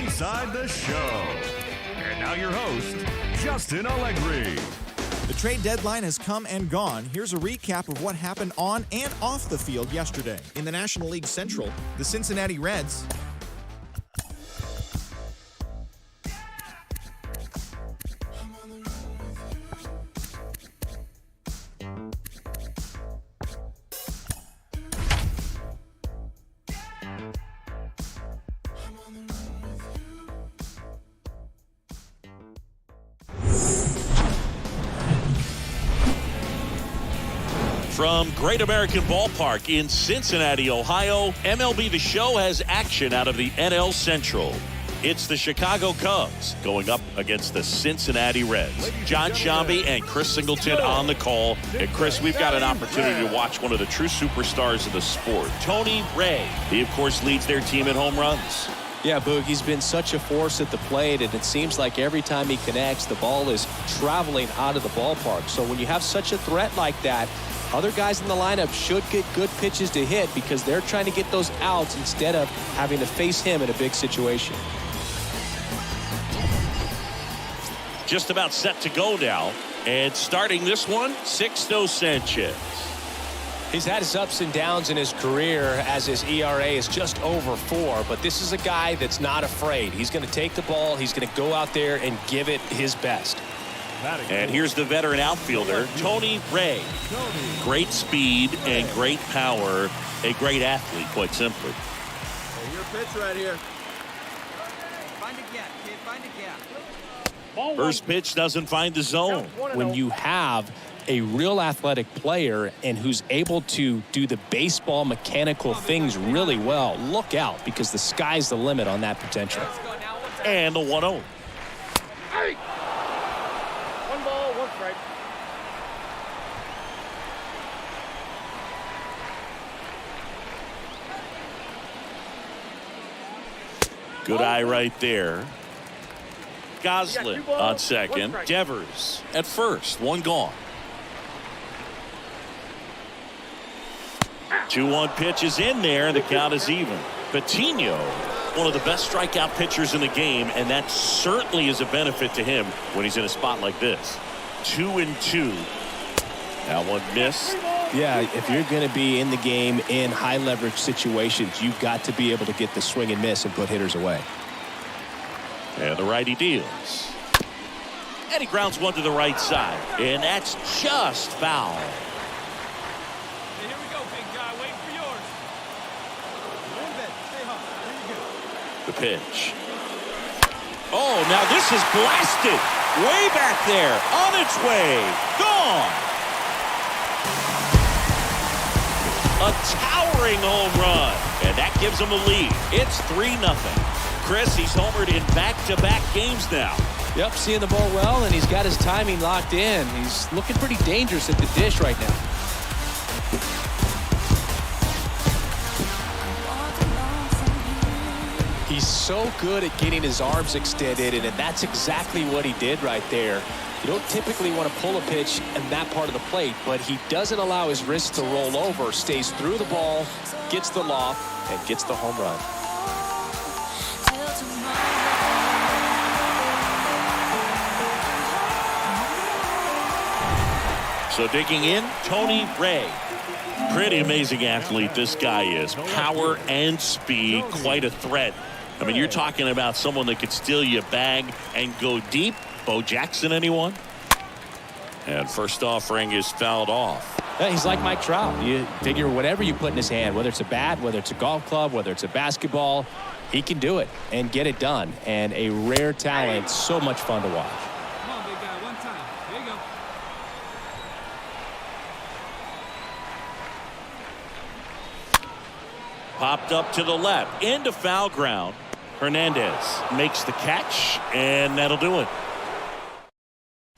Inside the Show. And now your host, Justin Allegri. The trade deadline has come and gone. Here's a recap of what happened on and off the field yesterday. In the National League Central, the Cincinnati Reds From Great American Ballpark in Cincinnati, Ohio, MLB The Show has action out of the NL Central. It's the Chicago Cubs going up against the Cincinnati Reds. John Shambi and Chris Singleton on the call. And Chris, we've got an opportunity to watch one of the true superstars of the sport, Tony Ray. He, of course, leads their team in home runs. Yeah, Boog, he's been such a force at the plate, and it seems like every time he connects, the ball is traveling out of the ballpark. So when you have such a threat like that, other guys in the lineup should get good pitches to hit because they're trying to get those outs instead of having to face him in a big situation. Just about set to go now. And starting this one, Sixto Sanchez. He's had his ups and downs in his career as his ERA is just over 4, but this is a guy that's not afraid. He's going to take the ball, he's going to go out there and give it his best. And here's the veteran outfielder, Tony Ray. Great speed and great power. A great athlete, quite simply. Hey, your pitch right here. Find a gap, kid. Find a gap. First pitch doesn't find the zone. When you have a real athletic player and who's able to do the baseball mechanical things really well, look out because the sky's the limit on that potential. And the 1-0. Hey! One ball, one strike. Good eye right there. Goslin on second. Devers at first. One gone. 2-1 pitch is in there, and the count is even. Patino, one of the best strikeout pitchers in the game, and that certainly is a benefit to him when he's in a spot like this. 2-2. That one missed. Yeah, if you're going to be in the game in high leverage situations, you've got to be able to get the swing and miss and put hitters away. And the righty deals. And he grounds one to the right side. And that's just foul. Hey, here we go, big guy. Wait for yours. Stay hot. The pitch. Oh, now this is blasted. Way back there. On its way. Gone. A towering home run. And that gives him a lead. It's 3-0. Chris, he's homered in back-to-back games now. Yep, seeing the ball well, and he's got his timing locked in. He's looking pretty dangerous at the dish right now. He's so good at getting his arms extended, and that's exactly what he did right there. You don't typically want to pull a pitch in that part of the plate, but he doesn't allow his wrist to roll over, stays through the ball, gets the loft, and gets the home run. So digging in, Tony Ray. Pretty amazing athlete this guy is. Power and speed, quite a threat. I mean, you're talking about someone that could steal you a bag and go deep. Bo Jackson, anyone? And first offering is fouled off. Yeah, he's like Mike Trout. You figure whatever you put in his hand, whether it's a bat, whether it's a golf club, whether it's a basketball, he can do it and get it done. And a rare talent, so much fun to watch. Come on, big guy. One time. There you go. Popped up to the left, into foul ground. Hernandez makes the catch, and that'll do it.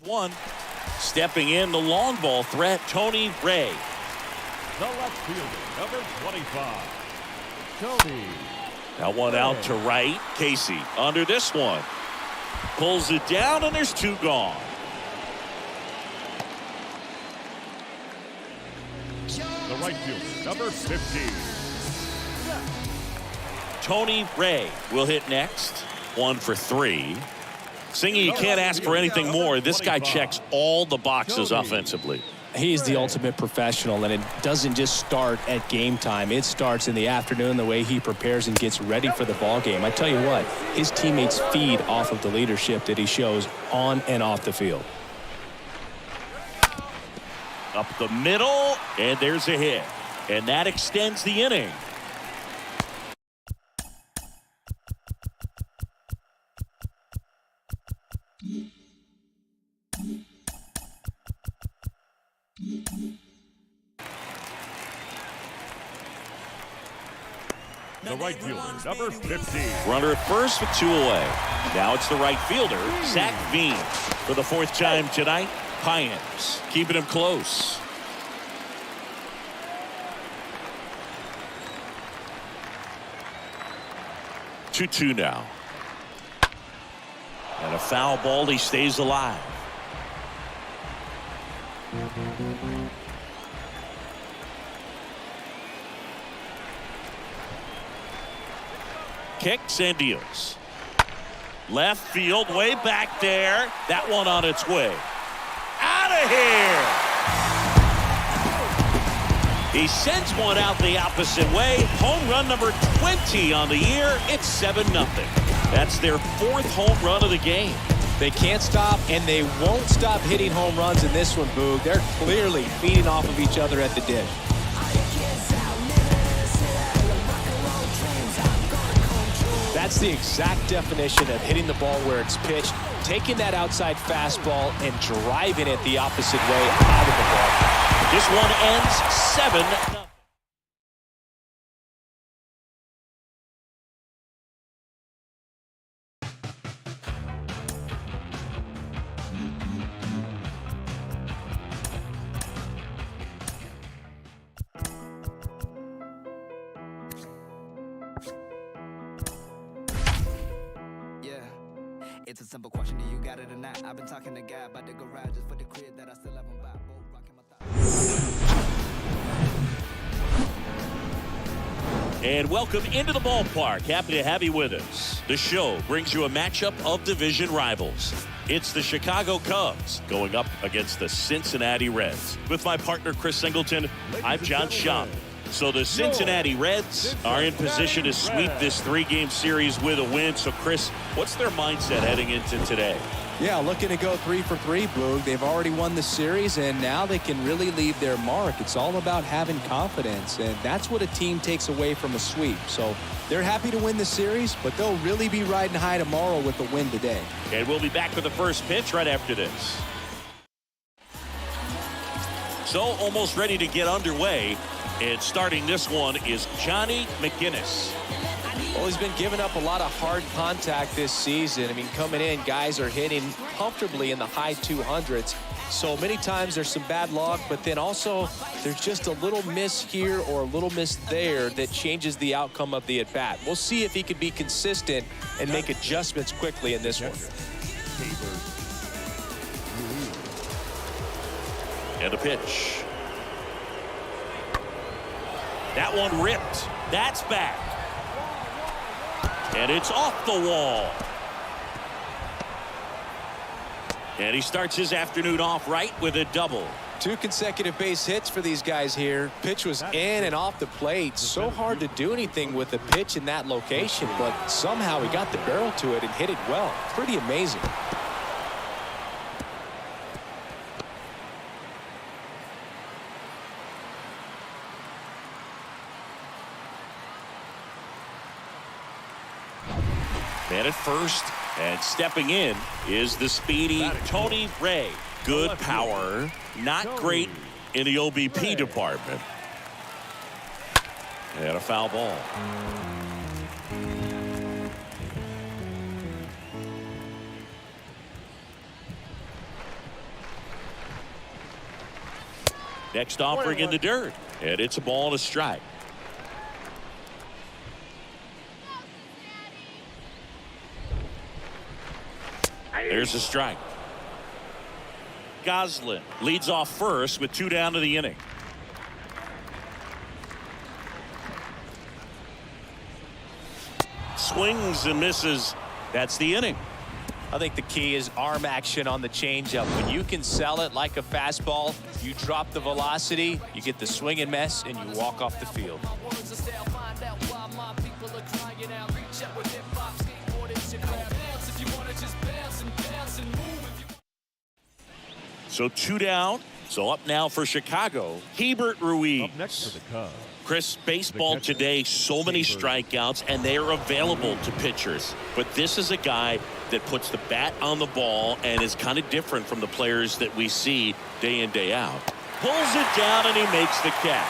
One. Stepping in, the long ball threat, Tony Ray. The left fielder, number 25, Tony. That one out to right. Casey under this one. Pulls it down, and there's 2 gone. The right fielder, number 15. Tony Ray will hit next. 1 for 3. Singing, you can't ask for anything more. This guy checks all the boxes offensively. He's the ultimate professional, and it doesn't just start at game time. It starts in the afternoon, the way he prepares and gets ready for the ball game. I tell you what, his teammates feed off of the leadership that he shows on and off the field. Up the middle, and there's a hit. And that extends the inning. The right fielder, number 50. Runner at first with 2 away. Now it's the right fielder, Zach Veen. For the 4th time tonight, Pioneers keeping him close. Two now. And a foul ball, he stays alive. Kicks and deals. Left field, way back there. That one on its way. Out of here! He sends one out the opposite way. Home run number 20 on the year. It's 7-0. That's their 4th home run of the game. They can't stop, and they won't stop hitting home runs in this one, Boog. They're clearly feeding off of each other at the dish. That's the exact definition of hitting the ball where it's pitched, taking that outside fastball and driving it the opposite way out of the ball. This one ends 7-0. It's a simple question, do you got it or not? I've been talking to God about the garage just for the crib that I still haven't bought. Rocking my thoughts. And welcome into the ballpark. Happy to have you with us. The show brings you a matchup of division rivals. It's the Chicago Cubs going up against the Cincinnati Reds. With my partner, Chris Singleton, I'm John Schaub. So the Cincinnati Reds are in position to sweep this 3-game series with a win. So, Chris, what's their mindset heading into today? Yeah, looking to go 3 for 3, Boog. They've already won the series, and now they can really leave their mark. It's all about having confidence, and that's what a team takes away from a sweep. So they're happy to win the series, but they'll really be riding high tomorrow with the win today. And we'll be back for the first pitch right after this. So almost ready to get underway. And starting this one is Johnny McGinnis. Well, he's been giving up a lot of hard contact this season. I mean, coming in, guys are hitting comfortably in the high 200s. So many times there's some bad luck, but then also there's just a little miss here or a little miss there that changes the outcome of the at-bat. We'll see if he can be consistent and make adjustments quickly in this one. And a pitch. That one ripped. That's back. And it's off the wall. And he starts his afternoon off right with a double. 2 consecutive base hits for these guys here. Pitch was in and off the plate. So hard to do anything with a pitch in that location, but somehow he got the barrel to it and hit it well. Pretty amazing. Man at first, and stepping in is the speedy Tony Ray. Good power, not great in the OBP department. And a foul ball. Next offering in the dirt, and it's a ball and a strike. There's a strike. Goslin leads off first with 2 down to the inning. Swings and misses That's the inning. I think the key is arm action on the changeup. When you can sell it like a fastball, you drop the velocity, you get the swing and miss, and you walk off the field. So 2 down. So up now for Chicago, Hebert Ruiz. Up next for the Cubs. Chris, baseball today, so many strikeouts, and they are available to pitchers. But this is a guy that puts the bat on the ball and is kind of different from the players that we see day in, day out. Pulls it down, and he makes the catch.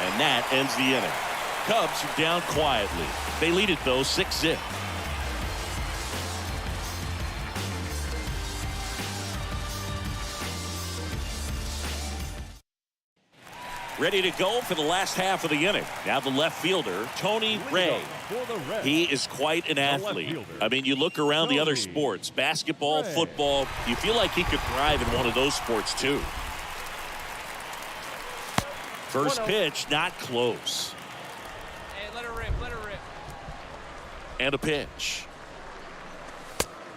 And that ends the inning. Cubs are down quietly. They lead it, though, 6-0. Ready to go for the last half of the inning. Now the left fielder, Tony Ray. He is quite an athlete. I mean, you look around the other sports, basketball, football, you feel like he could thrive in one of those sports too. First pitch, not close. Hey, let her rip, let her rip. And a pitch.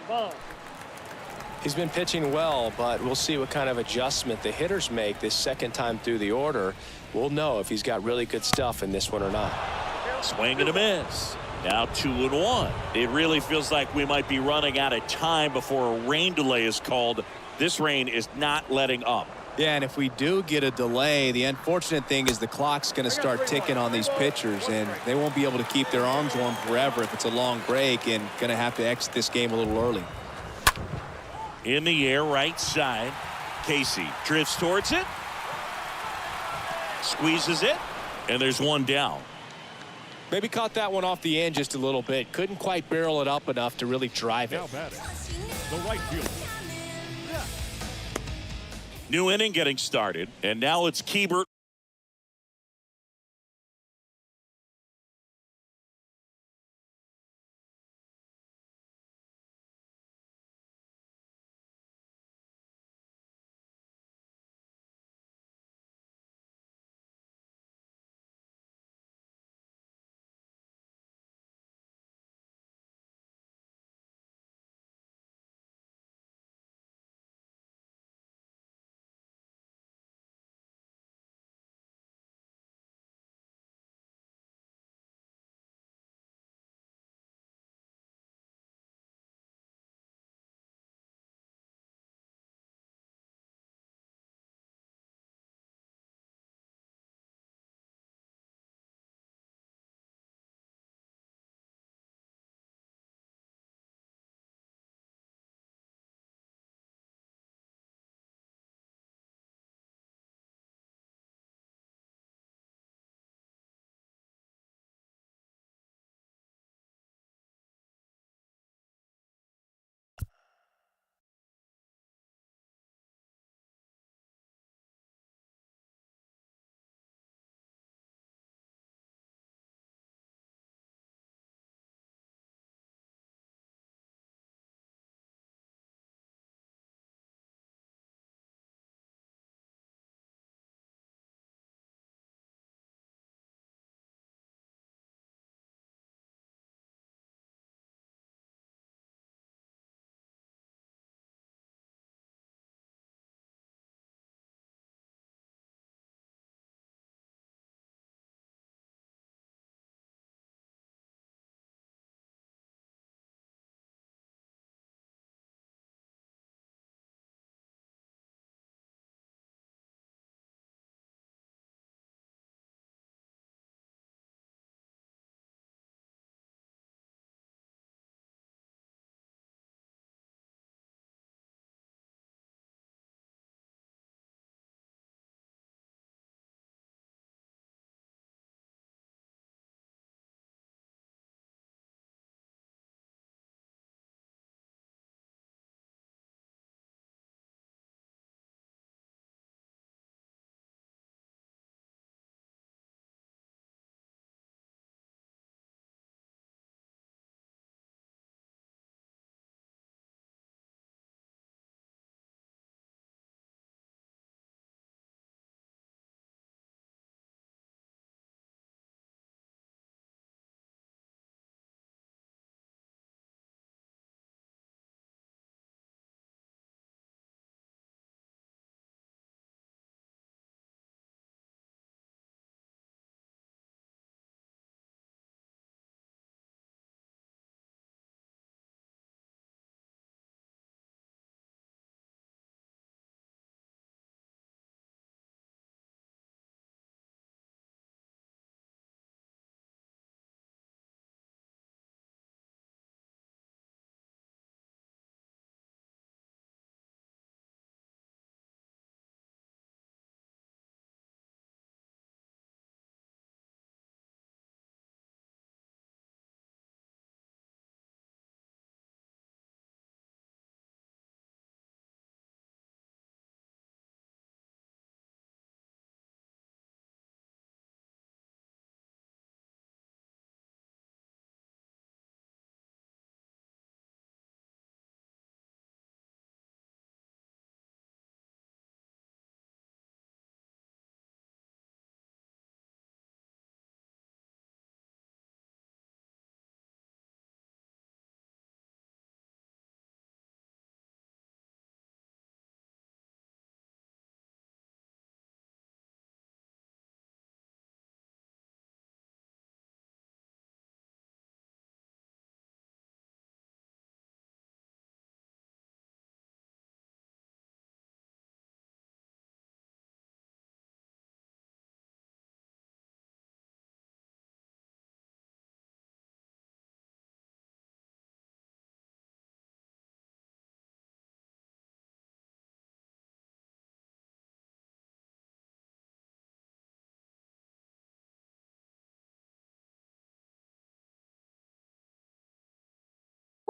Ball. He's been pitching well, but we'll see what kind of adjustment the hitters make this second time through the order. We'll know if he's got really good stuff in this one or not. Swing and a miss. Now 2-1. It really feels like we might be running out of time before a rain delay is called. This rain is not letting up. Yeah, and if we do get a delay, the unfortunate thing is the clock's going to start ticking on these pitchers, and they won't be able to keep their arms warm forever if it's a long break, and going to have to exit this game a little early. In the air, right side. Casey drifts towards it. Squeezes it. And there's one down. Maybe caught that one off the end just a little bit. Couldn't quite barrel it up enough to really drive it. Now batting, the right fielder. New inning getting started. And now it's Hebert.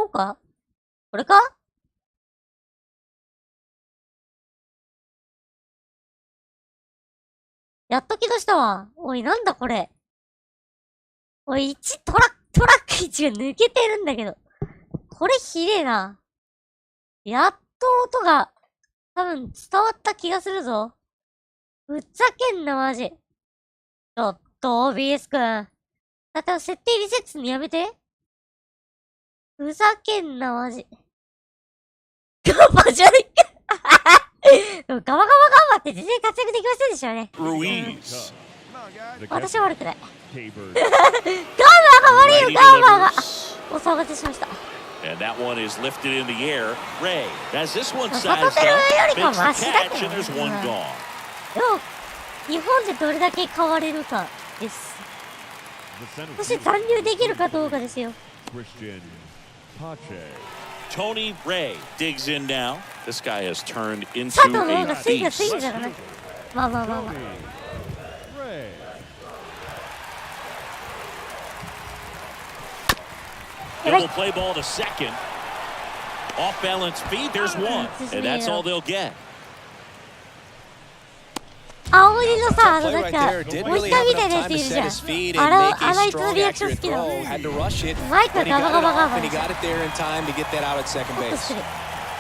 うか？これか？やっと起動したわ。おい、なんだこれ。おい、トラック1が抜けてるんだけど。これひでえな。やっと音が、多分伝わった気がするぞ。ふざけんな、マジ。ちょっと、OBS くん。だって設定リセットするのやめて。ふざけんな、マジ。マジ悪い。でもガバガバガバって全然活躍できませんでしたよね。Ruiz. 私は悪くない。Tabor. ガーバーが悪いよ、ガーバーが。お騒がせしました。And that one is lifted in the air. Ray has this one サ sized トテル up, よりか makes the マシだ catch, けど and there's ね。 one で gone. も、日本でどれだけ変われるかです。 The center そして残留できるかどうかですよ。 Christian Pache. Tony Ray digs in now. This guy has turned into 佐藤の方 a がスイングが beast. スイングだから。まあまあまあまあ。 Tony Ray. Double play ball to second. Off balance feed, there's one. And that's all they'll get. 青鬼のさ、Play なん right か、 there. Didn't モ really ヒカ have みたい enough なや time つ to いるじ set ゃん。 his feet あ and ら、 make あ a らいつの strong, リアクション好 accurate きなの。 throw. Had to rush it, マイク but he ガバ got ガ it バガ off バ and で he しょ。 got it there in time to get that out at second ちょっと base. 失礼。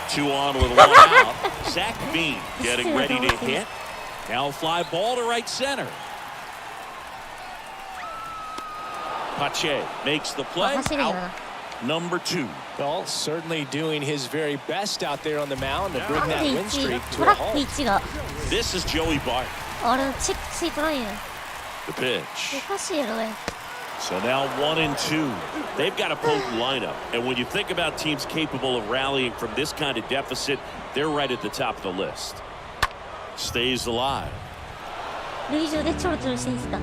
Two on with one out. Zach Bean getting ready to hit. Now fly ball to right center. Pache makes the まあ play. 走るよ Out な。 number two. Well, certainly doing his very best out there on the mound to bring なん that で win 1 streak ト to ラ a ック halt. 1が、This is Joey Bart. あれ、チェックついてないよ。 The お pitch. かしいやろ、ね。 So now 1 and 2. They've got a potent lineup. And when you think about teams capable of rallying from this kind of deficit, they're right at the top of the list. Stays alive. 塁上でちょろちょろしていいですか？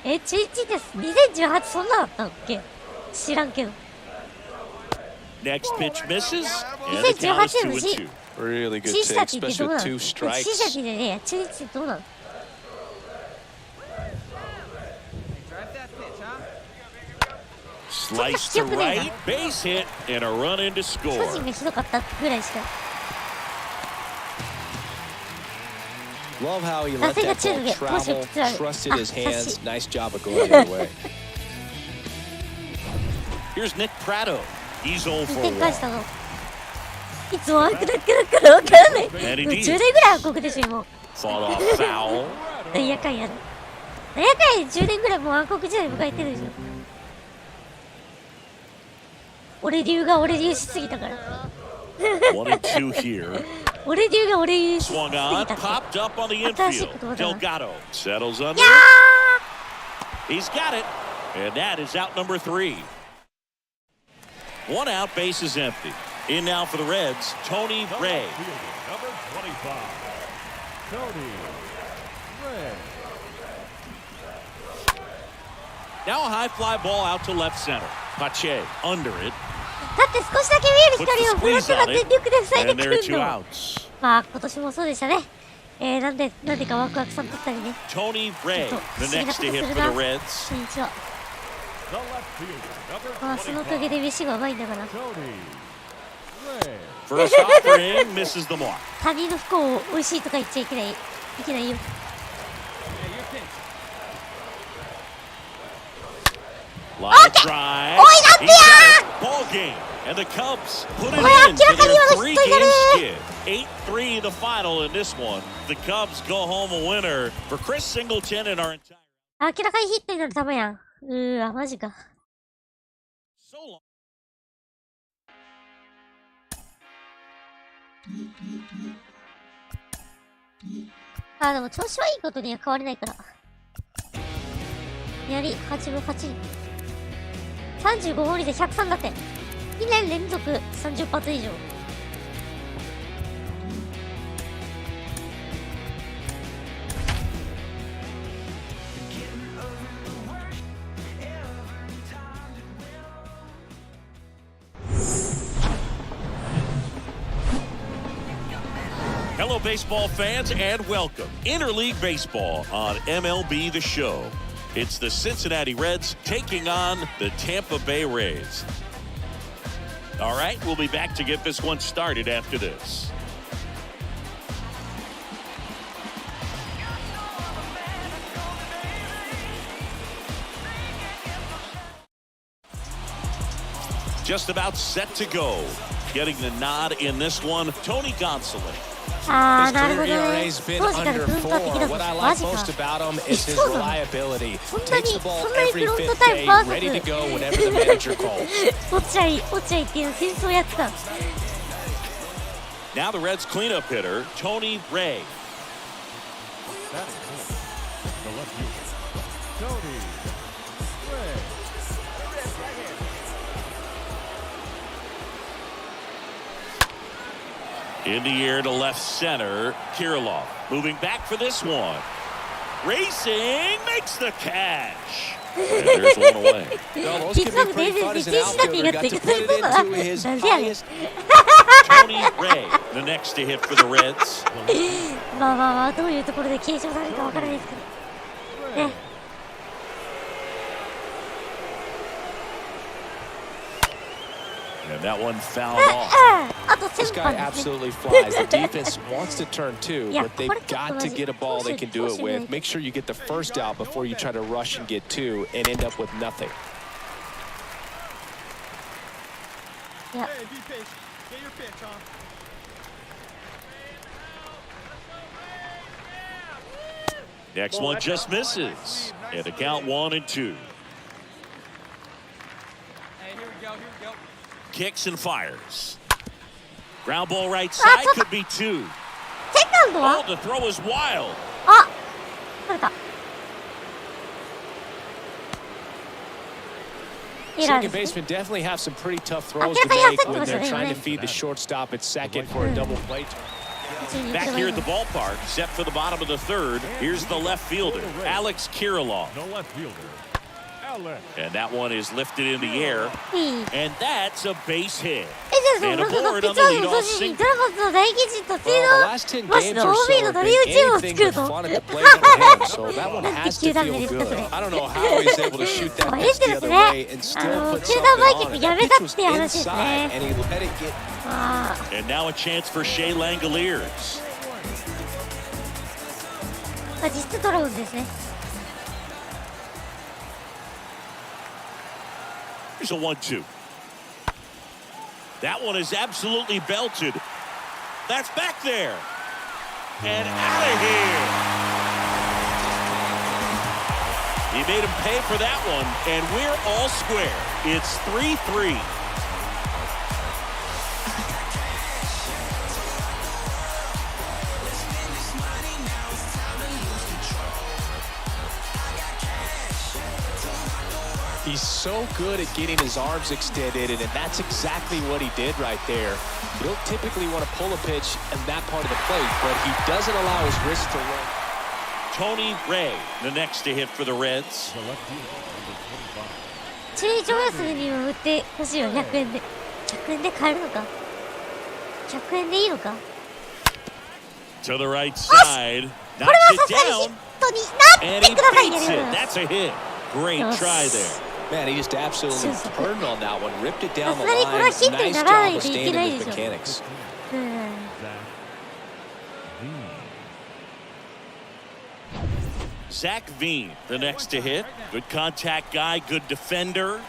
中1です。2018そんなだったっけ？知らんけど。 Next pitch misses. And the count is 2 and 2. Really good シンシ take, ナティって especially どうな with の？ two シンシナ strikes. ティでね、中1ってどうなの？ Drive that pitch, huh? Slice to right. Base hit. And a run in to 巨 score. 人がひどかったぐらいしか。 Love how he let that ball travel, trusted his hands. Nice job of going the other way. Here's Nick Pratto. He's 0 1 for 点返し 1. たぞ。いつも悪くなってるからわからない。もうManny 10 Diaz. 年ぐらい暗黒でしょ、今。 Fought off foul. なんやかんやで。なんやかんやで10年ぐらいもう暗黒時代迎えてるでしょ。俺流が俺流しすぎたから。 1 and 2 here. 俺流が俺流しすぎ Swung た on. って。 Popped up on the 新しい infield. 言葉だな。 Delgado settles under. いや He's got it. And that is out number 3. 1 out, base is empty. In now for the Reds, Tony Ray. Number 25. Tony Ray. Now a high fly ball out to left center. Pache under it. だって少しだけ見える Puts 光を the ブロッ squeeze クが on it. 全力で塞いで And く there are る 2 の。 outs. まあ今年もそうでしたね。なんでかワクワクさんだったりね。 Tony Ray, the next to hit for the Reds. こんにちは。 The left fielder. Number まあそのおかげで飯がうまいんだから。 Tony Ray. First offering misses the mark. 他人の不幸を美味しいとか言っちゃいけない。いけないよ。 Line drive. Oi, not He's got it. Ball game. And the Cubs put it in to their 3-game skid. 8-3 the final in this one. The Cubs go home a winner for Chris Singleton and our entire. 明らかにヒットになる球やん。マジか。So long. でも調子はいいことには変わりないから。やり、8分8。35本で103打点。2年連続30発以上。Hello, baseball fans, and welcome. Interleague Baseball on MLB The Show. It's the Cincinnati Reds taking on the Tampa Bay Rays. All right, we'll be back to get this one started after this. Just about set to go. Getting the nod in this one, Tony Gonsolin. His career ERA has been under 4. What I like most about him is his reliability. Takes the ball every fifth day, ready to go whenever the manager calls. Now the Reds cleanup hitter, Tony Ray. In the air to left center, Kirilloff moving back for this one. Racing, makes the catch. And there's one away. No, those could be pretty fun as an outfielder. Got to put it into his highest. Tony Ray, the next to hit for the Reds. まあまあまあ、どういうところで継承されるかわからないですけど。ね。And that one fouled off. This guy absolutely flies. The defense wants to turn two, but they've got to get a ball they can do it with. Make sure you get the first out before you try to rush and get two and end up with nothing. Yeah. Hey, be patient. Get your pitch, huh? Next one just misses. And the count 1-2. Hey, here we go, here we go. Kicks and fires. Ground ball right side, could be two. セカンド Oh, は the throw is wild. あ、取れた。エラー Second ですね。 baseman definitely have some pretty tough throws I to guess I make have when to they're do trying it. to feed the shortstop at second for a double play. Back here at the ballpark, set for the bottom of the third. Here's the left fielder, Alex Kirilloff. The left fielder, Alex. And that one is lifted in the air. いい。 And that's a base hit. じゃあ、そのなんかピッチャーの年にドラゴンズの大記事と Well, the last 10 マジ games の or so OB の have ド been リームチームを anything 作る but と。 fun at the plate for him, so that one なんて has 球 to 団名 feel ですか、そ good. れ。 I don't know how he's able to shoot that まあ、エン pitch ゼ the ルス other ね、way and still 球 put something 団売 on 却 it. や That めた pitch っ was ていう話です inside, ね。 and he let it get. ああ。 And now a chance for Shea Langoliers. まあ、実質ドラゴンズですね。 Here's a 1-2. That one is absolutely belted. That's back there. And out of here. He made him pay for that one, and we're all square. It's 3-3. He's so good at getting his arms extended, and that's exactly what he did right there. You don't typically want to pull a pitch in that part of the plate, but he doesn't allow his wrist to roll. Tony Ray, the next to hit for the Reds. 中日お休みにも売ってほしいよ、100円で。100円で買えるのか ?100 円でいいのか To the right side. これは Knocks さ it すがにヒ down. ットに And なって he ください beats ね。 it. That's a hit. Great try there. Man, he just absolutely turned on that one, ripped it down the Sa line. ko na hit Nice na job lang, of hindi standing kinay with siya. mechanics. うん。 Zach Veen, the next to hit. Good contact guy, good defender.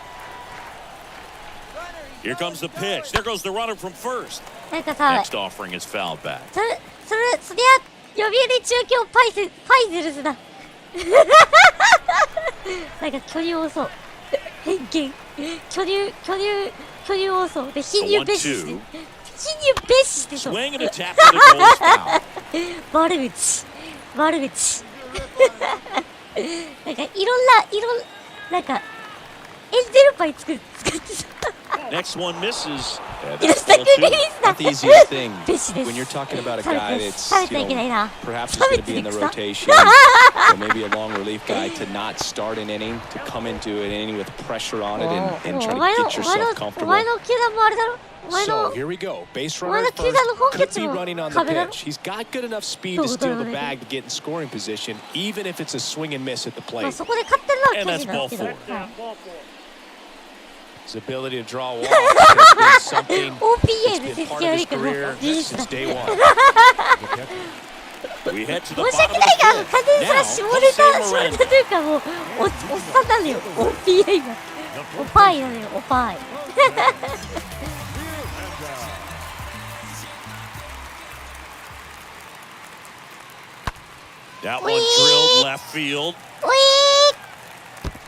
Here comes the pitch. There goes the runner from first. なんかさ、 Next offering is fouled back. そりゃ、読売中京パイゼルスだ。なんか巨乳多そう。偏見。巨乳多そう。で、貧乳蔑視して。貧乳蔑視してそう。 Swing and a tap for the goal is foul. 悪口。なんかなんか、エンゼルパイ使ってさ。 Next one misses. And い that's らっしゃ ball く two. れですな。 Not the easiest thing 蔑視です。 when you're talking about a 差 guy 別です that's, 差別はいけないな。 perhaps he's 差 going 別 to be in the で草 rotation, or maybe a long relief guy, to not start an inning, to come into an inning with pressure on it and もう try お前 to の get お前 yourself のお comfortable. 前の球団もあれだろ So here we go. Base お前 runner の球団の本 first. 拠 Could 地 be も running on the 壁だろ pitch. He's got good enough speed to steal the bag to get in scoring position, even if it's a swing and miss at the まあ plate. そこで勝ってるのは巨人なんですけど、 And that's ball はい His ability to draw walks has been something OPA で that's 成 been part 績 of 悪 his いからも career う事実 since だ。 day one. We head to the 申し bottom 訳 of ないが、 the 完全にそれは fifth. 下 Now, ネタ、 Jose 下ネ Miranda. タというかもう、おっさんなのよ。OPA が。オパイなのよ、オパイ。That one drilled left field. おい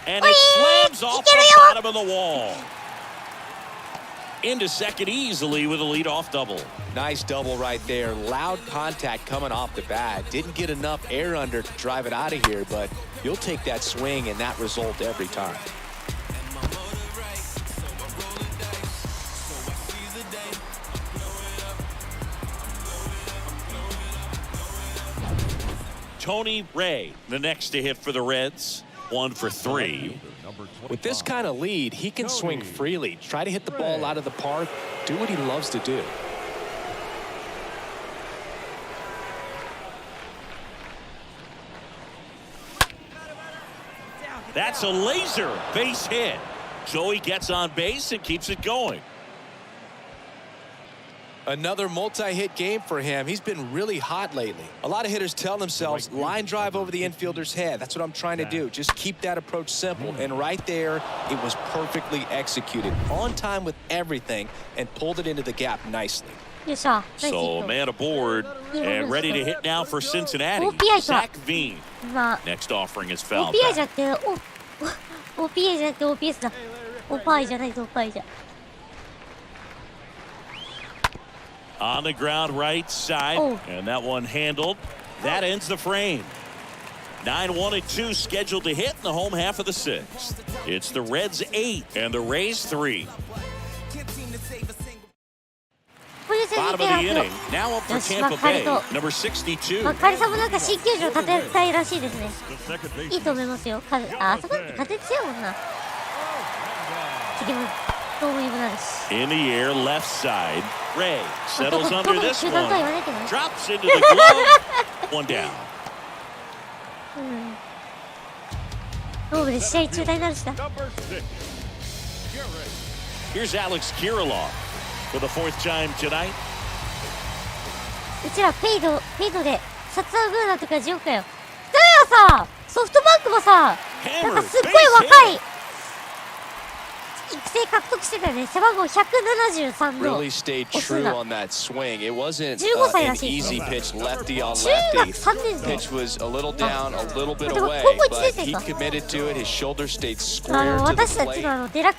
And it slams off the bottom of the wall. Into second easily with a leadoff double. Nice double right there. Loud contact coming off the bat. Didn't get enough air under to drive it out of here, but you'll take that swing and that result every time. Tony Ray, the next to hit for the Reds. 1 for 3. With this kind of lead, he can swing freely. Try to hit the ball out of the park. Do what he loves to do. That's a laser base hit. Joey gets on base and keeps it going. Another multi-hit game for him. He's been really hot lately. A lot of hitters tell themselves, line drive over the infielder's head. That's what I'm trying to do. Just keep that approach simple. And right there, it was perfectly executed. On time with everything and pulled it into the gap nicely. よっしゃ。 So a man aboard and ready to hit now for Cincinnati. OPI と Zach Veen. まあ、 Next offering is foul OPI じゃ back. なくて、OPA じゃなくて OPS だ。オパイじゃないとオパイじゃ。 On the ground right side. Oh. And that one handled. That ends the frame. 9-1 and 2 scheduled to hit in the home half of the sixth. It's the Reds 8 and the Rays 3. Bottom of the inning. Now up for Tampa Bay. Number 62. まあ、カリさんもなんか新球場建てたいらしいですね。いいと思いますよ。あそこって建て強いもんな。次もどうもいいもなるし。 In the air, left side. Ray settles under this 球団とは言わ one. ないけどね。 Drops into the glove. One down. ドームで試合中断になるしな。 Here's Alex Kirilloff for the fourth time tonight. うちらペイドでサツアグーナとかジオかよ。だよさ、ソフトバンクもさ、なんかすっごい若い育成獲得してたよね。背番号173の Really stayed オス true ナ。 on that swing. It wasn't 15歳 an らしいですね。 easy pitch, lefty on 中学 lefty. 3年生。 Pitch was a little down, a little bit でも away, 高校1 but 年 he 生か。 committed to it. His shoulder stayed square to 私 the たち plate. のデラック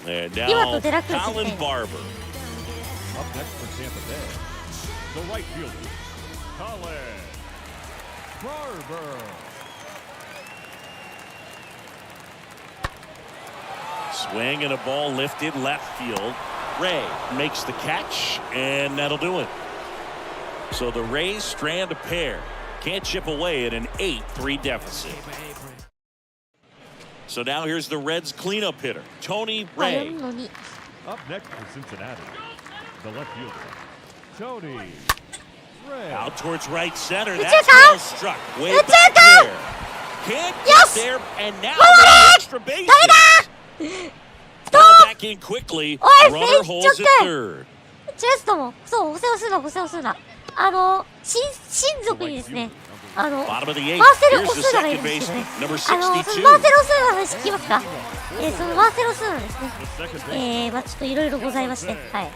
And 今 now とデラックスです Colin ね。 Barber. Up next for Tampa Bay, the right fielder, Colin Barber. Swing and a ball lifted left field. Ray makes the catch, and that'll do it. So the Rays strand a pair. Can't chip away at an 8-3 deficit. So now here's the Reds cleanup hitter, Tony あ、読 Ray. むのに。 Up next for Cincinnati, the left fielder, Tony Ray. Out towards right center. It's That's your well struck. Way It's back your there. Can't Yes! get there, and now the extra bases. Ball back in quickly. Oi, Runner Fake holds at Joker. third. チェストも、そう、補正をするな、補正をするな。親族にですね、マ Bottom of the ー eighth. セル・オ Here's the スーナがいる second んですけどね。 baseman, number そのマーセル・オ 62. スーナの話聞きますか？そのマーセル・オスーナですね。まあちょっといろいろございまして、はい。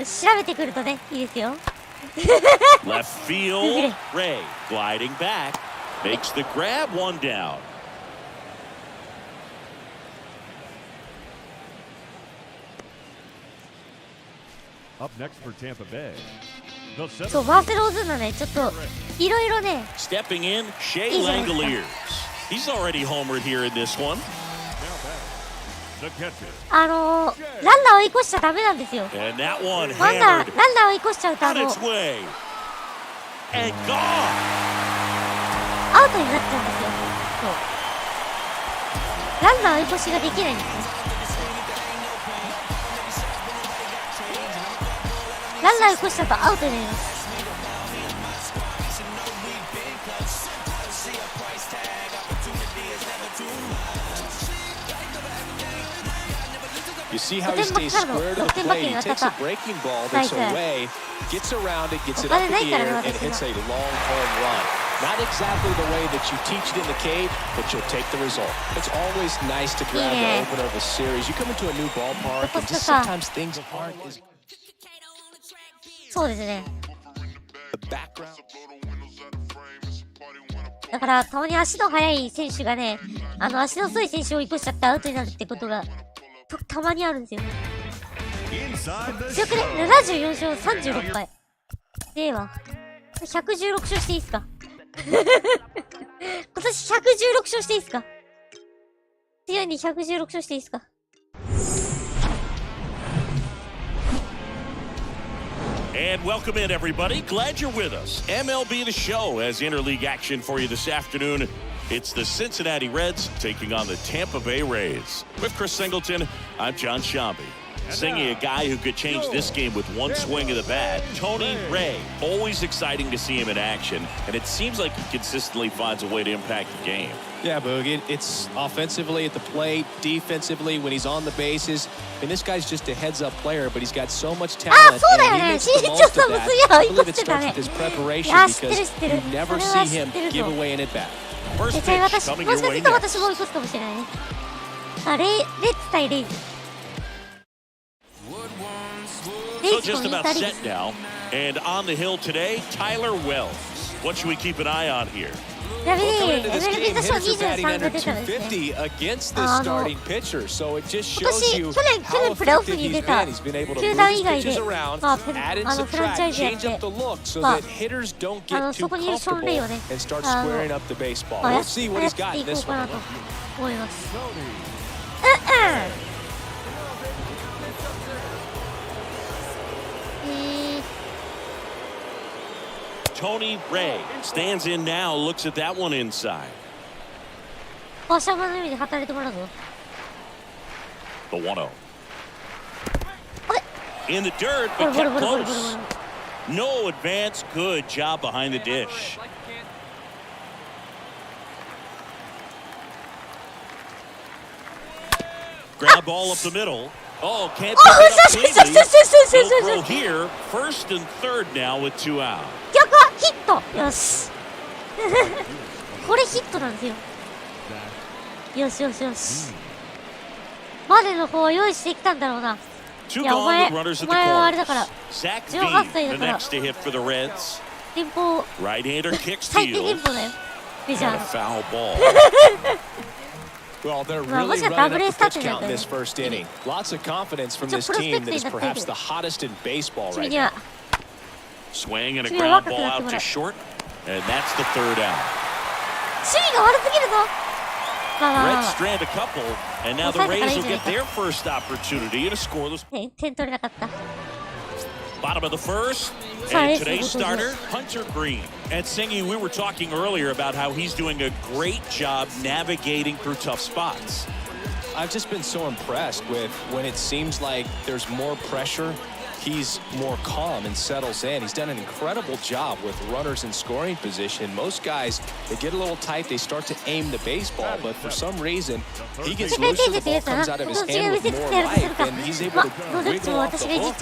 調べてくるとね、いいですよ。 Left field. Ray gliding back. Makes the grab, one down. Up next for Tampa Bay, the そう、 seventh マーセル・オスーナね、ちょっといろいろね、 Stepping in, Shea He's a- Langoliers. He's already homered here in this one. the catcher, ランナーを追い越しちゃダメなんですよ。 And that one ランナ hammered ーを追い越しちゃうと on its way. And gone. アウトになっちゃうんですよ。そう。ランナー追い越しができないんですね。ランナー起こしちゃうとアウトになります。You see how he stays square to the plate. He takes a breaking ball that's away, gets around it, gets it up in the air, and hits a long home run. Not exactly the way that you teach it in the cave, but you'll take the result. It's always nice to grab the opener of a series. You come into a new ballpark, and just sometimes things aren't as... そうですね。 The background. だから、たまに足の速い選手がね、足の遅い選手を生かしちゃってアウトになるってことが、たまにあるんですよ。強くね、74勝36敗。では、116勝していいっすか今年116勝していいっすか強いに116勝していいっすか And welcome in, everybody. Glad you're with us. MLB The Show has interleague action for you this afternoon. It's the Cincinnati Reds taking on the Tampa Bay Rays. With Chris Singleton, I'm John Shambi. Singing a guy who could change this game with one swing of the bat, Tony Ray. Always exciting to see him in action, and it seems like he consistently finds a way to impact the game. Yeah, Boog, it's offensively at the plate, defensively when he's on the bases. I mean, this guy's just a heads-up player, but he's got so much talent, and he makes the most of that. I believe it starts with his preparation because you never see him give away an at-bat. First pitch coming your way next. So just about set now, and on the hill today, Tyler Wells. What should we keep an eye on here? Coming into this game, hitters are batting under 250 against this starting pitcher, so it just shows you how effective he's been. He's been able to move his pitches around, add and subtract, change up the look so that hitters don't get too comfortable and start squaring up the baseball. We'll see what he's got in this one. Tony Ray stands in now, looks at that one inside. The 1-0. In the dirt, but kept close. No advance. Good job behind the dish. Grab ball up the middle. Oh, can't pick it up cleanly. He'll throw here. First and third now with 2 out. ヒットよしこれヒットなんですよよしよしよしまでの方は用意してきたんだろうないやお前はあれだから18歳だから電報最低電報だよメジャーWell, they're really running up the pitch count in this first inning. Lots of confidence from this team that is perhaps the hottest in baseball right now. Swing and a ground ball out to short, and that's the third out. Reds strand a couple, and now the Rays will get their first opportunity in a scoreless. Bottom of the first, and today's starter, Hunter Green. And Singy, we were talking earlier about how he's doing a great job navigating through tough spots. I've just been so impressed with when it seems like there's more pressure. He's more calm and settles in. He's done an incredible job with runners in scoring position. Most guys, they get a little tight, they start to aim the baseball, but for some reason, he gets loose and the ball comes out of his hand with more life, and he's able to wiggle off the hook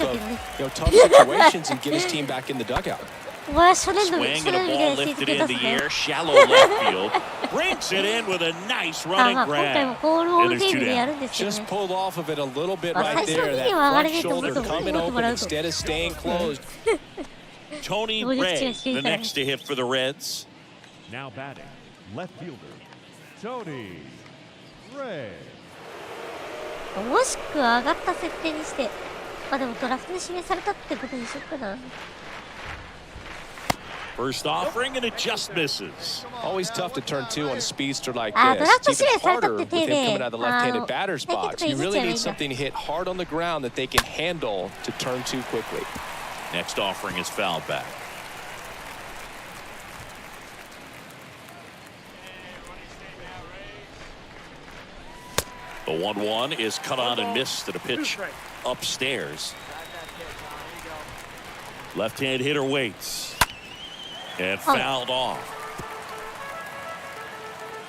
of tough situations and get his team back in the dugout. Swing and a ball lifted in the air, shallow left field. Brings it in with a nice running grab. And there's 2 down. Just pulled off of it a little bit right there. That front shoulder coming open instead of staying closed. Tony Ray, the next to hit for the Reds. Now batting, left fielder, Tony Ray. もしくは上がった設定にして、まあでもドラフトで指名されたってことにしよっかな。First offering and it just misses. Always tough to turn two on a speedster like this. It's even harder with him coming out of the left-handed batter's box. You really need something to hit hard on the ground that they can handle to turn two quickly. Next offering is fouled back. The 1-1 is cut on and missed at a pitch upstairs. Left-hand hitter waits. And fouled off.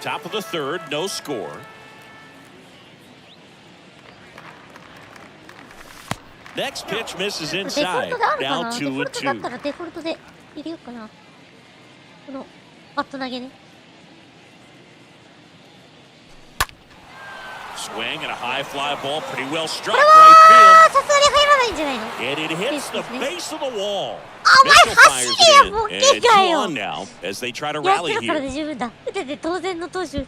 Top of the third, no score. Next pitch misses デフォルト inside. であるか Now な。デフォル 2 トだっ and た 2. らデフォルトで入れようかな。このバット投げね。Swing and a high fly ball, pretty well struck これ right はさすがに入らないんじゃないの？ field. And it hits the base of the wall. お前 Mitchell 走 fires れ it よ、ボ in. ケ And か 2 on よ。now as they try to やって rally るからで here. 十分だ。打てて当然の投手。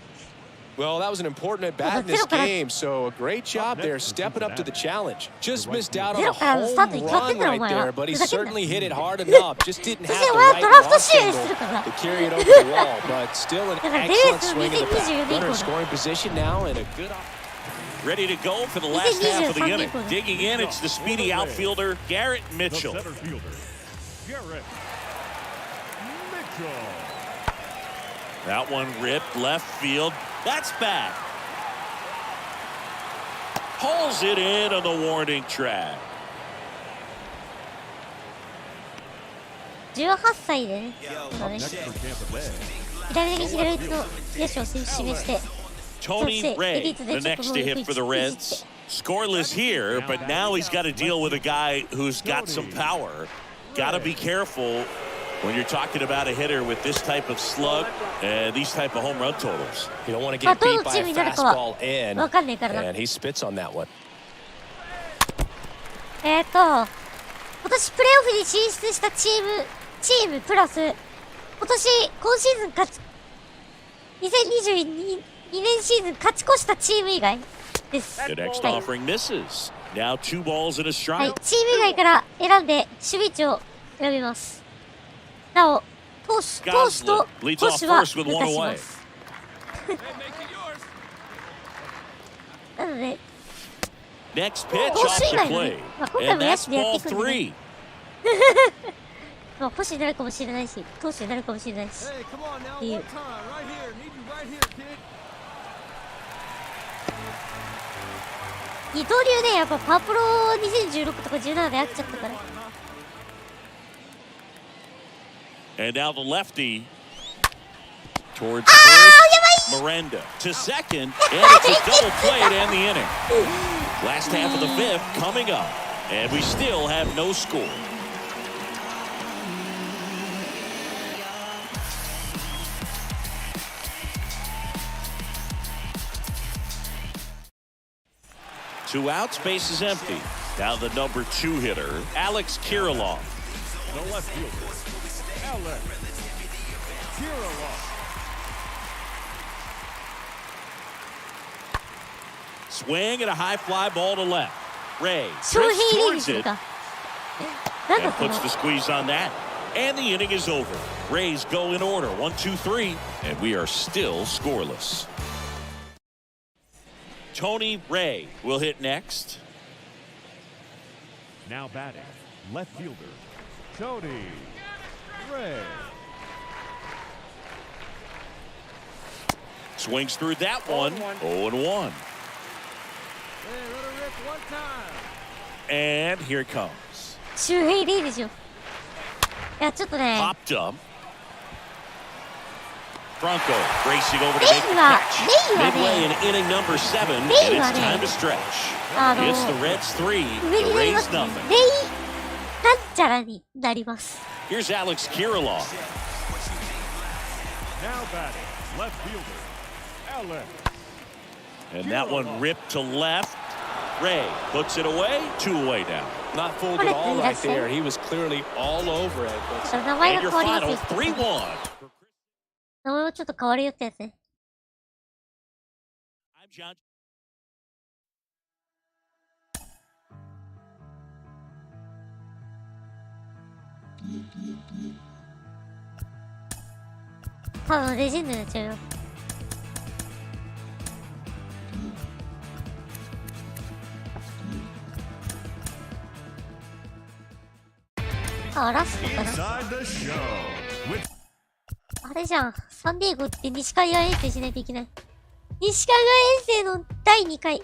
Well, that was an important at bat in this game, so a great job there stepping up to the challenge. Just missed out on a home run right there, but he certainly hit it hard enough. Just didn't have the right launch angle to carry it over the wall, but still an excellent swing in the bat. Runner in scoring position now and a good Ready to go for the last half of the inning. Digging in, it's the speedy outfielder, Garrett Mitchell. The center fielder, Garrett Mitchell. That one ripped left field. That's back. Pulls it in on the warning track. 18歳でね。そうね。 Next for Tampa Bay. 左打ち左打ちの野手を示して。 Tony Ray, the next to hit for the Reds. Scoreless here, but now he's got to deal with a guy who's got some power. Got to be careful when you're talking about a hitter with this type of slug and these type of home run totals. You don't want to get beat by a fastball in, and he spits on that one. 今年プレーオフに進出したチームプラス、今シーズン2022年シーズン勝ち越したチーム以外です。The next offering misses. Now 2 balls and a はい、 strike. チーム以外から選んで守備位置を選びます。なお、投手と捕手は出します。なので、 Next pitch off the plate. And that's ball 3. まあ、捕手になるかもしれないし、投手になるかもしれないし。っていう。二刀流ね、やっぱパワープロ2016とか17で飽きちゃったから。 And now the lefty towards first. Miranda to second. And it's a double play to end the inning. Last half of the fifth coming up. And we still have no score. Two outs, base is empty. Now the number 2 hitter, Alex Kirilloff. The left fielder, Alex Kirilloff. Swing and a high fly ball to left. Ray 翔 drifts 平リー towards グ it か。なんだ and この puts the squeeze on that. And the inning is over. Rays go in order, 1, 2, 3, and we are still scoreless. Tony Ray will hit next. Now batting, left fielder, Tony Ray. Swings through that one, 0-1. And here it comes. 周平リーグでしょ。いや、ちょっとね。 Popped up. Bronco racing over to make the catch. Midway in inning number 7, and it's time to stretch. It's the Reds 3, the Rays nothing. レイなんちゃらになります。 Here's Alex Kirilloff. Now batting, left fielder, Alex. And that one ripped to left. Ray puts it away, 2 away now. Not fooled at all right there. He was clearly all over it. 名前 And が your 変わり final やすい。 3-1. 名前もちょっと変わるよってやつね。I'm John. ただのレジェンドになっちゃうよ。あ、ラストかな。 Inside the show with あれじゃん。サンディエゴって西海岸遠征しないといけない。西海岸遠征の第2回。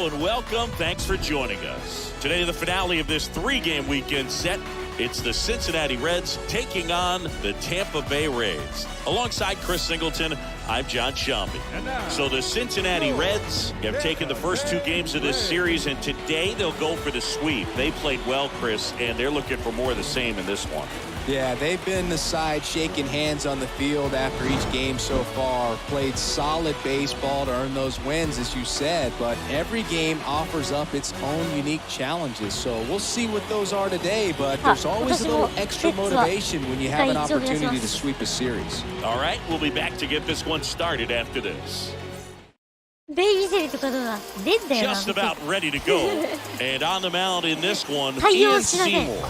Hello and welcome. Thanks for joining us. Today, the finale of this 3-game weekend set. It's the Cincinnati Reds taking on the Tampa Bay Rays. Alongside Chris Singleton, I'm John Shambi. So the Cincinnati Reds have taken the first 2 games of this series, and today they'll go for the sweep. They played well, Chris, and they're looking for more of the same in this one. Yeah, they've been the side shaking hands on the field after each game so far. Played solid baseball to earn those wins, as you said, but every game offers up its own unique challenges. So we'll see what those are today, but there's always a little extra motivation when you have an opportunity to sweep a series. All right, we'll be back to get this one started after this. Just about ready to go. And on the mound in this one, Ian Seymour.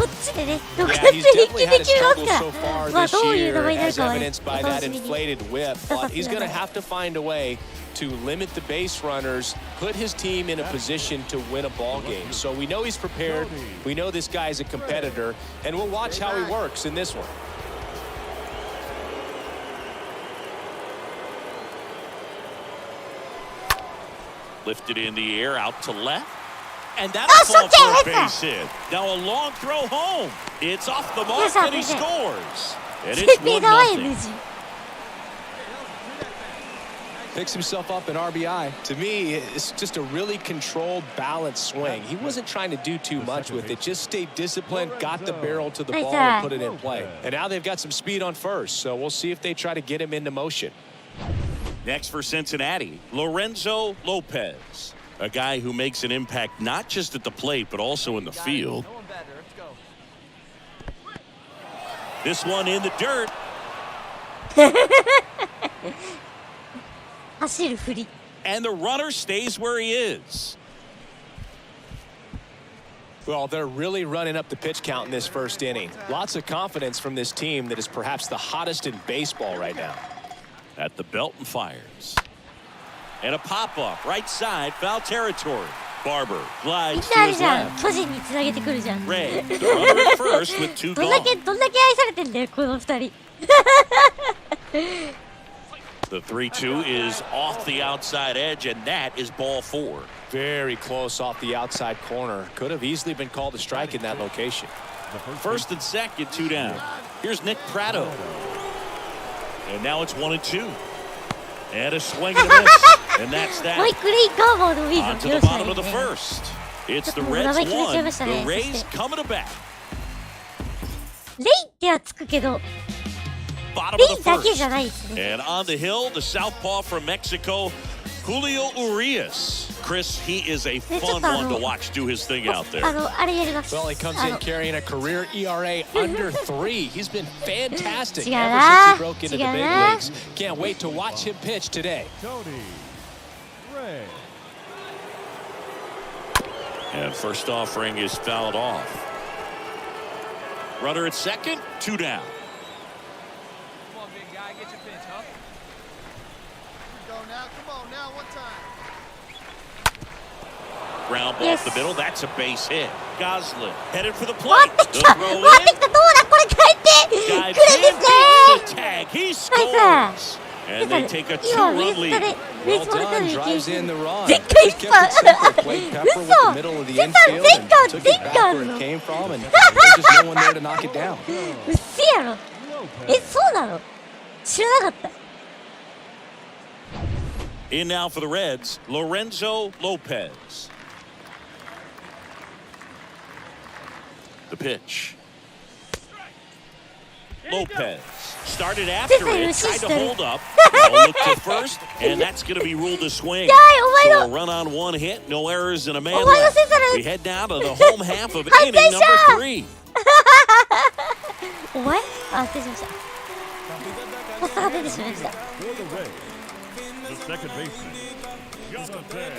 Yeah, he's definitely had a struggle so far this year, as evidenced by that inflated whip. But he's going to have to find a way to limit the base runners, put his team in a position to win a ball game. So we know he's prepared. We know this guy is a competitor, and we'll watch how he works in this one. Lifted in the air, out to left. And that'll fall for a base hit. Now a long throw home. It's off the mark, and he scores. And it's 1-0. Picks himself up an RBI. To me, it's just a really controlled, balanced swing. He wasn't trying to do too much with it. Just stayed disciplined, got the barrel to the ball, and put it in play. And now they've got some speed on first, so we'll see if they try to get him into motion. Next for Cincinnati, Lorenzo Lopez, a guy who makes an impact not just at the plate but also in the field. This one in the dirt. And the runner stays where he is. Well, they're really running up the pitch count in this first inning. Lots of confidence from this team that is perhaps the hottest in baseball right now. At the belt and fires. And a pop-up, right side, foul territory. Barber glides to his left. Ray, the runner at first with 2 gone. The 3-2 is off the outside edge, and that is ball 4. Very close off the outside corner. Could have easily been called a strike in that location. First and second, 2 down. Here's Nick Pratto. And now it's 1-2. And a swing and a miss. And that's that. On to the bottom of the first. It's the Reds 1. The Rays coming to bat. Bottom of the first. And on the hill, the southpaw from Mexico, Julio Urias. Chris, he is a fun one to watch do his thing out there. Well, he comes in carrying a career ERA under 3. He's been fantastic ever since he broke into the big leagues. Can't wait to watch him pitch today. And first offering is fouled off. Runner at second, 2 down. Come on, big guy, get your pitch, huh? Come on now, one time. Ground ball off the middle. That's a base hit. Goslin headed for the plate. The throw in. Dives in, makes the tag. He scores. And they take a 2-run lead. Well done. Drives in the run. Just kept it simple. Played Pepper with the middle of the infield and took it back where it came from. And there's just no one there to knock it down. In now for the Reds, Lorenzo Lopez. The pitch. Lopez started after it, tried to hold up. Now look to first, and that's going to be ruled a swing. So a run on 1 hit, no errors, and a man left. We head down to the home half of inning number 3. The second baseman, Jonathan.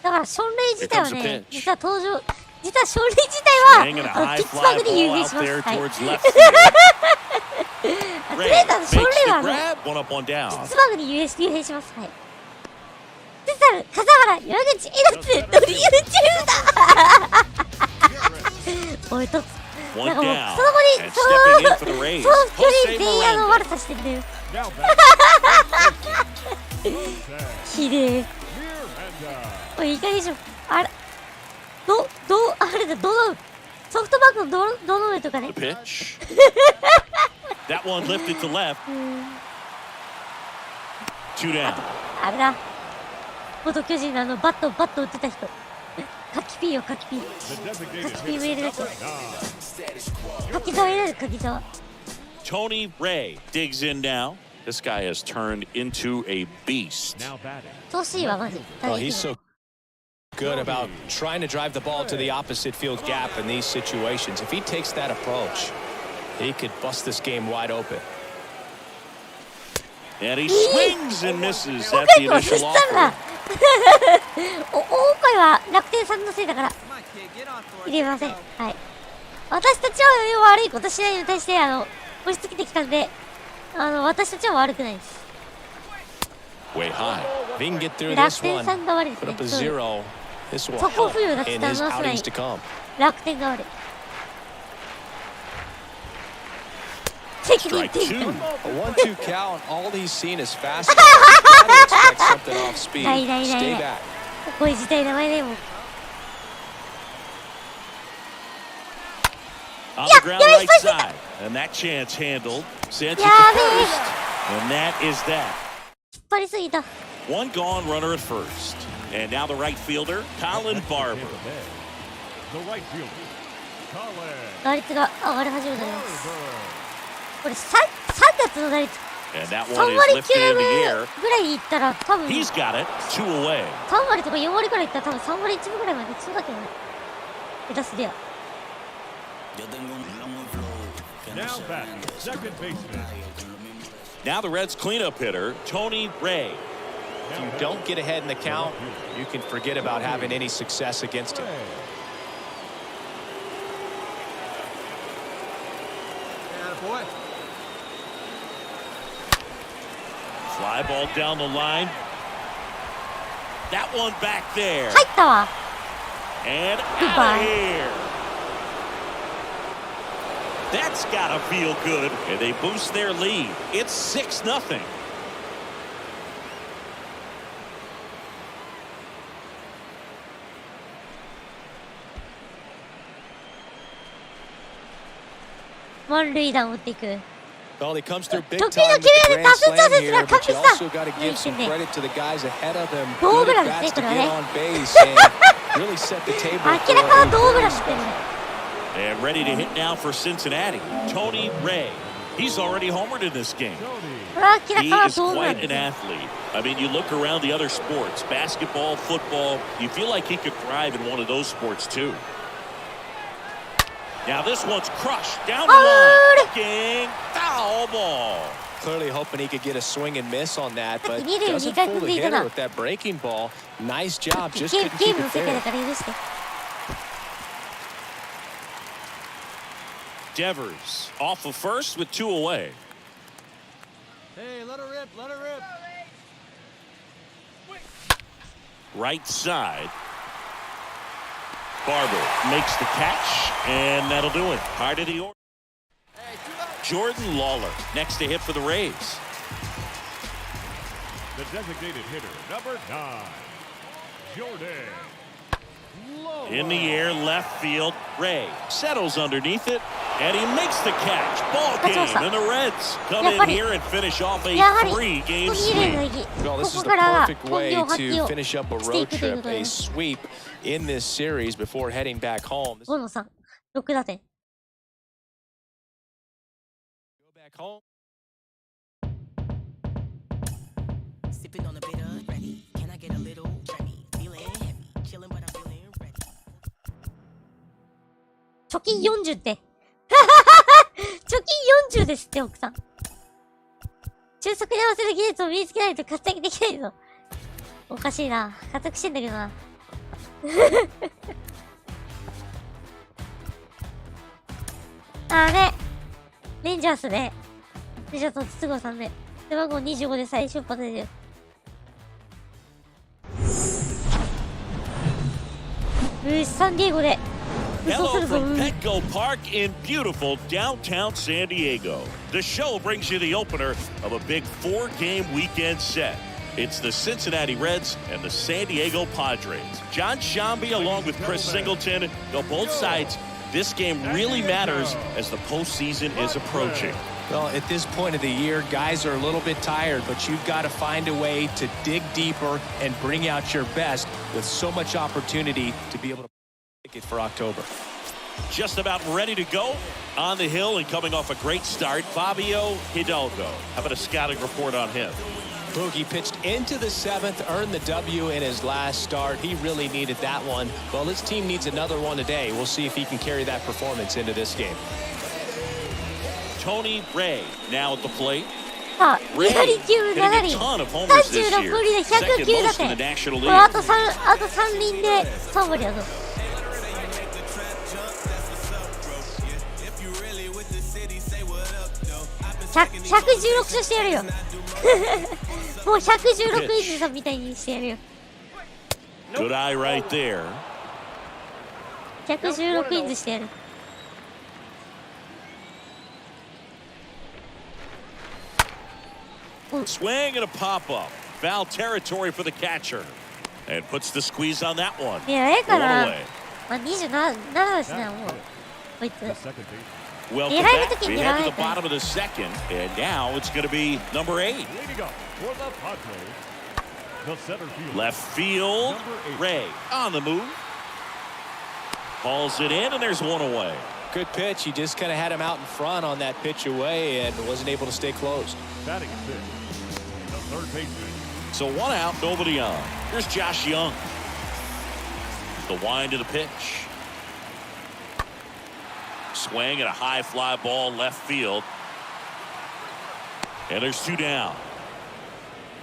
だから勝塁自体はね、実は勝塁自体はピッツバーグで優勝します。はい。とりあえず勝塁はピッツバーグに優勝します。はい。スペシャル笠原山口江夏ドリームチームだ。おいと、One なんかもう down. その後に And そ stepping in の for the Rays. その距離 Jose 全員Miranda. 悪さしてんだよ。 Now back. ひでえ。 Miranda. おい、いい加減にしろ。あれ、あれだ、ソフトバンクのどの上とかね The。pitch. That one lifted to left. 2 down. あれだ。元巨人のバット打ってた人。カキピーよ、カキピー。 The designated カキピーも hitter, 入れなきゃ。 9. 柿沢入れる、柿沢。 Tony Ray digs in now. This guy has turned into a beast. Now batting. 調子いいわ、マジ。 Well, he's so good about trying to drive the ball to the opposite field gap in these situations. If he takes that approach, he could bust this game wide open. And he swings and misses 今 at 回 the こそし initial たんだ offer. 今回は楽天さんのせいだから Come on, kid, get on for it. 入れません。はい。私たちは悪いことしないのに対して、押し付けてきたんで、私たちは悪くないです。 Way high. If he can get through 楽 this 天さ one, んが悪いです put ね up a そうです。 zero, this will そこを help 冬だって in た his のはない outings to come. 楽天が悪い。責任 Strike 転 two. 換。 A 1-2 count, all he's seen is fastball. He's got to expect something off speed. ないないない Stay ない back. こういう事態名前でも On the ground right side. And that chance handled. Sends it to first. And that is that. 引っ張りすぎた。 One gone runner at first. And now the right fielder, Colin Barber. The right fielder, Colin 打率が上がり始めてます。これ3月の打率 And that 3 one is 割 lifted 9 in 分 the air. ぐらいいったら多分 He's got it. 2 away. 3割とか4割くらいいったら多分3割1分ぐらいまでいきそうだけどね。下手すりゃ。 now batting, second baseman. Now the Reds cleanup hitter, Tony Ray. If you don't get ahead in the count, you can forget about having any success against him. Attaboy. Fly ball down the line. That one back there. 入ったわ。 And out Goodbye. of here. That's gotta feel good. And they boost their lead. It's 6-0. 満塁弾を打っていく。 Well, he comes through big 時 time 々 with the 決める grand 打数調 slam 節 here, が but 確 you 実だ。 also got to give some credit to the guys ahead of him. ドー Good ムラ at ンですね、 bats こ to れは get ね。 on base and really set the table 明ら for か a なドームラン very してるね。 And ready to hit now for Cincinnati. Tony Ray. He's already homered in this game. これは明ら He かな is ドームラン quite で an す。 athlete. I mean, you look around the other sports, basketball, football, you feel like he could thrive in one of those sports too. Now this one's crushed down the line. Looking foul ball. Clearly hoping he could get a swing and miss on that, but 見るよ、 doesn't 2回 fool 踏ん the でいた hitter な。 with that breaking ball. Nice job, just ゲ couldn't ー keep ムの it 世界だ fair. から許して。 Devers off of first with 2 away. Hey, let her rip, let her rip. Right side. Barber makes the catch, and that'll do it. Hard to the order. Jordan Lawler next to hit for the Rays. The designated hitter, number 9, Jordan. In the air, left field. Ray settles underneath it, and he makes the catch. Ball game, and the Reds come in here and finish off a やはり、 3-game 途切れる sweep. の意義。 Well, こ this is こ the からは perfect 本 way 領発揮 to を finish up a してい road くというこ trip, とで a sweep in this series before heading back home. 5の3、6打点。 Go back home. Sipping on a bit of ready. Can I get a little Remy? Feeling heavy. Chilling, but I'm feeling ready. 貯金40って。貯金40ですって、奥さん。中速に合わせる技術を身につけないと活躍できないぞ。おかしいな。活躍してんだけどな。ね。レンジャースで。レンジャースの筒香さんで。背番号25で最初発出てる。サンディエゴで Hello from Petco Park in beautiful downtown San Diego. The show brings you the opener of a big 4-game weekend set. It's the Cincinnati Reds and the San Diego Padres. John Sciambi along with Chris Singleton go both sides. This game really matters as the postseason is approaching. Well, at this point of the year, guys are a little bit tired, but you've got to find a way to dig deeper and bring out your best with so much opportunity to be able to make it for October. Just about ready to go on the hill and coming off a great start, Fabio Hidalgo. How about a scouting report on him? Boogie pitched into the 7th, earned the W in his last start. He really needed that one. Well, his team needs another one today. We'll see if he can carry that performance into this game. Tony Ray now at the plate. さあ、Ray 左球7 hitting a 人、 ton of homers this 36 year. 振りで Second 109打 most in the 点。 National これあ League. と3輪で3割だぞ。116勝してやるよ。もう116インチさんみたいにしてやるよ。Good eye right there. 116インチしてやる。Swing and a pop-up. Foul territory for the catcher. And puts the squeeze on that one. いや、ええか One な。 away. まあ、27ですね、もう。こいつ。 Welcome Mira, back. ito We head to the kinirahan. bottom of the second, and now it's going to be number 8. Leading up for the Padres, the center fielder. Left field, Number 8. Ray on the move. Hauls it in, and there's one away. Good pitch. He just kind of had him out in front on that pitch away and wasn't able to stay closed. Batting at fifth, the third baseman. So one out, nobody on. Here's Josh Young. The wind to the pitch. Swing and a high fly ball left field. And there's 2 down.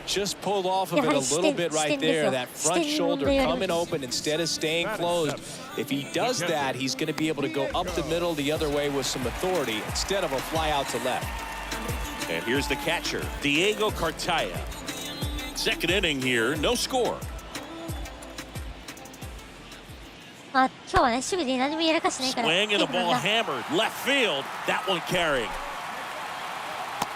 Just pulled off of it a little bit right there. That front shoulder coming open instead of staying closed. If he does that, he's going to be able to go up the middle the other way with some authority instead of a fly out to left. And here's the catcher, Diego Cartaya. Second inning here, no score. まあ、今日はね、守備で何もやらかしないから。 Swing and the ball hammered. Left field. That one carrying.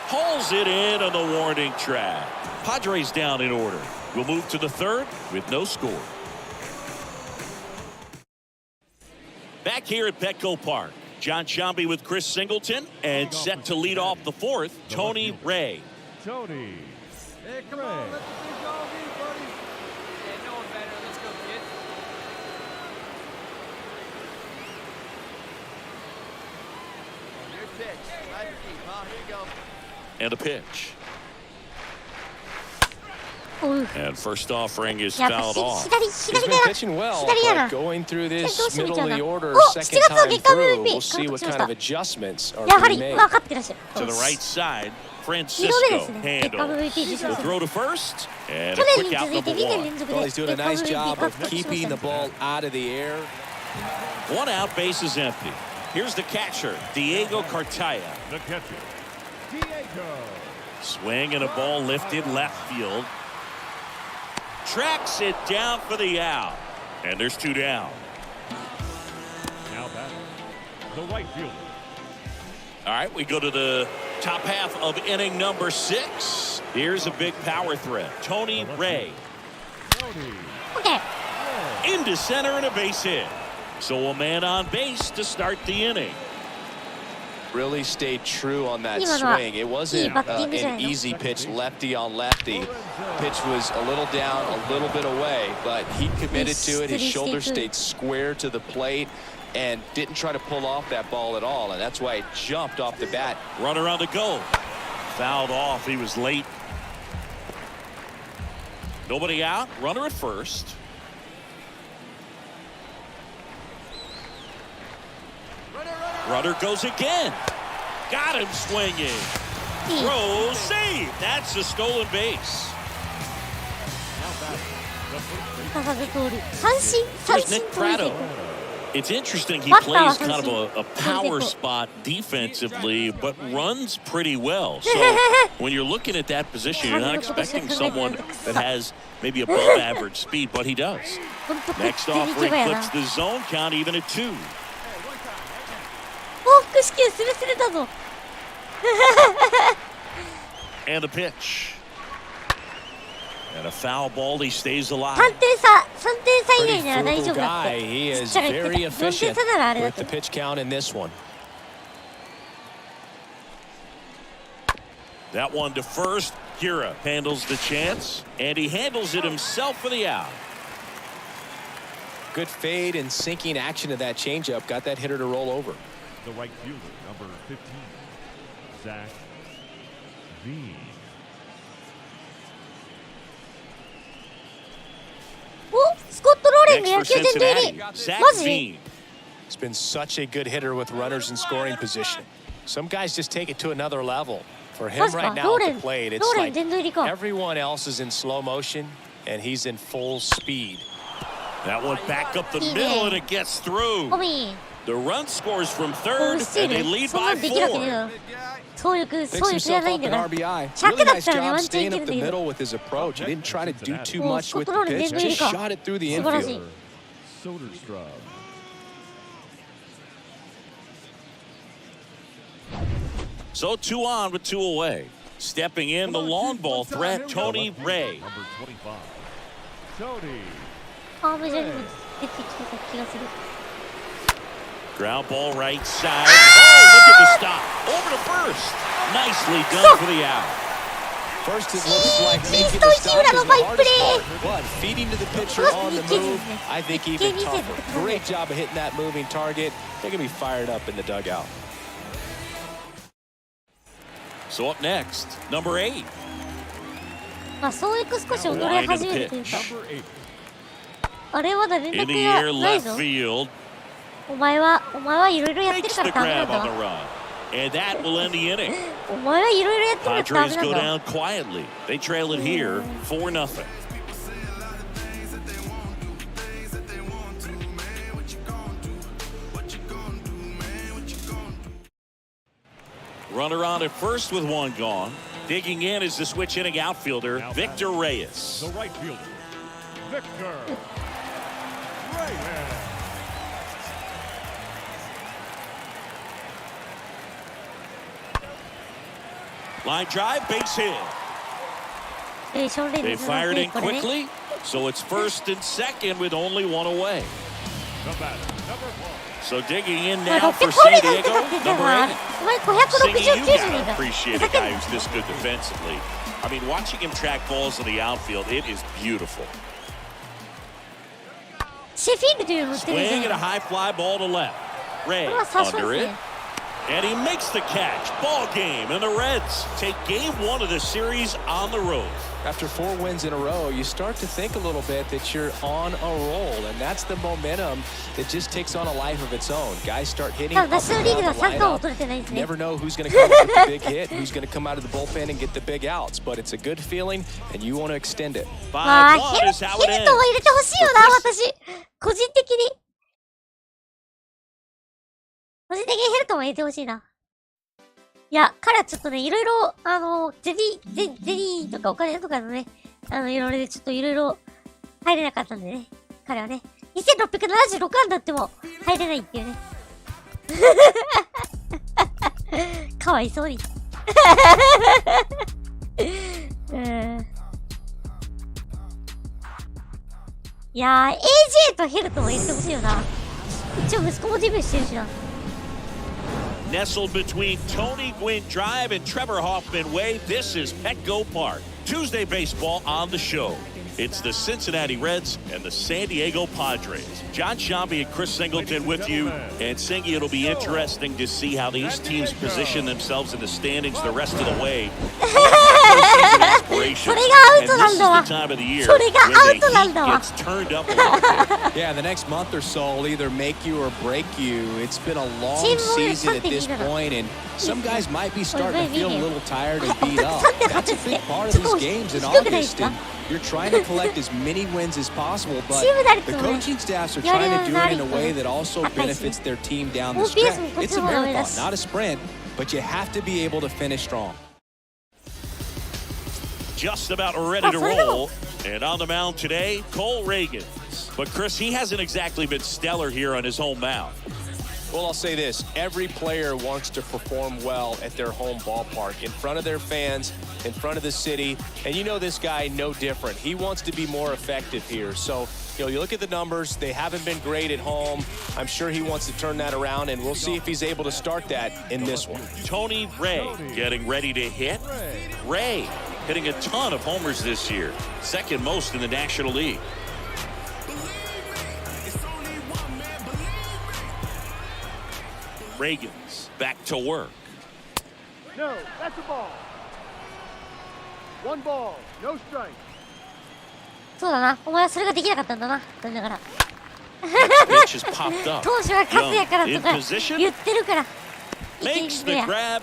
Pulls it in on the warning track. Padres down in order. We'll move to the third with no score. Back here at Petco Park. John Sciambi with Chris Singleton. And set to lead off the fourth, Tony Ray. Tony. Hey, come on, let the big dog eat, buddy. Yeah, no one better. Let's go, kid. Your pitch. Nice deep, huh? Here you go. And a pitch. おう。 And first offering is やっぱ fouled off. 左 He's だ been な。 pitching well, 左やな。 but going through this どうしてみ middle ちゃ of うな。 the お、 order, 7 second 月は time 月間 through, MVP we'll see 獲 what 得しまし kind た。 of adjustments are やは being り made. 分かってらっしゃる。 To the right side, 2度目です Francisco ね。月間 handle. MVP 受賞 The 者。 throw to first, and 去 a 年に quick out 続いて number 2年 one. 連続で Well, 月 he's doing a 間 nice MVP job 獲 of 得しま keeping した the。ball out of the air. One out, base is empty. Here's the catcher, Diego Cartaya. The catcher, Diego. Swing and a ball lifted left field. Tracks it down for the out. And there's 2 down. Now batting, the right fielder. All right, we go to the top half of inning number 6. Here's a big power threat, Tony Ray. Tony. オッケー。 Into center and a base hit. So a man on base to start the inning. Really stayed true on that 今のは swing. It wasn't いいバッティングじゃない an の？ easy pitch, lefty on lefty. Pitch was a little down, a little bit away, but he committed to it. His shoulder stayed square to the plate and didn't try to pull off that ball at all. And that's why it jumped off the bat. Runner on the go. Fouled off. He was late. Nobody out. Runner at first. Runner goes again. Got him swinging. Throw, save. That's a stolen base. Now batting, the first baseman. 高津徹。三振、三 Here's 振 Nick 取れて Pratto. る。 It's interesting he What the plays hell kind of is a power he- spot defensively, but runs pretty well. So when you're looking at that position, you're not expecting someone that has maybe above average speed, but he does. ほんと、 Next 全然いけ offering ばやな clips。the zone count even at 2. 試験スレスレだぞ。And the pitch. And a foul ball, he stays alive. 3点差以 Pretty 内なら大丈 frugal 夫だっ guy. て。 He ちっ is ちゃが言って very た。4 efficient 点差ならあれだ with と the。pitch count in this one. That one to first. Kira handles the chance, and he handles it himself for the out. Good fade and sinking action of that changeup. Got that hitter to roll over. The right fielder, number 15, Zach V. お、スコット・ローレン Next が for 野球殿堂入り。 Cincinnati, Zach マジ？ V. He's been such a good hitter with runners in scoring position. Some guys just take it to another level. For him マジか。 right ロー now レ at ン、 the plate, ロ it's ーレン like 殿堂入りか。 everyone else is in slow motion, and he's in full speed. That one back up the middle, and it gets through. ホミー。 The run scores from お third, うっせえ and they ね。 lead そんな by んできるわけねえ 4. よ。走力 Picks じゃ himself ないん up だ an から。 RBI. 100 Really だっ nice たらね、ワ job ンチャンい staying ける up ん the だけど。 middle with his approach. He didn't try to do too Oh, much with the Scott pitch. Rollins, Just shot it through the 素晴らしい。 infield. Soderstrom. So 2 on with 2 away. Stepping in, the long ball threat, Tony Ray. Number 25, Tony. あ、メジャーにも出てきてた気がする。 Ground ball right side. Oh, look at the stop. Over to first. Nicely done for the out. First, it looks like making Chisto the stop is Ishimura theのファイン hardest プレー。 part, but feeding to the pitcher on the move, I think even tougher. Great job of hitting that moving target. They're going to be fired up in the dugout. So up next, number 8. まあ、そういう少し衰え始めるというか。 Number 8. あれまだ連 In 絡 the が air, ない left ぞ。 field. お前はいろいろやってる Makes から the ダメなん grab だ on the わ。 run. And that will end the inning. お前はいろいろやってるからダ Padres メなん go だわ。 down quietly. They trail it here 4-0. Runner on at first with 1 gone. Digging in is the switch hitting outfielder, Victor Reyes. The right fielder, Victor Reyes. Line drive, base hit. ショーンレイ They のその fired プレ in ーこれね。 quickly, so it's first and second with only 1 away. The batter, number 1. So digging in まあ now for 600 San 本打って Diego, たって言ってた number から、 8. お前 Singing, you 569じゃ gotta ねえか。 appreciate a guy who's this good defensively. I mean, watching him track balls in the outfield, it is beautiful. シェフィールドよりも打ってる Swing じ and ゃ a ん。 high fly ball to left. Ray これは差します under it. ね。 And he makes the catch. Ball game. And the Reds take game 1 of the series on the road. After 4 wins in a row, you start to think a little bit that you're on a roll, and that's the momentum that just takes on a life of its own. Guys start hitting 多 up 分ナショナ and ルリーグ down で the は3冠を lineup. 取れてないですね。 Never know who's going to come up with the big hit, who's going to come out of the bullpen and get the big outs, but it's a good feeling, and you want to extend it. まあ、 5-1 is how ヒ it ルト ends. を入れてほしいよな、私。個人的に。個人的にヒルトも入れてほしいな。いや、彼はちょっとね、いろいろ、ゼリーとかお金とかのね、いろいろでちょっといろいろ入れなかったんでね。彼はね、2676安打っても入れないっていうね。かわいそうに。いやー、AJ とヘルトも入れてほしいよな。一応息子もデビューしてるしな。Nestled between Tony Gwynn Drive and Trevor Hoffman Way, this is Petco Park. Tuesday baseball on the show. It's the Cincinnati Reds and the San Diego Padres. John Shambi and Chris Singleton with you. And Singy, it'll be interesting to see how these teams position themselves in the standings the rest of the way. それがアウトなんだわ。それがアウトなんだわ。 Yeah, the next month or so will either make you or break you. It's been a long season at this point, and some guys might be starting to feel a little tired and beat up. That's a big part of these games in August, and you're trying to collect as many wins as possible, but the coaching staffs are trying to do it in a way that also benefits their team down the stretch. It's a marathon, not a sprint, but you have to be able to finish strong. Just about ready to roll. And on the mound today, Cole Reagans. But Chris, he hasn't exactly been stellar here on his home mound. Well, I'll say this. Every player wants to perform well at their home ballpark, in front of their fans, in front of the city. And you know this guy, no different. He wants to be more effective here. So, you look at the numbers. They haven't been great at home. I'm sure he wants to turn that around, and we'll see if he's able to start that in this one. Tony Ray getting ready to hit. Ray hitting a ton of homers this year, second most in the National League. Reagan's back to work. No, that's a ball. One ball, no strike. そうだな。お前はそれができなかったんだな。だから。 Pitch has popped up. 投手は勝つやからと In か position. 言ってるから。 Makes the grab,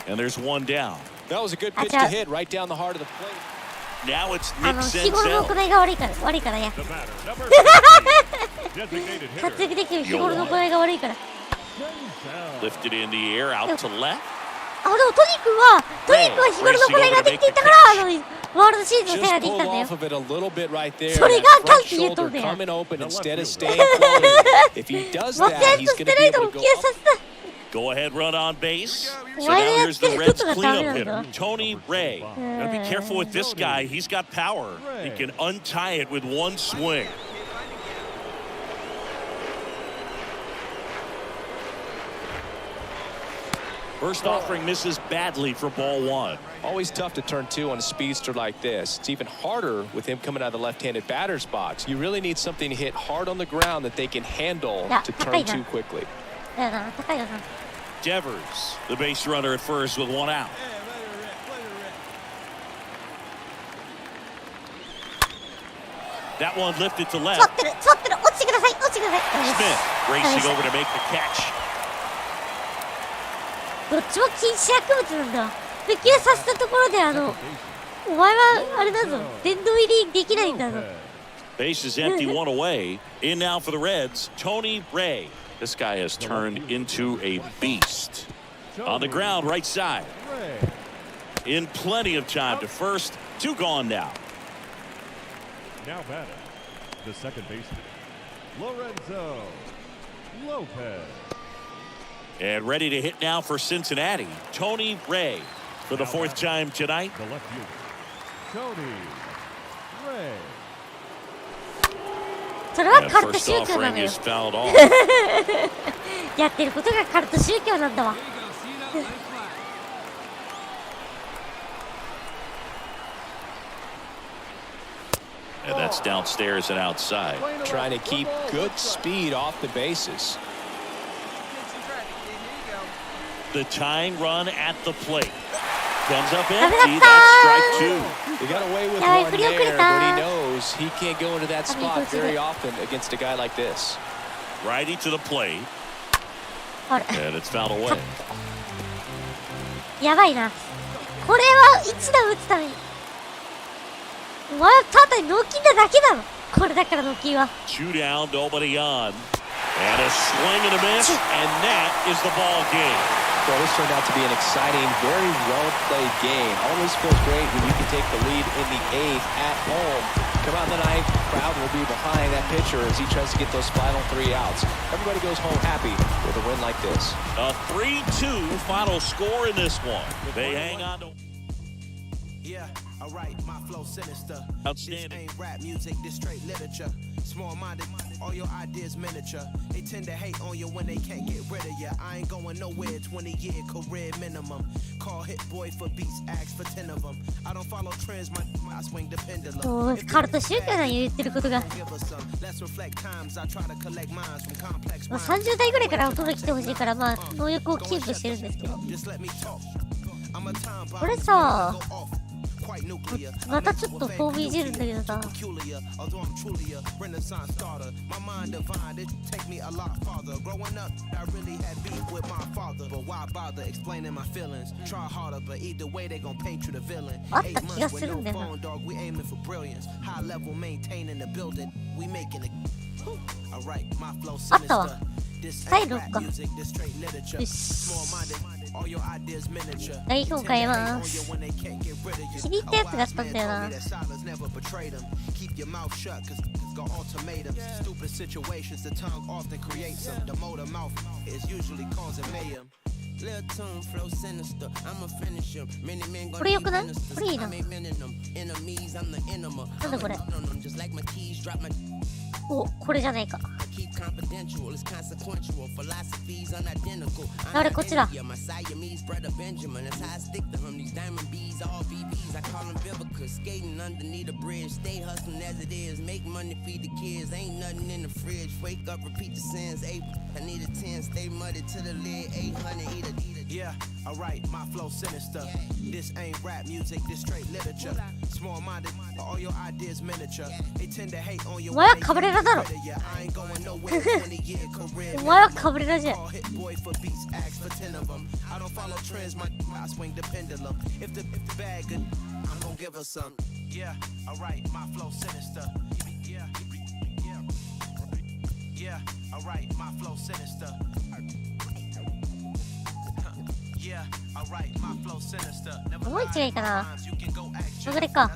and there's one down. That was a good pitch to hit right down the heart of the plate. Now it's Nick 日頃の行 Senzel. いが悪いからや。 The batter, number 13, designated 活 hitter. 躍できる日頃の行いが悪いから。 Lifted in the air, out to left. あ、でもトニー君は日頃の行いができていたから、ワールドシリーズの世界ができたんだ Just よ。 pulled off of it a little bit right there. それが That カン front って言うとん shoulder だよ。 coming open instead of staying floating. If he does もっ that, とやっ he's とス going テ to ロ be イド able を to 消 go えさせた。 Go ahead, run on base. So Why now did here's the they Reds put the cleanup down hitter, there? Tony Ray. Gotta be careful with this guy. He's got power. He can untie it with one swing. First offering misses badly for ball one. Always tough to turn two on a speedster like this. It's even harder with him coming out of the left-handed batter's box. You really need something to hit hard on the ground that they can handle Yeah, to turn two quickly. だよな、高いよな。 Devers, the base runner at first with one out. That one lifted to 詰ま left. ってる、詰まってる、落ちてください、落ちてください。 Smith racing over to make the catch. どっちも禁止薬物なんだわ。普及させたところでお前はあれだぞ、殿堂入りできないんだぞ。 Base is empty, one away. In now for the Reds, Tony Ray. This guy has turned into a beast. On the ground, right side. In plenty of time to first. Two gone now. Now batting, the second baseman, Lorenzo Lopez. And ready to hit now for Cincinnati, Tony Ray. For the fourth time tonight. The left fielder, Tony Ray. それは That カルト first 宗教な offering のよ。 is fouled off. やってることがカルト宗教なんだわ。 And that's downstairs and outside. Trying to keep good speed off the bases. The tying run at the plate. Comes up empty. That's strike two. He got away with Yeah, one pretty there, okay, but he knows he can't go into that spot very often against a guy like this. Righty to the plate. あれ、 And it's fouled away. やばいな。これは一打打つために。お前はただノーキンなだけだろ。これだからノーキンは。 Two down, nobody on. And a swing and a miss, and that is the ball game. Well, this turned out to be an exciting, very well-played game. Always feels great when you can take the lead in the eighth at home. Come out in the ninth, crowd will be behind that pitcher as he tries to get those final three outs. Everybody goes home happy with a win like this. A 3-2 final score in this one. They hang on to... Yeah, alright, my flow sinister. Outstanding. This ain't rap music, this straight literature. Small-minded, all your ideas miniature. They tend to hate on you when they can't get rid of you. I ain't going nowhere, 20-year career minimum. Call hit boy for beats, ask for 10 of them. I don't follow trends, I swing the pendulum. もうカルト宗教なんよ、言ってることが。Give us some. Let's reflect times. I try to collect minds from complex まあ、 rhymes. 30代ぐらいから音が来てほしいから、まあ、能力をキープしてるんですけど。 Just let me talk. I'm a time bomb. これさ、 Go off. Quite nuclear. またちょっとフォームいじるんだけどさ。 Peculiar, although I'm truly a renaissance starter. My mind divine, it take me a lot farther. Growing up, I really had beef with my father. But why bother explaining my feelings? Try harder, but either way they gon' paint you the villain. あった 8気が months するん with だ no よな。 phone, dog. We aiming for brilliance. High level maintaining the building. We making it. Alright, my flow あったわ。 sinister. This スタイ ain't ル rap か。 music, this straight literature. よし。 Small minded, 大評価得ます。気に入ったやつがあったんだよな。これよくない？これいいな。なんだこれ。お、これじゃないか。あれ、こっちだ。Yeah, alright, my flow sinister. This ain't rap music, this straight literature. Small minded, all your ideas miniature. They tend to hate on your お前はカブレラだろ。I ain't going nowhere. お前はカブレラじゃん。 Hit boy for beats, ask for 10 of them. I don't follow trends, I swing the pendulum. If the bag good, I'm gonna give her some. Yeah, alright, my flow sinister. Yeah, yeah, alright, my flow sinister. Yeah, alright, my flow sinister. もう一がいいかな。それか。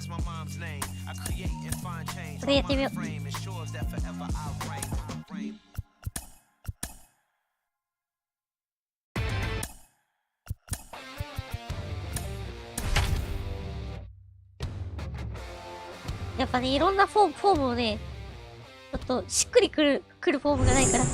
これやってみよう。やっぱね、いろんなフォームをね、ちょっとしっくりくるフォームがないから。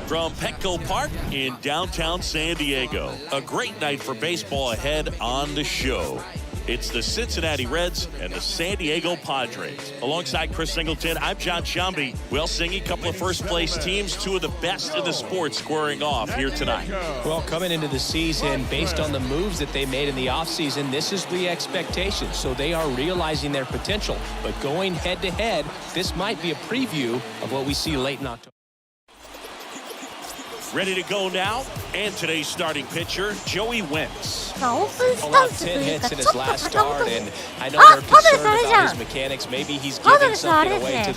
From Petco Park in downtown San Diego, a great night for baseball ahead on the show. It's the Cincinnati Reds and the San Diego Padres. Alongside Chris Singleton, I'm John Shambi. We'll sing a couple of first-place teams, two of the best in the sport squaring off here tonight. Well, coming into the season, based on the moves that they made in the offseason, this is the expectation. So they are realizing their potential. But going head-to-head, this might be a preview of what we see late in October. Ready to go now, and today's starting pitcher, Joey Wentz. オープンスタンスというか、ちょっと高元。あ、パドレスあれじゃん。パドレスあれですね。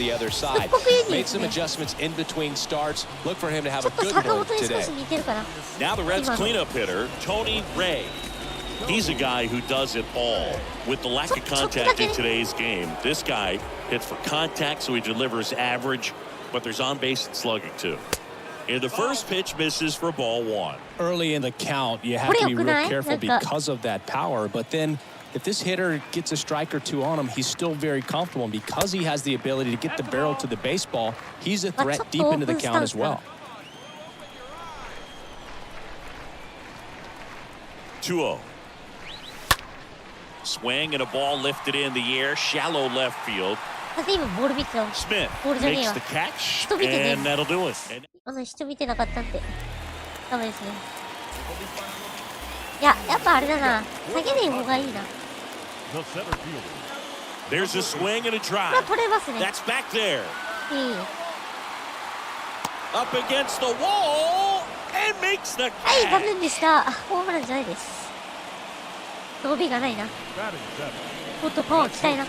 復刻ユニですね。ちょっと坂本に少し似てるかな。Now the Reds cleanup hitter, Tony Ray. He's a guy who does it all. With the lack of contact in today's game, this guy hits for contact, so he delivers average, but there's on-base and slugging too. And the first pitch misses for ball one. Early in the count, you have to be real careful because of that power. But then if this hitter gets a strike or two on him, he's still very comfortable. And because he has the ability to get the barrel to the baseball, he's a threat deep into the count as well. 2-0. Swing and a ball lifted in the air, shallow left field. Smith makes the catch, and that'll do it. 人見てなかったんでダメですね。いや、やっぱあれだな。下げない方がいいな。There's a swing and a drive. これは取れますね。 That's back there. いい。Up against the wall and makes the catch. はい、残念でした。ホームランじゃないです。伸びがないな。もっとパワーきたいな。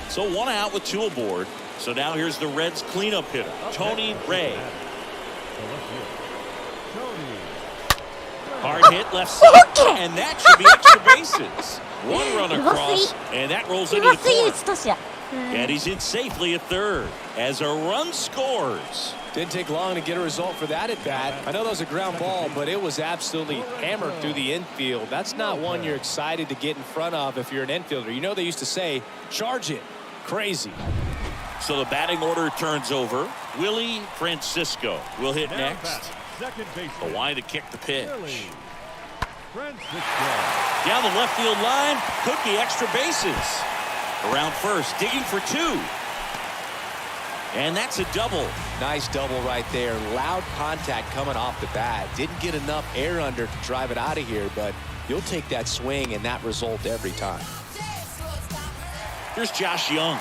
So one out with two aboard. So now here's the Reds cleanup hitter, Tony Ray. Hard hit left side, and that should be extra bases. One run across, and that rolls into the corner. And he's in safely at third as a run scores. Didn't take long to get a result for that at bat. I know that was a ground ball, but it was absolutely hammered through the infield. That's not one you're excited to get in front of if you're an infielder. You know they used to say, charge it. Crazy. So the batting order turns over. Willie Francisco will hit next. Hawaii to kick the pitch. Down the left field line, could be extra bases. Around first, digging for two. And that's a double. Nice double right there. Loud contact coming off the bat. Didn't get enough air under to drive it out of here, but you'll take that swing and that result every time. Here's Josh Young.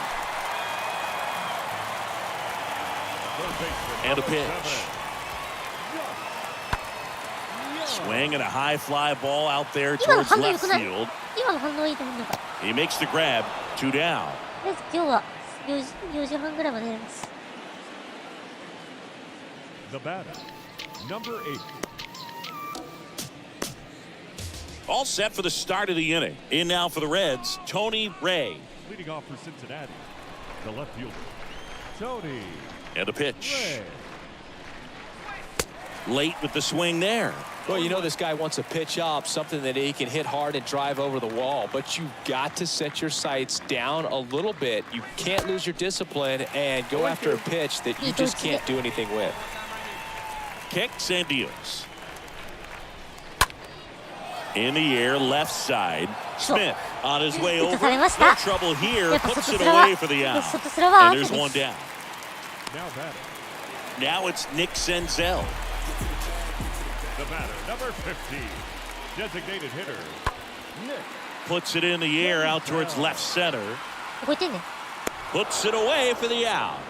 And a pitch. Swing and a high fly ball out there towards left field. He makes the grab. 2 down. 今日は4時半ぐらいまでやります。 The batter, Number 8. All set for the start of the inning. In now for the Reds, Tony Ray. Leading off for Cincinnati, the left fielder, Tony And a pitch. Ray. Late with the swing there. Well, you know this guy wants a pitch up, something that he can hit hard and drive over the wall. But you've got to set your sights down a little bit. You can't lose your discipline and go after a pitch that you just can't do anything with. Kicks and deals. In the air, left side. Smith on his way over. No trouble here. Puts it away for the out. And there's one down. Now batter. Now it's Nick Senzel. The batter, number 15. Designated hitter, Nick. Puts it in the air out towards left center. Puts it away for the out.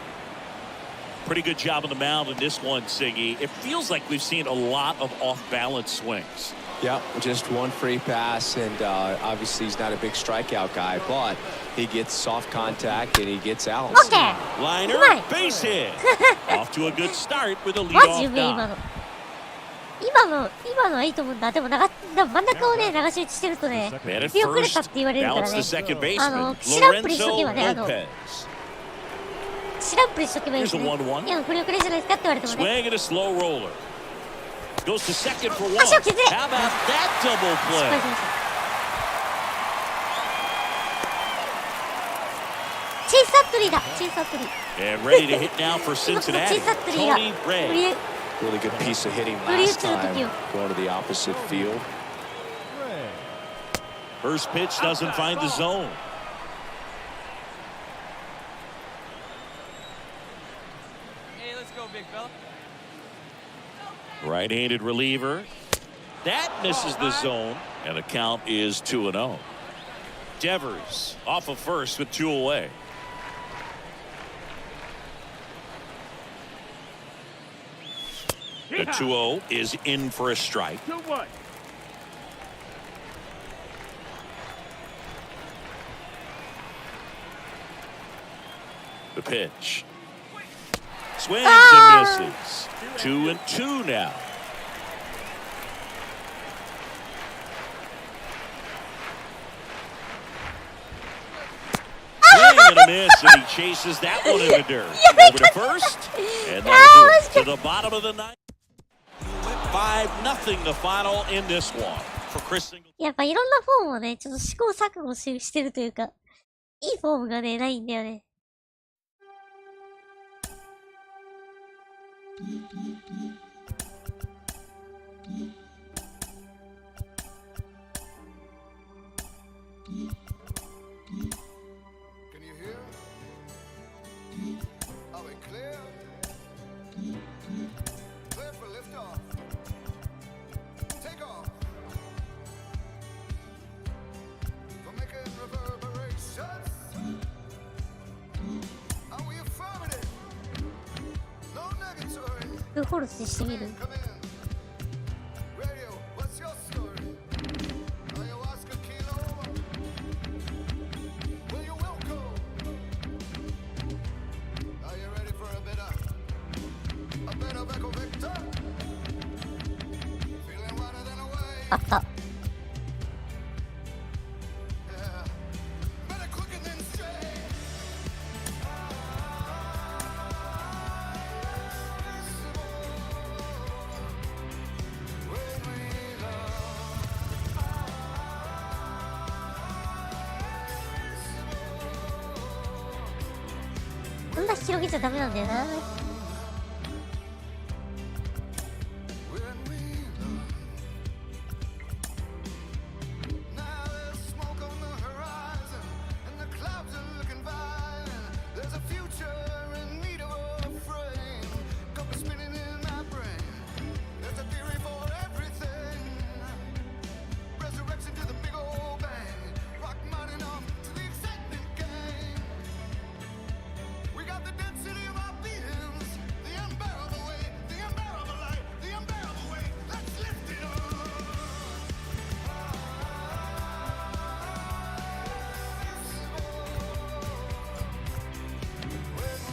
Pretty good job on the mound in this one, Siggy. It feels like we've seen a lot of off-balance swings. Yeah, just one free pass, and obviously he's not a big strikeout guy, but he gets soft contact and he gets out. Okay. Liner, base hit. Off to a good start with a leadoff knock. 今のはいいと思うんだ。でも真ん中をね、流し打ちしてるとね、見遅れたって言われるからね。知らんぷりしとけばね、知らんぷりしとけばいいですね。いや、振り遅れじゃないですかって言われてもね。Swing and a slow roller. Goes to second for one. 足を削れ。 How about that double play? チーサットリーだ。チーサットリー。 And ready to hit now for Cincinnati. Tony Ray. Really good piece of hitting last time, going to the opposite field. First pitch doesn't find the zone. Hey, let's go, big fella. Right-handed reliever. That misses the zone, and the count is 2-0. Devers off of first with 2 away. The 2-0 is in for a strike. 2-1. The pitch. Swings and misses. 2-2 now. Swing and a miss, and he chases that one in the dirt. Over to first, and that'll do it. To the bottom of the ninth. 5-0 the final in this one. For Chris Singleton. やっぱいろんなフォームをね、ちょっと試行錯誤してるというか、いいフォームがね、ないんだよね。Can you hear? Are we clear? Clear for liftoff. Take off. For making reverberations. Are we affirmative? No negatory. フルホルスしてみる。 Come in. Radio, what's your story? Ayahuasca kilo. Will you Wilco? Are you ready for a bit of Echo Victor? Feeling wider than a wave. あった。 Yeah. Better quicker than straight. When we love. こんな広げちゃダメなんだよな。 When we love. Now there's smoke on the horizon, and the clouds are looking violent. There's a future in need of a frame. Got me spinning in my brain. There's a theory for everything. Resurrection to the big old bang. Rock mountain off to the excitement game. We got the density of our beings. The unbearable weight, the unbearable light, the unbearable weight. Let's lift it up. When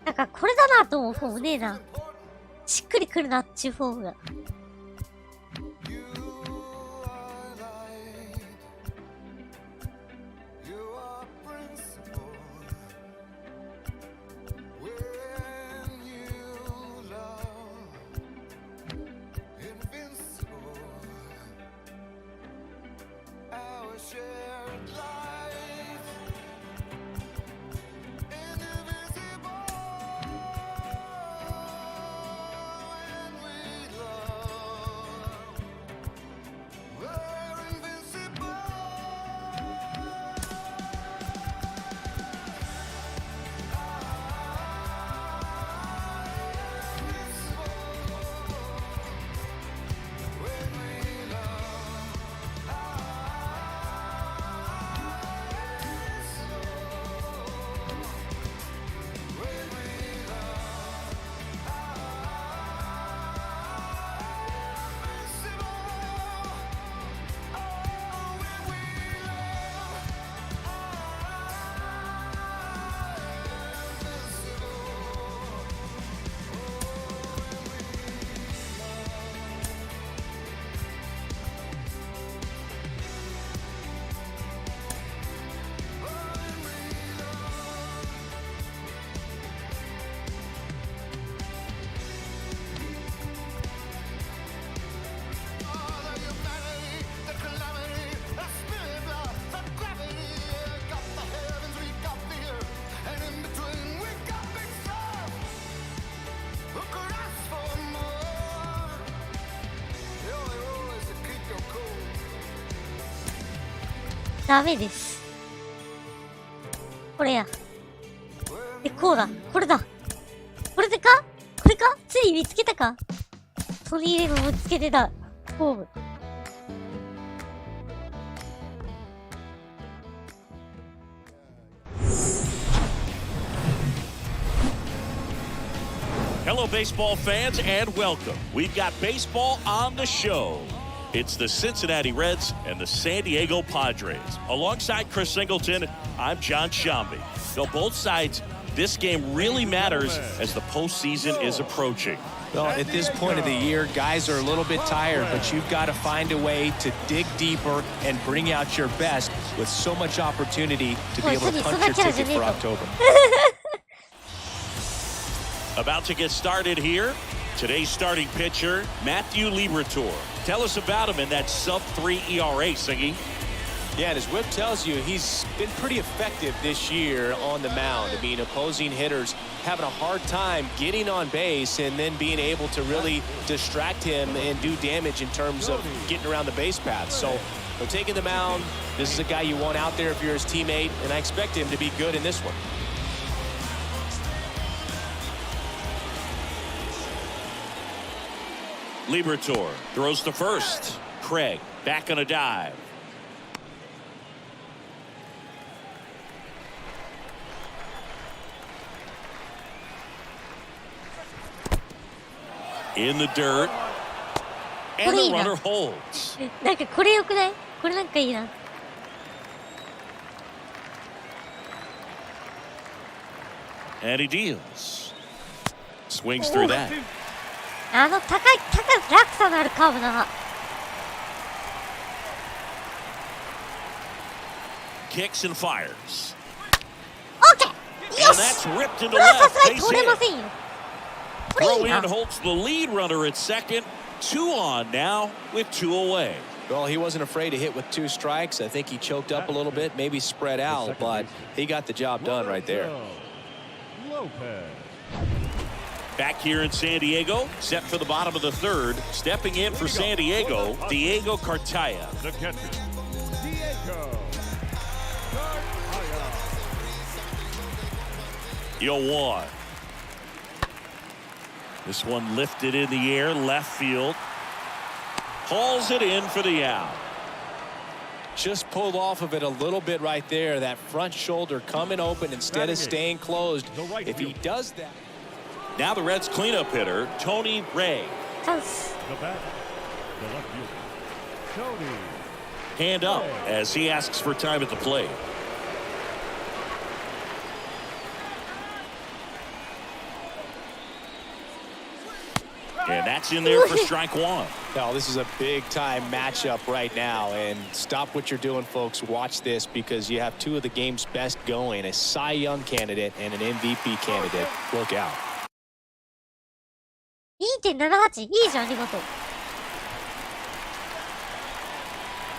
なんかこれだなと思うフォームねえな。しっくりくるなっちゅうフォームが。ダメです。これや。こうだ。これだ。これでか？これか？ついに見つけたか？トニーレブも見つけてた。フォーム。Hello, baseball fans, and welcome. We've got baseball on the show. It's the Cincinnati Reds and the San Diego Padres. Alongside Chris Singleton, I'm John Shambi. So both sides, this game really matters as the postseason is approaching. Well, at this point of the year, guys are a little bit tired, but you've got to find a way to dig deeper and bring out your best with so much opportunity to be able to punch your ticket for October. About to get started here. Today's starting pitcher, Matthew Liberatore. Tell us about him in that sub-3 ERA, Singy. Yeah, and as Whip tells you, he's been pretty effective this year on the mound. I mean, opposing hitters having a hard time getting on base and then being able to really distract him and do damage in terms of getting around the base path. So, we're taking the mound. This is a guy you want out there if you're his teammate, and I expect him to be good in this one. Liberatore throws to first. Craig back on a dive. In the dirt. And the runner holds. なんかこれ良くない？これなんかいいな。And he deals. Swings through that. あの高い落差のあるカーブだな。Kicks and fires. オッケー。よ And し。 that's ripped into これはさ left. すがに Base 取れま hit. せんよ。これい Throw い in な。 holds the lead runner at second. 2 on now with 2 away. Well, he wasn't afraid to hit with 2 strikes. I think he choked up a little bit, maybe spread out, but he got the job done right there. Back here in San Diego, set for the bottom of the third. Stepping in for San Diego, Diego Cartaya. The catcher, Diego Cartaya. 0-1. This one lifted in the air, left field. Hauls it in for the out. Just pulled off of it a little bit right there. That front shoulder coming open instead of staying closed. If he does that. Now the Reds cleanup hitter, Tony Ray. チャンス。 The bat, the left fielder, Tony. Hand up as he asks for time at the plate. And that's in there for strike one. Now, this is a big-time matchup right now, and stop what you're doing, folks. Watch this, because you have two of the game's best going, a Cy Young candidate and an MVP candidate. Look out. 2.78 いいじゃん、ありがとう。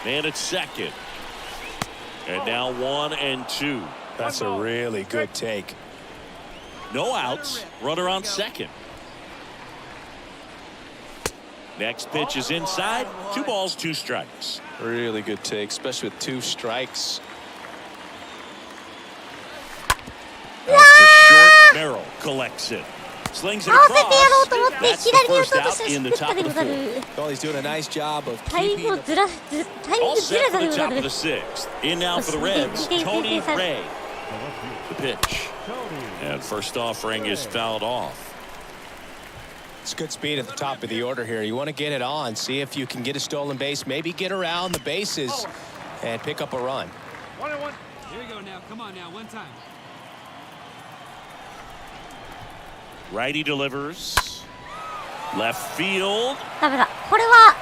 And it's second. And now 1 and 2. That's a really good take. No outs. Runner on second. Next pitch is inside. 2 balls, 2 strikes. Really good take, especially with 2 strikes. Out to short. Merrill collects it. Slings it across. That's the first out in the top of the 4th. Well, he's doing a nice job of タイミングずら、タイミン All グず set ら for され the る top の of the 6th. In now for the Reds, Tony Ray. The pitch. And first offering is fouled off. It's good speed at the top of the order here. You want to get it on, see if you can get a stolen base, maybe get around the bases and pick up a run. 1-1. Here we go now. Come on now. One time. Righty delivers. Left field. ダメだ。これは、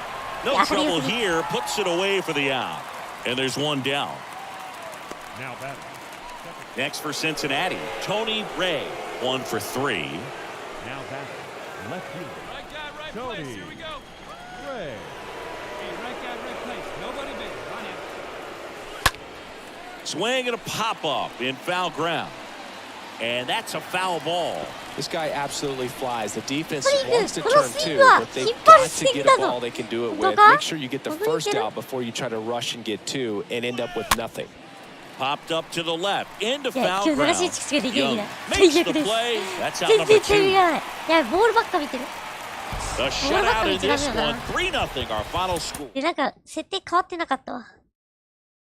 No いや、当たり trouble よすぎ。 here. Puts it away for the out. And there's one down. Now batting. Next for Cincinnati, Tony Ray. 1 for 3. Now batting. Left fielder. Right guy, right place. Tony Here we go. Ray. Hey, right guy, right place. Nobody big. Run in. Swing and a pop-up in foul ground. And that's a foul ball. This guy absolutely flies. The defense Pretty wants to good. turnこのスイ two, ングは but they've 引っ張り got す to ぎ get だ a ぞ。 ball they can do it 本当 with. か？ Make sure you get the 本当にい first ける？ out before you try to rush and get 2 and end up with nothing. Popped up to the left, into いや、 foul 今日 ground. 珍しい知識ができる Young 日だ。 makes 最 the 悪です。 play. That's out 全 number 然手 2. がない。いや、ボールばっか見てる。 The shutout in this one, 3-0 our final score. で、なんか、設定変わってなかったわ。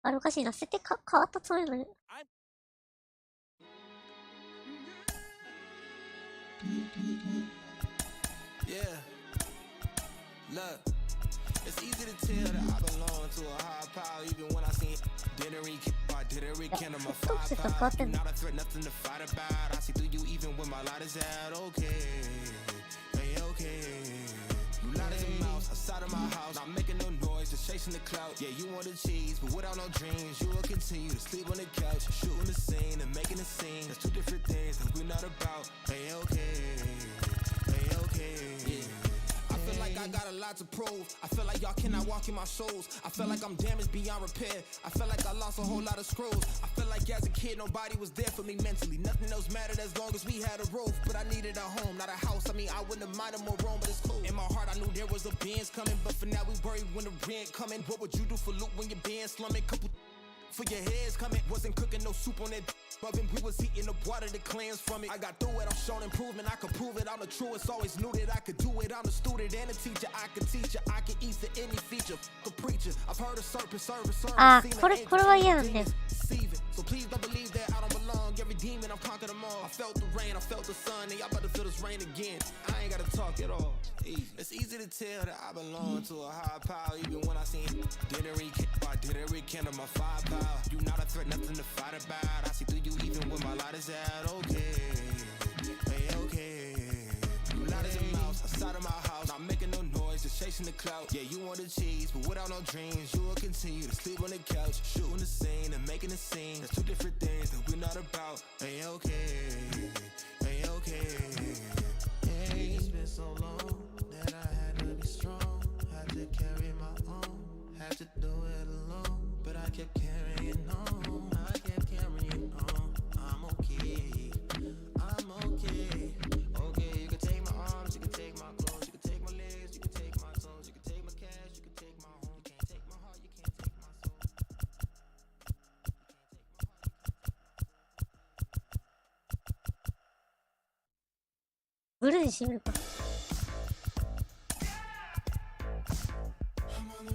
あれおかしいな。設定変わったつもりなのに。Yeah. Look, it's easy to tell that I belong to a high power, even when I see didn't rekindle my firepower. Not a threat, nothing to fight about. I see through you even when my light is out. Okay, hey, okay. You light as a mouse outside of my house, not making no noise, just chasing the clout. Yeah, you want the cheese, but without no dreams, you will continue to sleep on the couch, shooting the scene and making a scene. That's 2 different things that we're not about. Hey, okay. Hey, okay. Yeah. I feel like I got a lot to prove. I feel like y'all cannot walk in my shoes. I feel like I'm damaged beyond repair. I feel like I lost a whole lot of screws. I feel like as a kid nobody was there for me mentally. Nothing else mattered as long as we had a roof. But I needed a home, not a house. I mean, I wouldn't have minded more room, but it's cool. In my heart I knew there was a Benz coming, but for now we worried when the rent coming. What would you do for loot when your band slumming? Couple for your heads coming. Wasn't cooking no soup on that oven. We was eating the water that cleanse from it. I got through it, I'm showing improvement. I could prove it, I'm the truest. Always knew that I could do it. I'm the student and the teacher. I could teach you, I could eat to any feature. A preacher, I've heard a serpent, serve. あー、これは嫌なんだよ。 So please don't believe that I don't belong. Every demon, I've conquered them all. I felt the rain, I felt the sun, and y'all about to feel this rain again. I ain't gotta talk at all. It's easy to tell that I belong to a high power, even when I seen didn't rekindle my firepower. You not a threat, nothing to fight about. I see through you even when my light is out. Okay, hey, okay. You light as a mouse outside of my house, not making no noise, just chasing the clout. Yeah, you want the cheese, but without no dreams, you will continue to sleep on the couch, shooting the scene and making a scene. That's 2 different things that we're not about. Hey, okay, hey, okay. Hey, it's been so long that I had to be strong, had to carry my own, had to do it alone, but I kept carrying on, I kept carrying on. I'm okay, I'm okay. Okay, you can take my arms, you can take my clothes, you can take my legs, you can take my toes, you can take my cash, you can take my home. You can't take my heart, you can't take my soul.ブルーにしてみるか。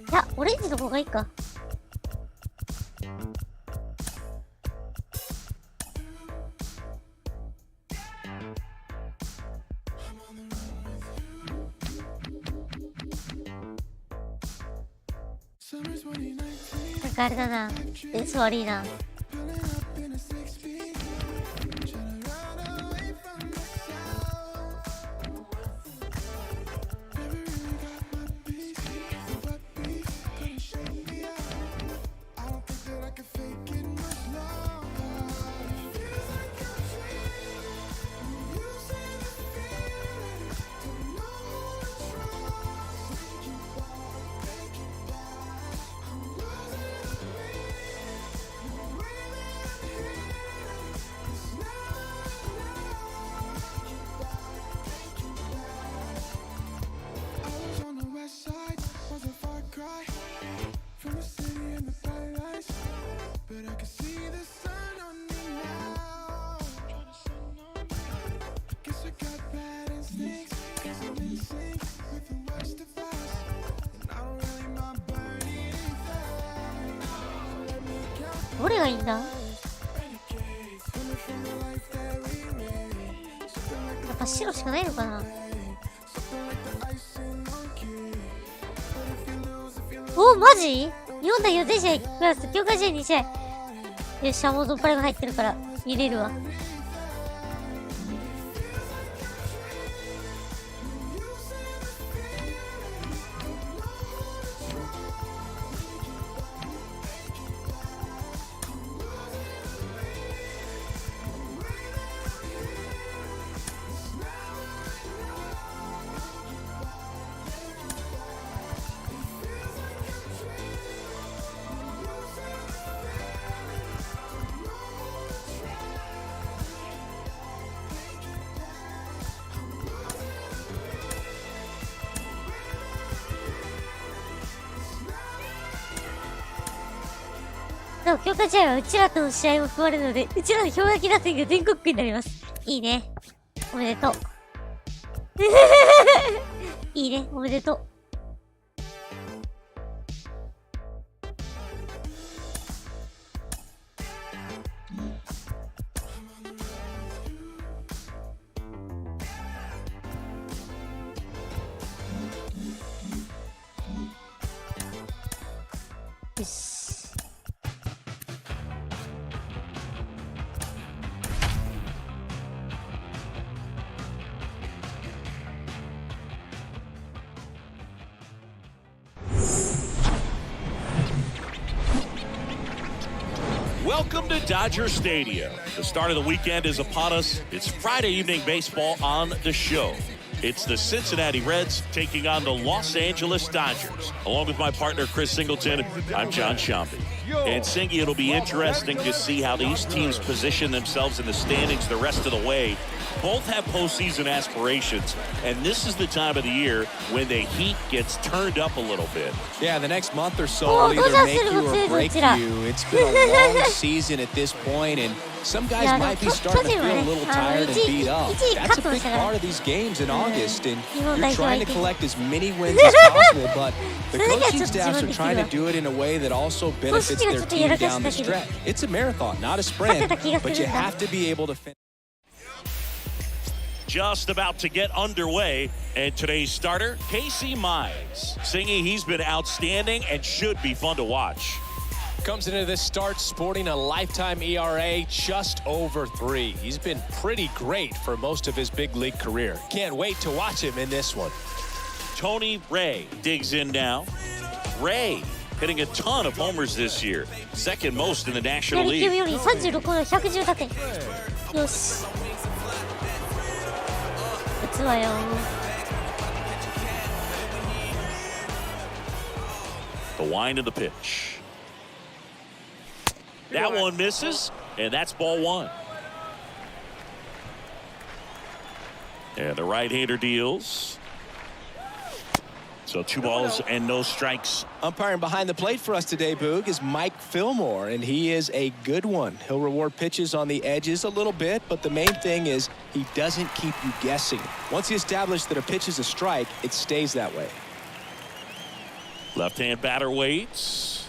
いや、オレンジの方がいいか。なんかあれだな。ベース悪いな。どれがいいんだ？やっぱ白しかないのかな。お、マジ ?4 代予定試合プラス強化試合2試合。よっしゃ、もうドンパレが入ってるから見れるわ。でも強化試合はうちらとの試合も含まれるので、うちらの氷河期打線が全国区になります。いいね。おめでとう。いいね。おめでとう。よし。Welcome to Dodger Stadium. The start of the weekend is upon us. It's Friday evening baseball on the show. It's the Cincinnati Reds taking on the Los Angeles Dodgers. Along with my partner, Chris Singleton, I'm John Shambi. And Singy, it'll be interesting to see how these teams position themselves in the standings the rest of the way. Both have postseason aspirations, and this is the time of the year when the heat gets turned up a little bit. Yeah, the next month or so will either make you or break you. It's been a long season at this point, and some guys might be starting to feel a little tired and beat up. That's a big part of these games in August, and you're trying to collect as many wins as possible, but the coaching staffs are trying to do it in a way that also benefits their team down the stretch. It's a marathon, not a sprint, but you have to be able to finish. Just about to get underway, and today's starter, Casey Mize. Singy, he's been outstanding and should be fun to watch. Comes into this start sporting a lifetime ERA just over 3. He's been pretty great for most of his big league career. Can't wait to watch him in this one. Tony Ray digs in now. Ray hitting a ton of homers this year, second most in the National League. 36の110打点。よし。打つわよ。The wind of the pitch. That one misses, and that's ball 1. And the right-hander deals. So 2 balls and no strikes. Umpiring behind the plate for us today, Boog, is Mike Fillmore, and he is a good one. He'll reward pitches on the edges a little bit, but the main thing is he doesn't keep you guessing. Once he establishes that a pitch is a strike, it stays that way. Left-hand batter waits.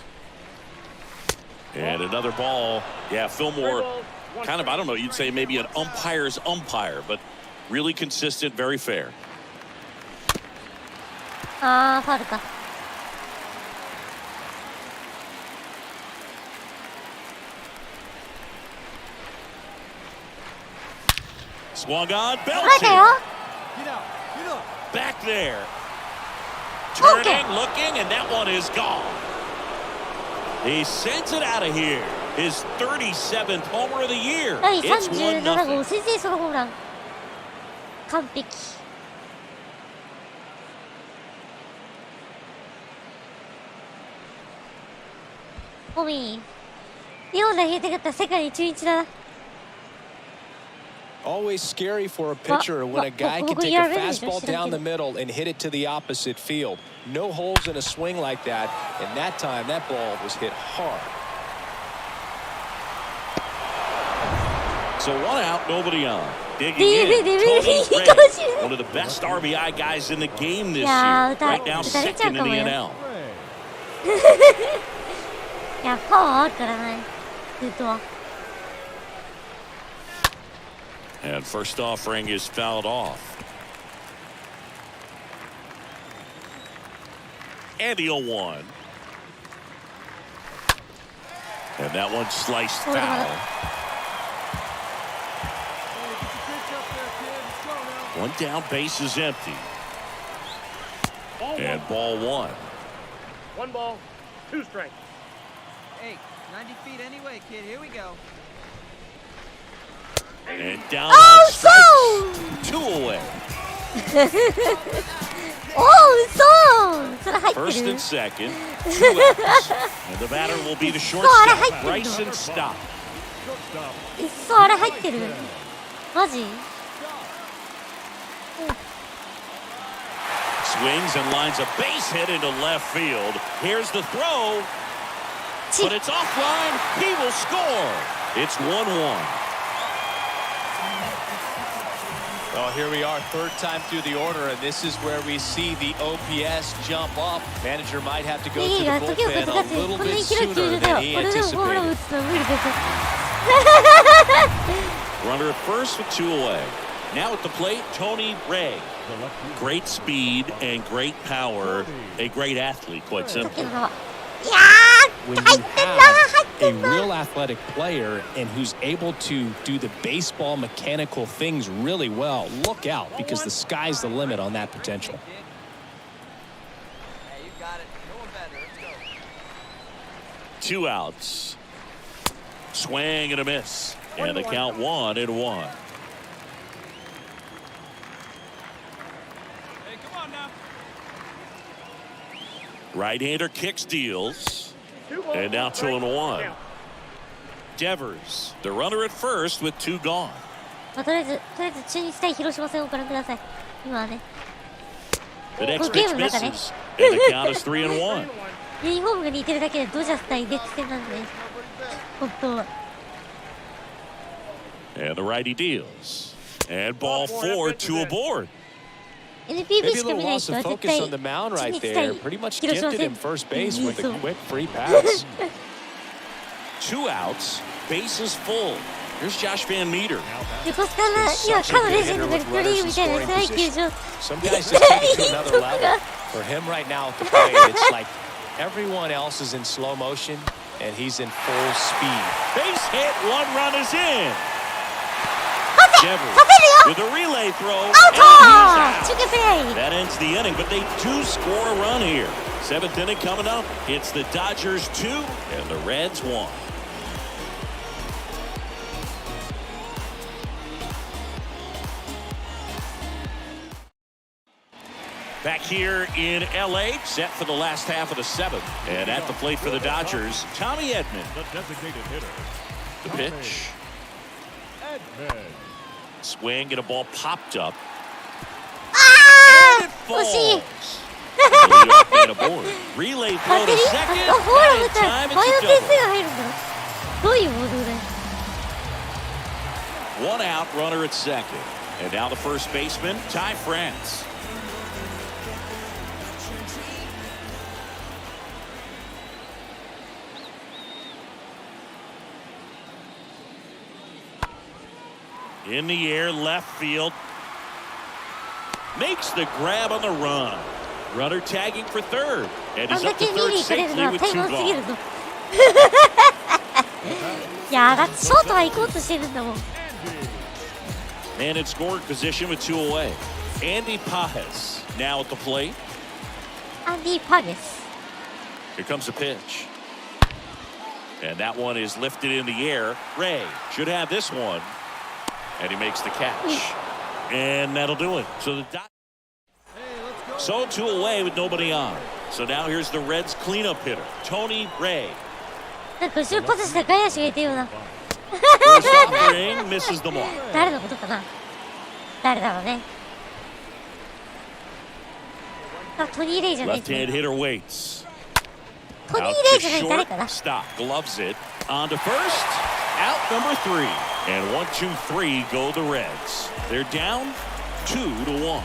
And another ball. Yeah, Fillmore, kind of, I don't know, you'd say maybe an umpire's umpire, but really consistent, very fair. あー、ファウルか。Swung on, 捉えたよ。 belted. Back there. Turning, looking, and that one is gone. He sends it out of here. His 37th homer of the year. 第 It's 37 1-0. 号先制ソロホームラン。完璧。ホミー、日本代表出てったら世界に中1だな。Always scary for a pitcher when a guy can take a fastball down the middle and hit it to the opposite field. No holes in a swing like that, and that time that ball was hit hard. So 1 out, nobody on. Digging in, Tony Ray, one of the best RBI guys in the game this year. Right now, second in the NL. いや、パワーあるからね。ってるとは。 And first offering is fouled off. And he'll one. And that one sliced foul. One down, base is empty. And ball one. One ball, two strikes. Hey, 90 feet anyway, kid. Here we go. And down on strikes. 2 away. おー、嘘。それ入ってる。 First and second. 2 outs. And the batter will be the shortstop, Bryson Stott. 嘘、あれ入ってる。マジ？ Swings and lines a base hit into left field. Here's the throw. But it's offline. He will score. It's 1-1. Well, here we are, third time through the order, and this is where we see the OPS jump up. Manager might have to go to the bullpen a little bit sooner than he anticipated. Runner at first with 2 away. Now at the plate, Tony Ray. Great speed and great power. A great athlete, quite simply. When you have a real athletic player and who's able to do the baseball mechanical things really well, look out, because the sky's the limit on that potential. Hey, you got it. No one better. Let's go. 2 outs. Swing and a miss. And the count 1-1. Hey, come on now. Right-hander kicks, deals. And now 2-1. Devers, the runner at first with 2 gone. とりあえず中日対広島戦をご覧ください。今はね。 The next pitch misses. And the count is 3-1. ユニフォームが似てるだけでドジャース対レッツ戦なんで、本当は。 And the righty deals. And ball 4, 2 aboard. NPB Maybe a しか little 見ない loss 人は of 絶 focus 対 on the mound 中 right 日 there. 対 Pretty much 広島 gifted 戦 him first base with a そう quick free pass. 2 outs, bases full. Here's Josh Van Meter. 横須賀の今かのレジェンドがリトリーグみたいな狭い球場。 Some guys just take it to another level. For him right now at the plate, it's like everyone else is in slow motion and he's in full speed. Base hit, 1 run is in. Devers with a relay throw. And he's out. 中継プレイ。 That ends the inning, but they do score a run here. 7th inning coming up. It's the Dodgers 2 and the Reds 1. Back here in LA, set for the last half of the 7th. And at the plate for the Dodgers, Tommy Edman. The designated hitter. The pitch. Edman. Swing and a ball popped up. And it 惜しい。 falls. And aboard. Relay バッ throw テ to リー second. ホーム And 打ったら time 倍の it's 点 a 数 double. が入るんだろ。どういうボールだよ。 1 out, runner at second. And now the first baseman, Ty France. In the air, left field. Makes the grab on the run. Runner tagging for third. And あん he's だ up to け見 third に行かれる safely のは with 怠 2 慢すぎる gone. ぞ。いやだってショートは行こうとしてるんだもん。 And in scoring position with 2 away. Andy Pajes now at the plate. アンディ・パゲス。 Here comes the pitch. And that one is lifted in the air. Ray should have this one. And he makes the catch. And that'll do it. So the So 2 away with nobody on. So now here's the Reds cleanup hitter, Tony Ray. なんか後ろパスした外野手がいたような。 First offering misses the mark. 誰のことかな。誰だろうね。あ、トニー・レイじゃないです Left-hand ね。 hitter waits. トニー・ Out レイ to じゃない誰か short. な。 Stop. Gloves it. On to first. Out number 3. And 1, 2, 3 go the Reds. They're down 2-1.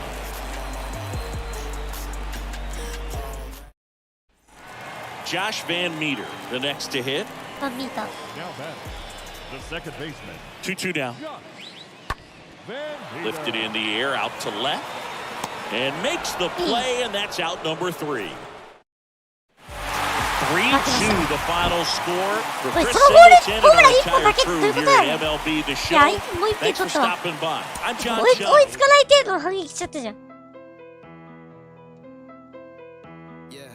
Josh Van Meter, the next to hit. 1ミーター。 Now batting, the second baseman. 2-2 now. Josh Van Lifted Meter. in the air out to left. And makes the play, and that's out number 3. 3-2 the final score for Chris Singleton and our entire crew here at MLB The Show. Thanks for stopping by. I'm John 追い Shelby. つかない程度の反撃しちゃったじゃん。 Yeah,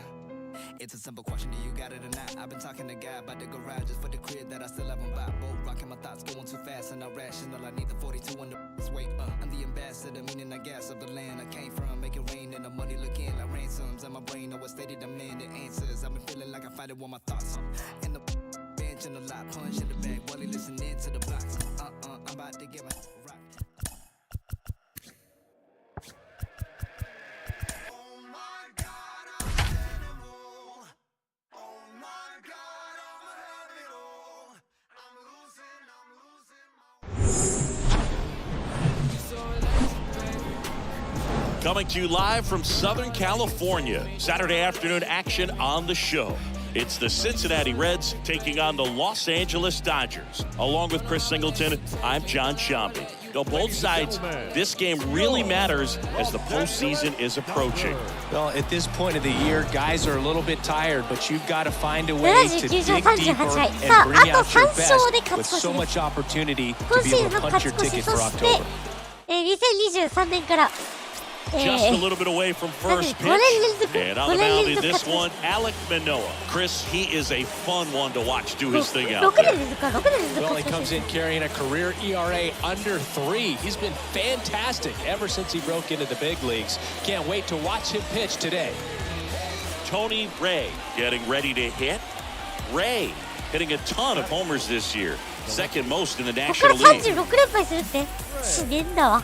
it's a simple question. Do you got it or not? I've been talking to God about the garage just for the crib that I still haven't bought. Both rocking my thoughts going too fast and not rational. I need the 42 on the wait. I'm the ambassador, meaning I gas of the land I came from. Make it rain and the money looking like ransoms. And my brain know what state I'm in. The answers. I've been feeling like I fight it with my thoughts. In the bench and the lot, punch in the bag. While he listening to the blocks. I'm about to get my rock. Oh my God, I'm an animal. Oh my God, I'm have it all. I'm losing my. Coming to you live from Southern California. Saturday afternoon action on the show. It's the Cincinnati Reds taking on the Los Angeles Dodgers. Along with Chris Singleton, I'm John Shelby. Go both sides. This game really matters as the postseason is approaching. Well, at this point of the year, guys are a little bit tired, but you've got to find a way to dig deeper and bring out your best with so much opportunity to be able to punch your ticket for October. 2023年から Just a little bit away from first pitch. And on the mound in this one, Alec Manoah. Chris, he is a fun one to watch do his thing out there. Well, he comes in carrying a career ERA under 3. He's been fantastic ever since he broke into the big leagues. Can't wait to watch him pitch today. Tony Ray getting ready to hit. Ray hitting a ton of homers this year. Second most in the ここから National League. 36連敗するってしねえんだわ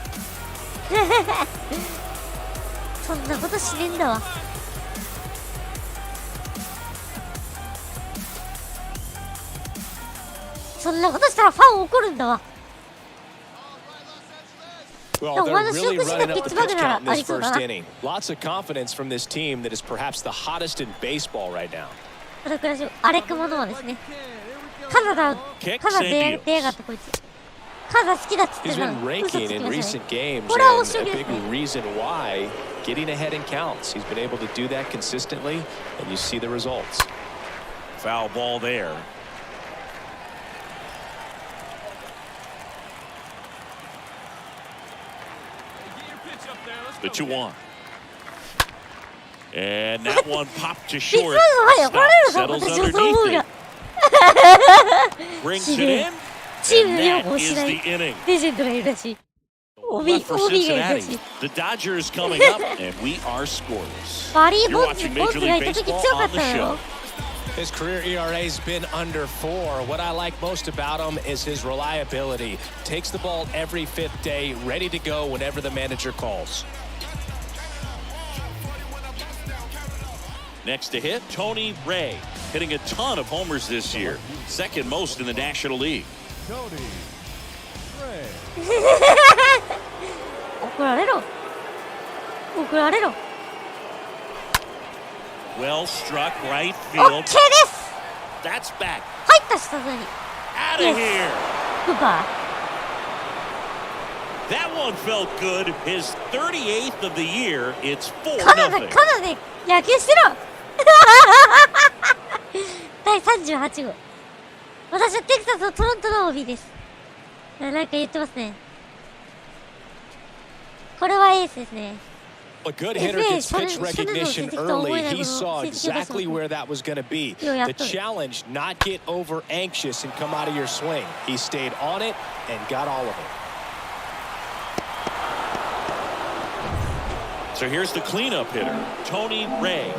そんなことしねえんだわそんなことしたらファン怒るんだわ Well, they're really running up the pitch count in this first inning. Lots of confidence from this team that is perhaps the hottest in baseball right now. アレック・マノアですねカナダ出やがったこいつカナダ好きだっつってた He's の been 嘘つ raking き in ました recent ね games, これは and 面白い a です big ね reason why getting ahead in counts. He's been able to do that consistently, and you see the results. Foul ball there. The 2-1. And that one popped to short. Stop, settles underneath it. Brings it in. チーム And の両 that 方 is しない the inning. レジェンドがいるらしい Left for OB がいるらし Cincinnati. い The Dodgers coming up, and we are scoreless. バリー・ You're ボンズ watching ボン Major ズが League いた時 Baseball 強か on っ the たよ show. His career ERA's been under 4. What I like most about him is his reliability. Takes the ball every 5th day, ready to go whenever the manager calls. Next to hit, Tony Ray, hitting a ton of homers this year. Second most in the National League. Tony Ray. 怒られろ怒られろ Well struck right オッケー field. です That's back. 入ったしさすがに Out of Yes. here. グッバ That one felt good. His 38th of the year. It's イカナダ 4-0. で野球してろ第38号私はテキサスのトロントの OB ですなんか言ってますねこれはエースですね A good hitter gets pitch recognition early. He saw exactly where that was going to be. The challenge, not get over anxious and come out of your swing. He stayed on it and got all of it. So here's the cleanup hitter, Tony Ray.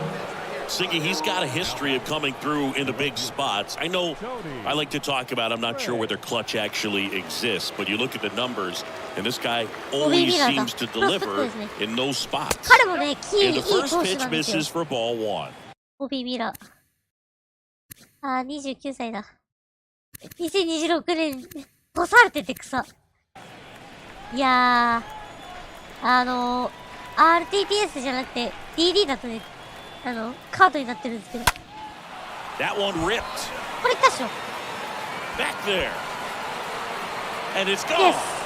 Siggy, he's got a history of coming through in the big spots. I know I like to talk about, I'm not sure whether clutch actually exists, but you look at the numbers, and this guy always seems to deliver in those spots. 彼もね、いい And the 投 first 手 pitch なんですよ misses for ball 1. OB ミラーあー、29歳だ2026年干されてて草いやーRTTS じゃなくて DD だとねカードになってるんですけど That one ripped. これいったっしょ back there. And it's gone. Yes.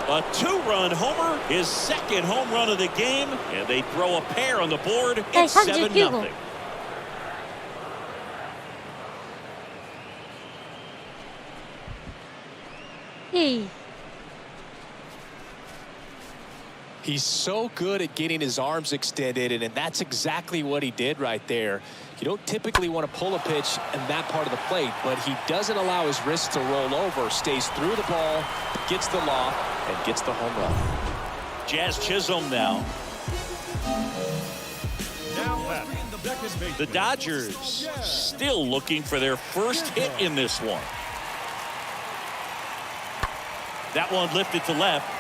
A 2-run homer, his second home run of the game, and they throw a pair on the board. It's 7-0. Hey. He's so good at getting his arms extended, and that's exactly what he did right there. You don't typically want to pull a pitch in that part of the plate, but he doesn't allow his wrists to roll over, stays through the ball, gets the loft, and gets the home run. Jazz Chisholm now. The Dodgers still looking for their first hit in this one. That one lifted to left.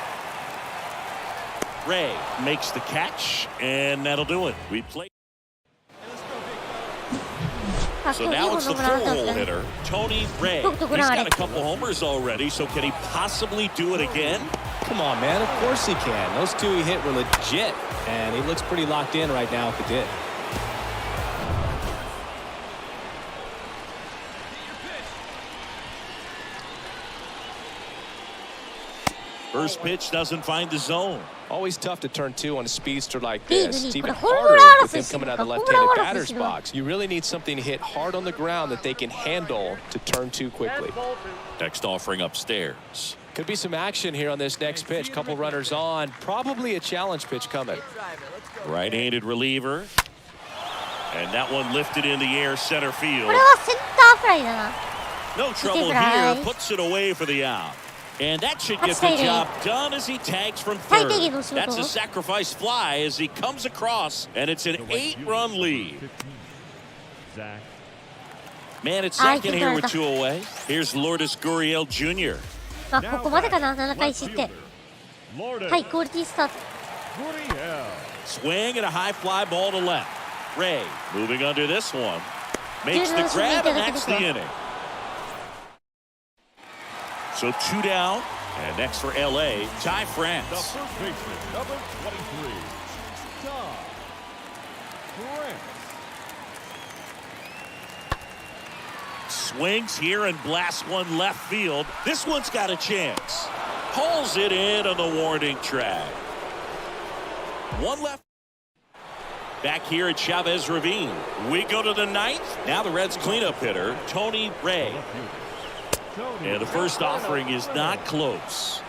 Ray makes the catch, and that'll do it. We play. So now it's the four-hole hitter, Tony Ray. He's got a couple homers already, so can he possibly do it again? Come on, man. Of course he can. Those two he hit were legit, and he looks pretty locked in right now at the dip. First pitch doesn't find the zone. Always tough to turn two on a speedster like this. It's even harder harder with him coming out of the left-handed batter's box. You really need something to hit hard on the ground that they can handle to turn two quickly. Next offering upstairs. Could be some action here on this next pitch. Couple runners on. Probably a challenge pitch coming. Right-handed reliever. And that one lifted in the air center field. No trouble here. Puts it away for the out. And that should get the job done as he tags from third. That's a sacrifice fly as he comes across, and it's an 8-run lead. Man, it's second here with 2 away. Here's Lourdes Gurriel Jr. ここまでかな、7回失点。はい、クオリティスタート。Swing and a high fly ball to left. Ray moving under this one. Makes the grab, and that's the inning. So 2 down, and next for LA, Ty France. The first baseman, number 23, Ty France. Swings here and blasts one left field. This one's got a chance. Pulls it in on the warning track. One left. Back here at Chavez Ravine. We go to the 9th. Now the Reds cleanup hitter, Tony Ray. And the first offering is not close.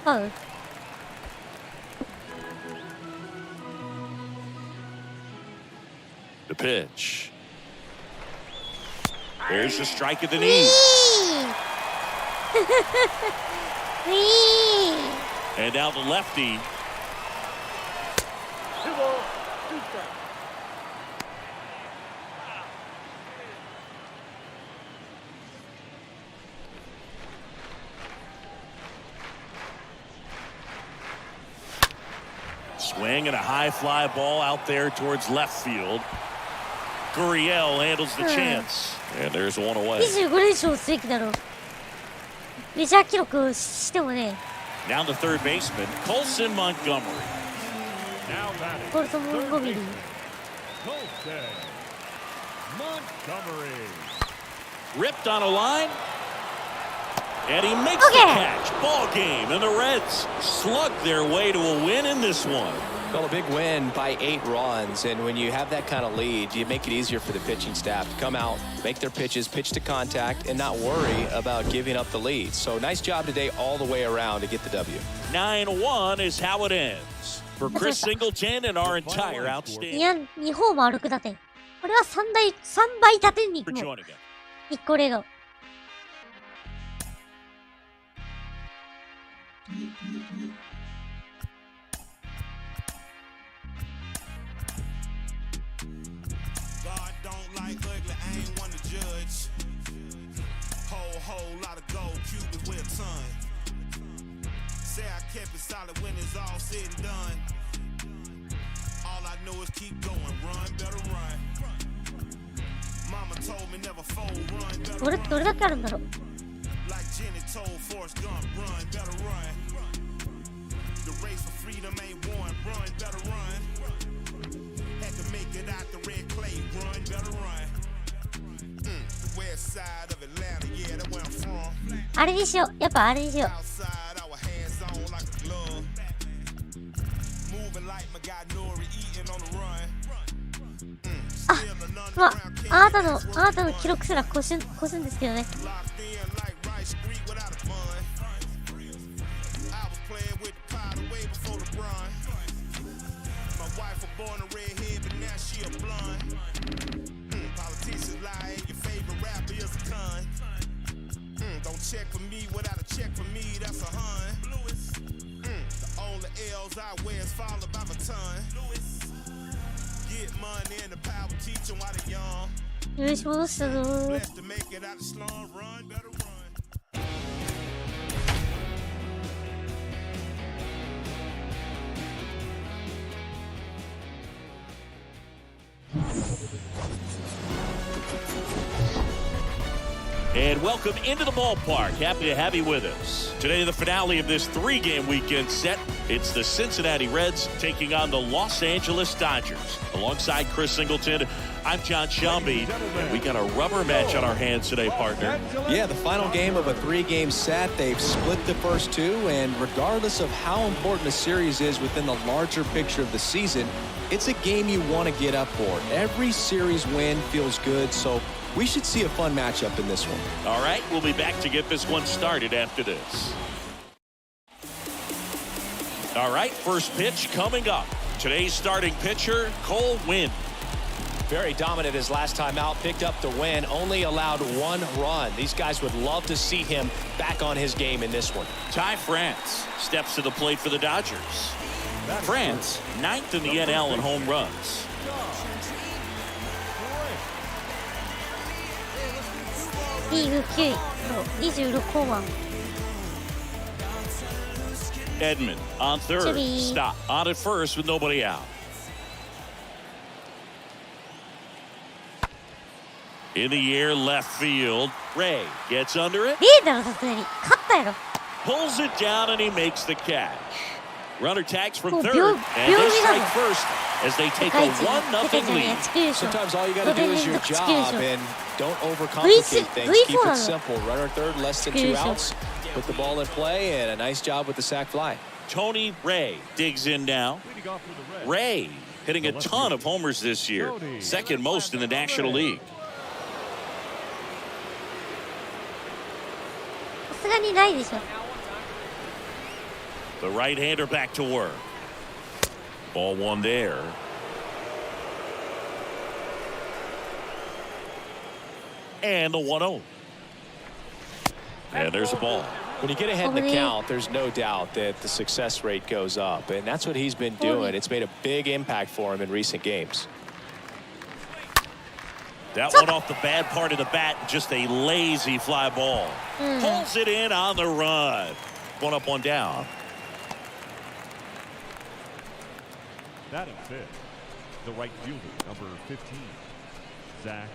Oh. The pitch. There's the strike at the knees. And now the lefty. Swing and a high fly ball out there towards left field. Gurriel handles the chance. And there's one away. 25連勝すべきだろう。メジャー記録してもね。Now the third baseman, Colson Montgomery. Colson Montgomery. Ripped on a line. And he makes the catch. Ball game. And the Reds slug their way to a win in this one. Well, a big win by 8 runs. And when you have that kind of lead, you make it easier for the pitching staff to come out, make their pitches, pitch to contact, and not worry about giving up the lead. So nice job today all the way around to get the W. 9-1 is how it ends. For Chris Singleton and our entire outstanding. 2ホーマー6打点。これは3倍打点に行くの。1個レゴ。God don't like ugly, I ain't one to judge. Whole lot of gold Cubans with a ton. Say I kept it solid when it's all said and done. All I know is keep going, run, better run. Mama told me never fold, run, better run. どれだけあるんだろう。Like Jenny told Forrest Gump, run, better run. The race for freedom ain't won. Run, better run. Had to make it out the red clay. Run, better run. The west side of Atlanta, yeah, that's where I'm from. あれにしよう。やっぱあれにしよう。 Outside, our hands on like a glove. Moving like my guy Nori, eating on the run. まあ、あなたの記録すら越すんですけどね。Locked in like Rice Street without a bun. I was playing with the pot away before the run. My wife was born a redhead, but now she a blonde. Politicians lie, your favorite rapper is a con. Don't check for me without a check for me, that's a hun. The only L's I wear is followed by a ton. Get money and the power teach them while they're young. よし、戻したぞ。 Blessed to make it out the slum, run, better run. And welcome into the ballpark. Happy to have you with us. Today, the finale of this 3-game weekend set. It's the Cincinnati Reds taking on the Los Angeles Dodgers. Alongside Chris Singleton, I'm John Shelby. And we got a rubber match on our hands today, partner. Yeah, the final game of a 3-game set. They've split the first two, and regardless of how important a series is within the larger picture of the season, it's a game you want to get up for. Every series win feels good, so we should see a fun matchup in this one. All right, we'll be back to get this one started after this. All right, first pitch coming up. Today's starting pitcher, Cole Winn. Very dominant his last time out, picked up the win, only allowed 1 run. These guys would love to see him back on his game in this one. Ty France steps to the plate for the Dodgers. France, 9th in the NL in home runs. League 9位の26ホーマー。 Edman on third. Jimmy. Stop. On at first with nobody out. In the air, left field. Ray gets under it. リーダーのさすがに勝ったやろ。 Pulls it down and he makes the catch. Runner tags from Oh, third. Bill- And Bill they Lee strike doesn't- first as they take a 1-0 lead. Sometimes all you got to do is your job and don't overcomplicate V4 things. Keepなの。it simple. Runner third, less than 2 outs. Put the ball in play, and a nice job with the sac fly. Tony Ray digs in now. Leading off for the Reds. Ray hitting a ton of homers this year. Second most in the National League. さすがにないでしょ。 The right-hander back to work. Ball one there. And the 1-0. And there's a ball. When you get ahead in the count, there's no doubt that the success rate goes up, and that's what he's been doing. It's made a big impact for him in recent games. That one off the bad part of the bat, just a lazy fly ball. Pulls it in on the run. One up, one down. Batting fifth, the right fielder, number 15, Zach.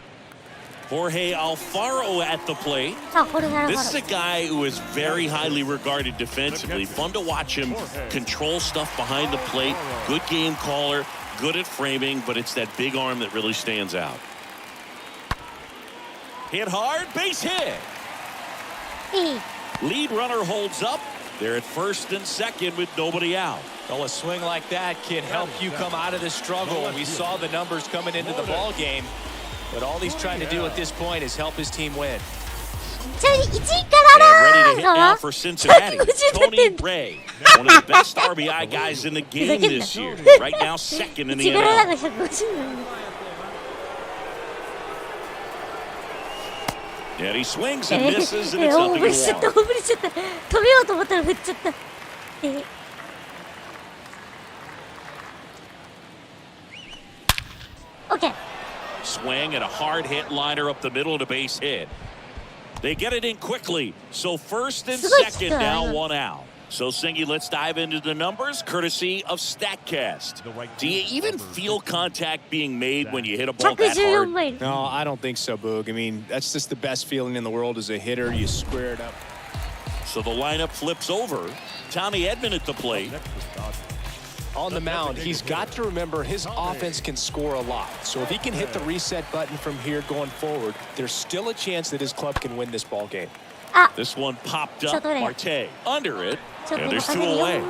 Jorge Alfaro at the plate. あ、これなるほ This is ど a。guy who is very highly regarded defensively. Fun to watch him control stuff behind the plate. Good game caller, good at framing, but it's that big arm that really stands out. Hit hard, base hit. いい。 Lead runner holds up. They're at first and second with nobody out. Well, a swing like that can help you come out of the struggle. We saw the numbers coming into the ball game, but all he's trying to do at this point is help his team win. ちなみに1位か And ら ready な to hit ー now か for Cincinnati. Tony Ray, one of the best RBI guys in the game this year. Right now, second in the 1からな NL. が150なの。 And he swings and misses, and it's 大 nothing 振りしちゃった、 to 大振りしちゃった。止めようと思ったら振っちゃった。OK。 Swing and a hard hit liner up the middle to base hit. They get it in quickly. So first and second, now 1 out. So Singy, let's dive into the numbers courtesy of StatCast. Do you even feel contact being made when you hit a ball that 114 hard? マイル。 No, I don't think so, Boog. I mean, that's just the best feeling in the world as a hitter. You square it up. So the lineup flips over. Tommy Edman at the plate. On the mound, he's got to remember his offense can score a lot. So if he can hit the reset button from here going forward, there's still a chance that his club can win this ball game. This one popped up. Marte under it. And there's 2 away.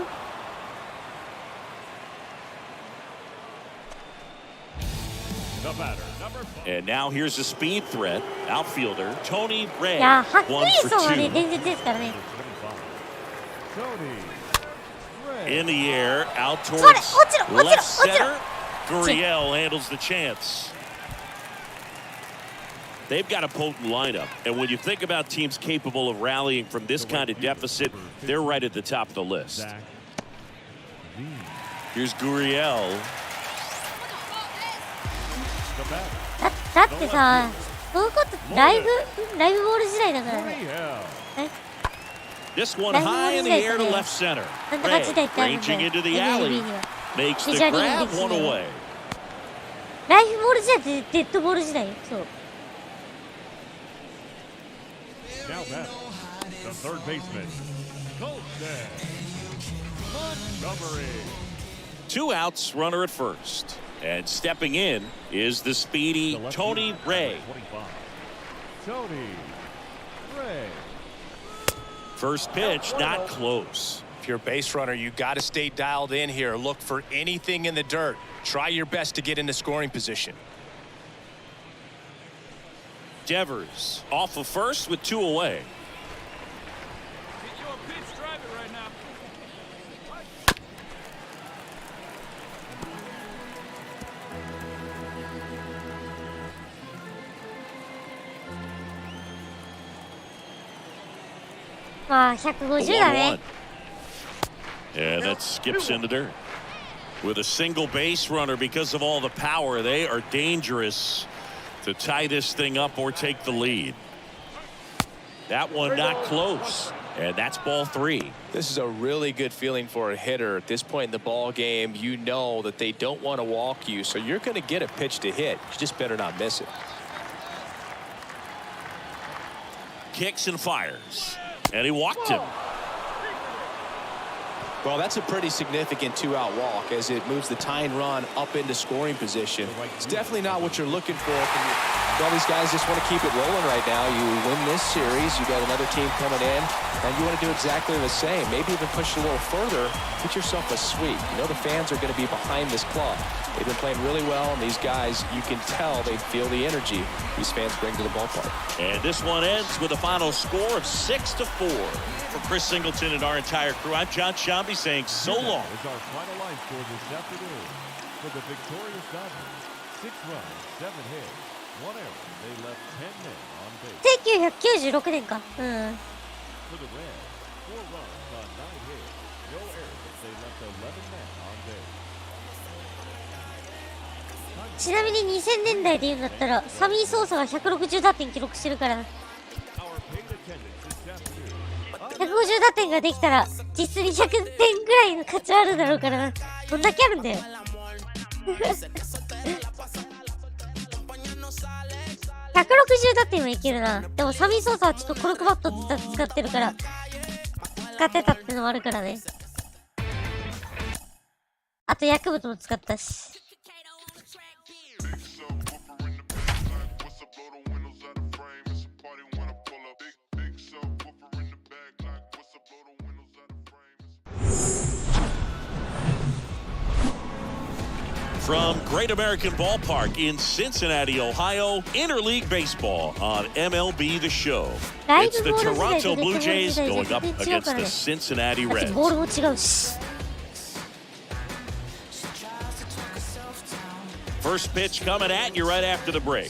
The batter, number 5. And now here's a speed threat. Outfielder Tony Ray. いや、はっき 1 り for そうはね、 2. 伝説ですからね。 In the air, out それ、 towards 落ちろ、落ちろ、 left 落ちろ。 center. Gurriel handles the chance. They've got a potent lineup, and when you think about teams capable of rallying from this kind of deficit, they're right at the top of the list. Here's Gurriel. だってさ、そういうことライブボール時代だからね。This one high in the air to left center. Ray ranging into the alley. Makes the grab, 1 away. ライフボール時代ってデッドボール時代よ。そう。 Now batter, the third baseman, Montgomery. 2 outs, runner at first. And stepping in is the speedy Tony Ray. 25. Tony Ray. First pitch, not close. If you're a base runner, you got to stay dialed in here. Look for anything in the dirt. Try your best to get into scoring position. Devers off of first with 2 away. And that skips in the dirt. With a single base runner, because of all the power, they are dangerous to tie this thing up or take the lead. That one not close, and that's ball 3. This is a really good feeling for a hitter. At this point in the ball game, you know that they don't want to walk you, so you're going to get a pitch to hit. You just better not miss it. Kicks and fires, and he walked him. Well, that's a pretty significant 2-out walk as it moves the tying run up into scoring position. It's definitely not what you're looking for. Well, these guys just want to keep it rolling right now. You win this series, you got another team coming in, and you want to do exactly the same. Maybe even push it a little further, get yourself a sweep. You know the fans are going to be behind this club. They've been playing really well, and these guys, you can tell they feel the energy these fans bring to the ballpark. And this one ends with a final score of 6-4. For Chris Singleton and our entire crew, I'm John Shambi saying so long. Is our final line score this afternoon. For the victorious Dodgers, 6 runs, 7 hits, 1 error. They left 10 men on base. 1996年か。うん。 For the Reds, 4 runs on 9 hits, no errors. They left 11 men on base. ちなみに2000年代で言うんだったら、サミー・ソーサが160打点記録してるから、150打点ができたら、実に100点ぐらいの価値あるだろうからな。どんだけあるんだよ。160打点はいけるな。でもサミー・ソーサはちょっとコルクバット使ってるから、使ってたってのもあるからね。あと薬物も使ったし。From Great American Ballpark in Cincinnati, Ohio, interleague baseball on MLB The Show. It's the Toronto Blue Jays going up against the Cincinnati Reds. ボールも違うし。First pitch coming at you right after the break.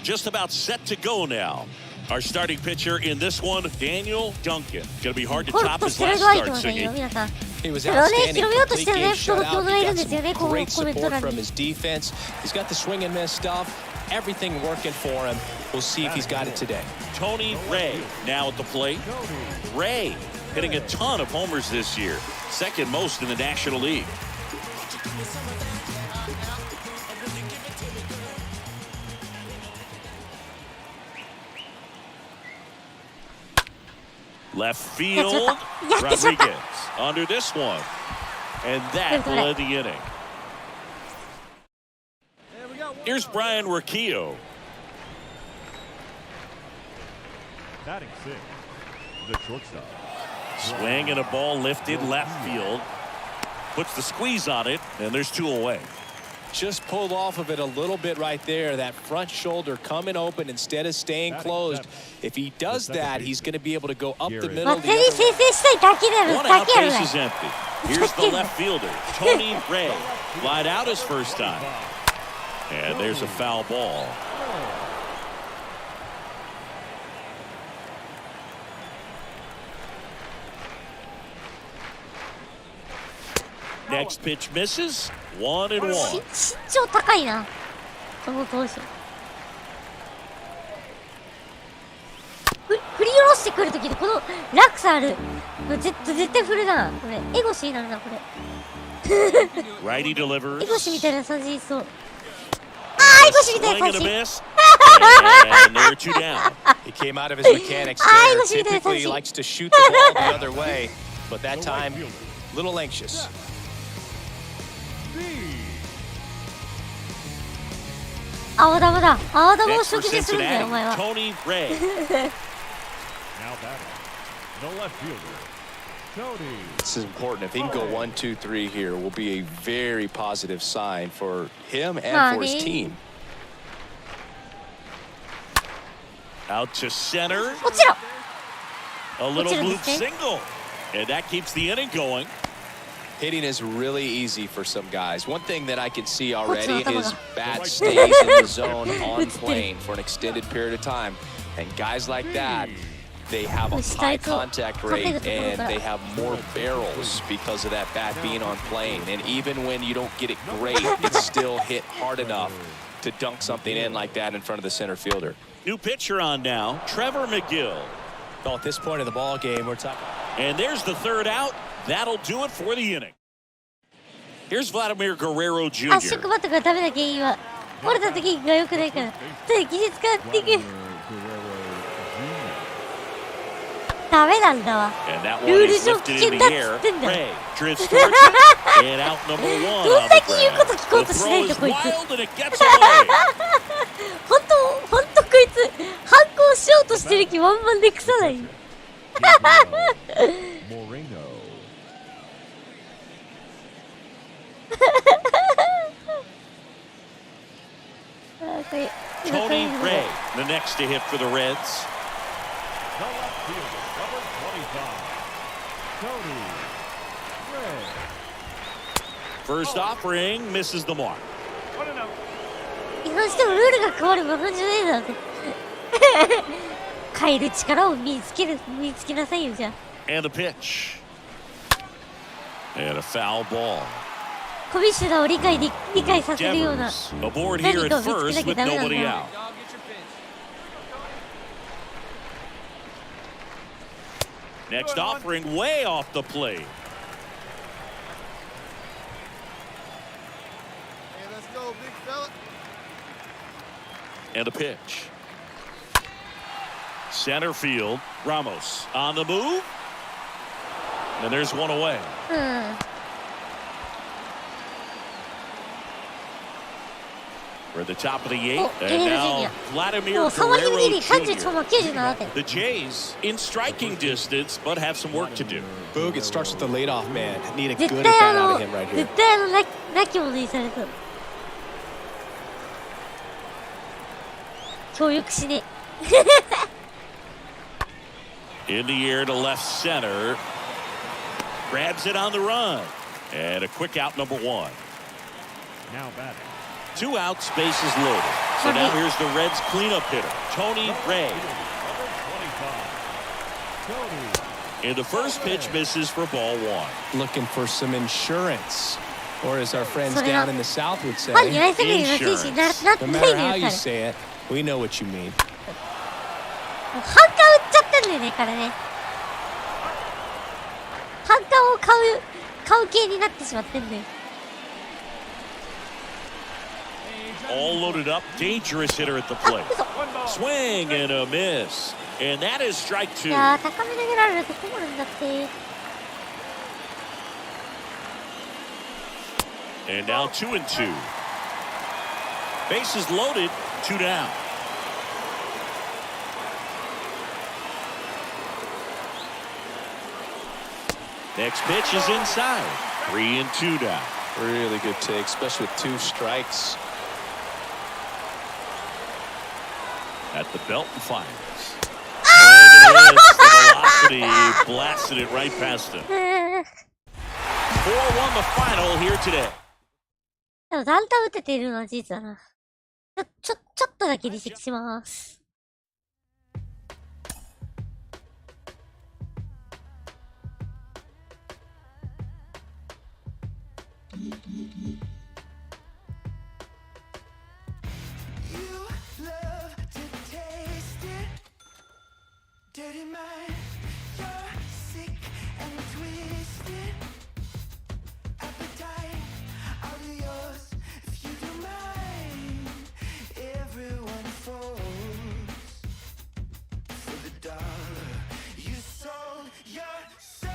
Just about set to go now. Our starting pitcher in this one, Daniel Duncan. Going to be hard to top his last start, Siggy. He was outstanding. Complete game shutout. He got some great support from his defense. He's got the swing and miss stuff. Everything working for him. We'll see if he's got it today. Tony Ray now at the plate. Ray hitting a ton of homers this year. Second most in the National League. Left field. Rodriguez under this one. And that led the inning. Here's Brian Riccio. Batting six, the shortstop. Swing and a ball lifted left field. Puts the squeeze on it, and there's 2 away. Just pulled off of it a little bit right there. That front shoulder coming open instead of staying closed. If he does that, he's going to be able to go up the middle. The other One out, base is empty. Here's the left fielder, Tony Ray. Flied out his first time. And there's a foul ball. Next pitch misses. 1-1. 身長高いな。この投手。振り下ろしてくるときでこの落差ある。絶対振るな。これエゴシになるなこれ。Righty delivers. エゴシみたいな三振そう。エゴシみたいな三振。And there are 2 down. He came out of his mechanics there. Typically, he likes to shoot the ball the other way, but that time, a little anxious. 青玉だ。青玉を食事するんだよお前は。Tony Ray. Now batting, the left fielder, Tony. This is important. If he can go 1, 2, 3 here, will be a very positive sign for him and for his team. Out to center. 落ちろ。 A little bloop single. And that keeps the inning going. Hitting is really easy for some guys. One thing that I can see already is bat stays in the zone on plane for an extended period of time. And guys like that, they have a high contact rate and they have more barrels because of that bat being on plane. And even when you don't get it great, it's still hit hard enough to dunk something in like that in front of the center fielder. New pitcher on now, Trevor McGill. So at this point of the ball game, we're talking. And there's the 3rd out. That'll do it for the inning. Here's Vladimir Guerrero Jr. 足配ったからダメな原因は折れた時が良くないから。技術変わっていく。ダメなんだわ。ルール上危険だっつってんだ。どんだけ言うこと聞こうとしないとこいつ。ほんとこいつ反抗しようとしてる気満々で腐ない。Tony Ray, the next to hit for the Reds. The left fielder, number 25, Tony Ray. First offering misses the mark. 違反してもルールが変わる部分じゃねえだろ。変える力を身につけなさいよじゃあ。And a pitch. And a foul ball. コミッショナーを理解させるような Aboard here at first with nobody out. Next offering way off the plate. Hey, let's go, big fella. And a pitch. Center field, Ramos on the move. And there's 1 away. We're at the top of the 8th, and now Vladimir Guerrero Jr. The Jays in striking distance, but have some work to do. Boog, it starts with the leadoff man. Need a good at bat out of him right here. 絶対なきものにされた。協力しねえ。 In the air to left center. Grabs it on the run. And a quick out, number 1. Now batting. 2 outs, bases loaded. So now here's the Reds cleanup hitter, Tony Ray. And the first pitch misses for ball 1. Looking for some insurance. Or as our friends down in the South would say, insurance. No matter how you say it, we know what you mean. 反感売っちゃってんだよねからね。反感を買う系になってしまってんだよ。 All loaded up, dangerous hitter at the plate. Swing and a miss. And that is strike い 2. やー、高め投げられると困るんだって。And now 2-2. Bases loaded, 2 down. Next pitch is inside. 3-2 down. Really good take, especially with 2 strikes. At the belt and fires. Swing and a miss. The velocity blasted it right past him. 4-1 the final here today. でもダンタ打てているのは事実だな。ちょっとだけ離席します。Dirty mind, you're sick and twisted. Appetite, all of yours, if you don't mind. Everyone falls for the dollar. You sold your soul,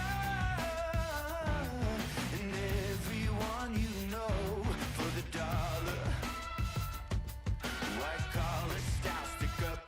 and everyone you know for the dollar. White collar style, stick up.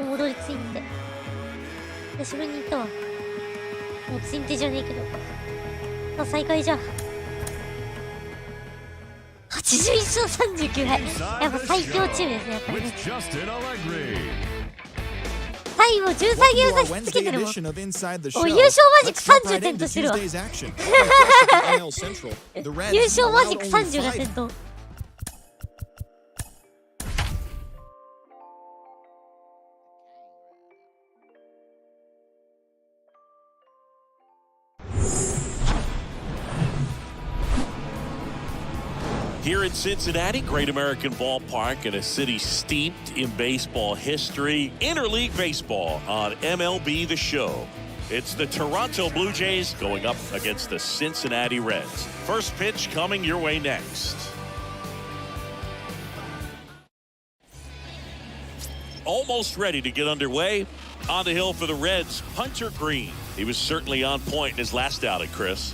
戻りツインテ。久しぶりに行ったわ。もうツインテじゃねえけど。さあ、再開じゃ。81勝39敗。やっぱ最強チームですね、やっぱりね。最後13ゲーム差しつけてるもん。優勝マジック30点としてるわ。優勝マジック30が点灯。Here in Cincinnati, great American ballpark in a city steeped in baseball history, interleague baseball on MLB The Show. It's the Toronto Blue Jays going up against the Cincinnati Reds. First pitch coming your way next. Almost ready to get underway. On the hill for the Reds, Hunter Green. He was certainly on point in his last outing, Chris.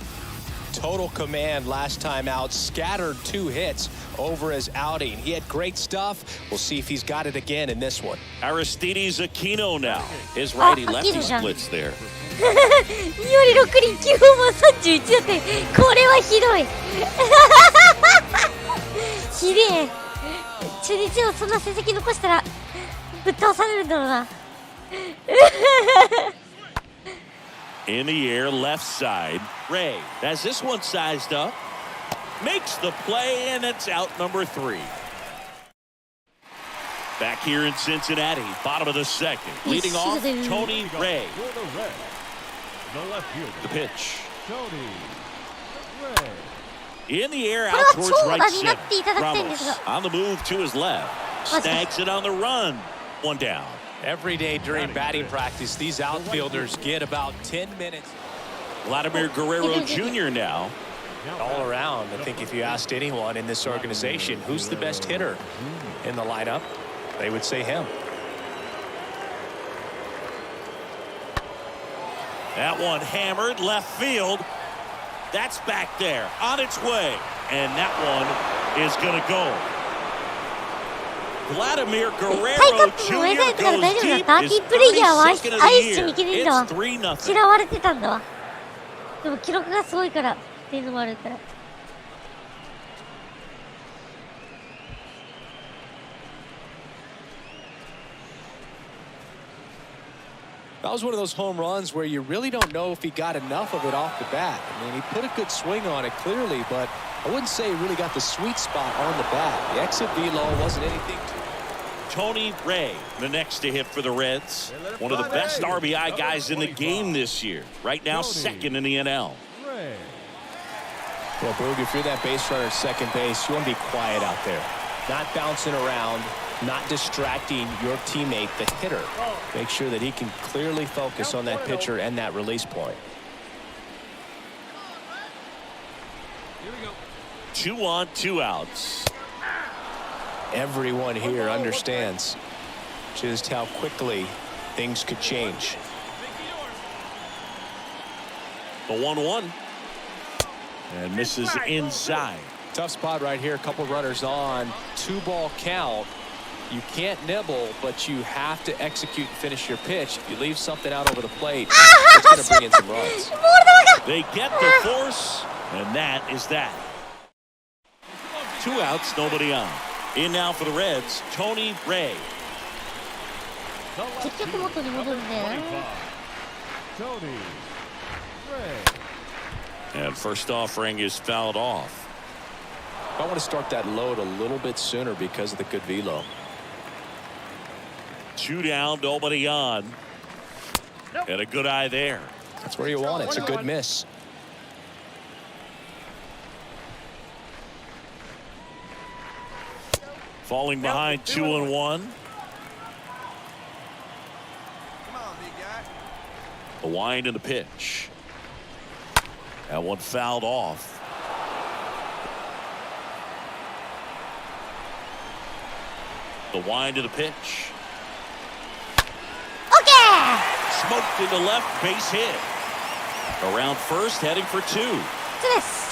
Total command last time out, scattered 2 hits over his outing. He had great stuff. We'll see if he's got it again in this one. Aristides Aquino now. His righty-lefty splits there. 2割6厘9ホーマー31打点。これはひどい。ひでえ。中日をそんな成績残したらぶっ倒されるんだろうな。In the air, left side. Ray has this one sized up. Makes the play, and it's out number 3. Back here in Cincinnati, bottom of the second. Leading off, Tony Ray. The pitch. In the air, out towards right center. Ramos on the move to his left. Snags it on the run. 1 down. Every day during batting practice, these outfielders get about 10 minutes. Vladimir Guerrero Jr. now. All around, I think if you asked anyone in this organization who's the best hitter in the lineup, they would say him. That one hammered left field. That's back there on its way. And that one is going to go. Vladimir Guerrero Jr. goes deep. His 32nd of the year. It's 3-0. 嫌われてたんだわ。でも記録がすごいからっていうのもあるから。That was one of those home runs where you really don't know if he got enough of it off the bat. I mean, he put a good swing on it clearly, but I wouldn't say he really got the sweet spot on the bat. The exit velo wasn't anything to it. Tony Ray, the next to hit for the Reds. One of the best RBI guys in the game this year. Right now, second in the NL. Well, Boog, if you're that base runner at second base, you want to be quiet out there. Not bouncing around, not distracting your teammate, the hitter. Make sure that he can clearly focus on that pitcher and that release point. 2 on, 2 outs. Everyone here understands just how quickly things could change. The 1-1. And misses inside. Tough spot right here. A couple runners on. 2-ball count. You can't nibble, but you have to execute and finish your pitch. If you leave something out over the plate, it's going to bring in some runs. They get the force, and that is that. 2 outs, nobody on. In now for the Reds, Tony Ray. 結局元に戻るね。 Tony Ray. And first offering is fouled off. I want to start that load a little bit sooner because of the good velo. 2 down, nobody on. And a good eye there. That's where you want it. It's a good miss. Falling behind 2-1. Come on, big guy. The wind and the pitch. That one fouled off. The wind to the pitch. Okay! Smoked into left, base hit. Around first, heading for 2. This.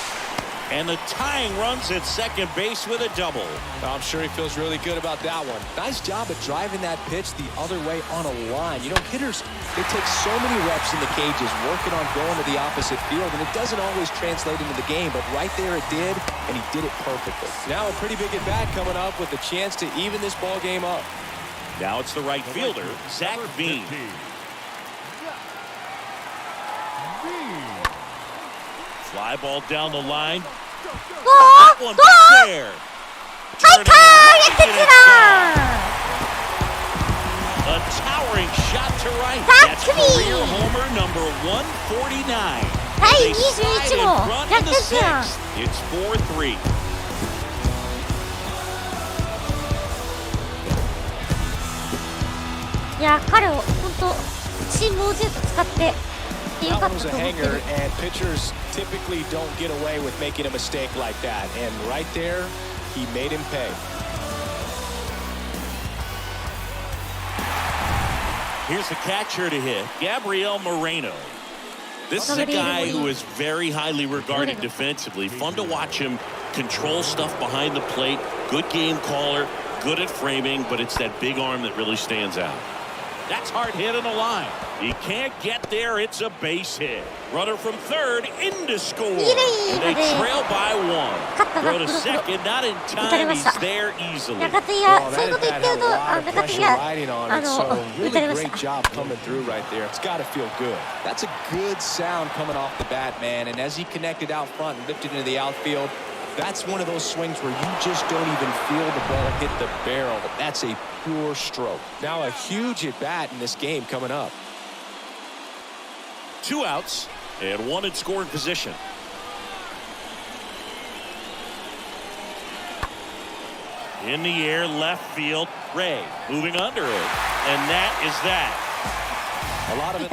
And the tying runs at second base with a double. I'm sure he feels really good about that one. Nice job of driving that pitch the other way on a line. You know, hitters, they take so many reps in the cages working on going to the opposite field, and it doesn't always translate into the game, but right there it did, and he did it perfectly. Now a pretty big at-bat coming up with a chance to even this ball game up. Now it's the right fielder, Zach Veen. Fly ball down the line. That one back there. Turning right and it's gone. A towering shot to right. That's career homer number 149. They slide in front in the 6th. It's 4-3. いや、彼を本当チームを全部使って。That one was a hanger, and pitchers typically don't get away with making a mistake like that. And right there, he made him pay. Here's the catcher to hit, Gabriel Moreno. This is a guy who is very highly regarded defensively. Fun to watch him control stuff behind the plate. Good game caller, good at framing, but it's that big arm that really stands out. That's hard hit on the line. He can't get there. It's a base hit. Runner from third into score. And they trail by 1. Throw to second, not in time. He's there easily. Well, that had a lot of pressure riding on it, so really great job coming through right there. It's got to feel good. That's a good sound coming off the bat, man. And as he connected out front and lifted into the outfield, that's one of those swings where you just don't even feel the ball hit the barrel. That's a pure stroke. Now a huge at-bat in this game coming up. 2 outs and 1 in scoring position. In the air, left field, Ray moving under it. And that is that. A lot of it.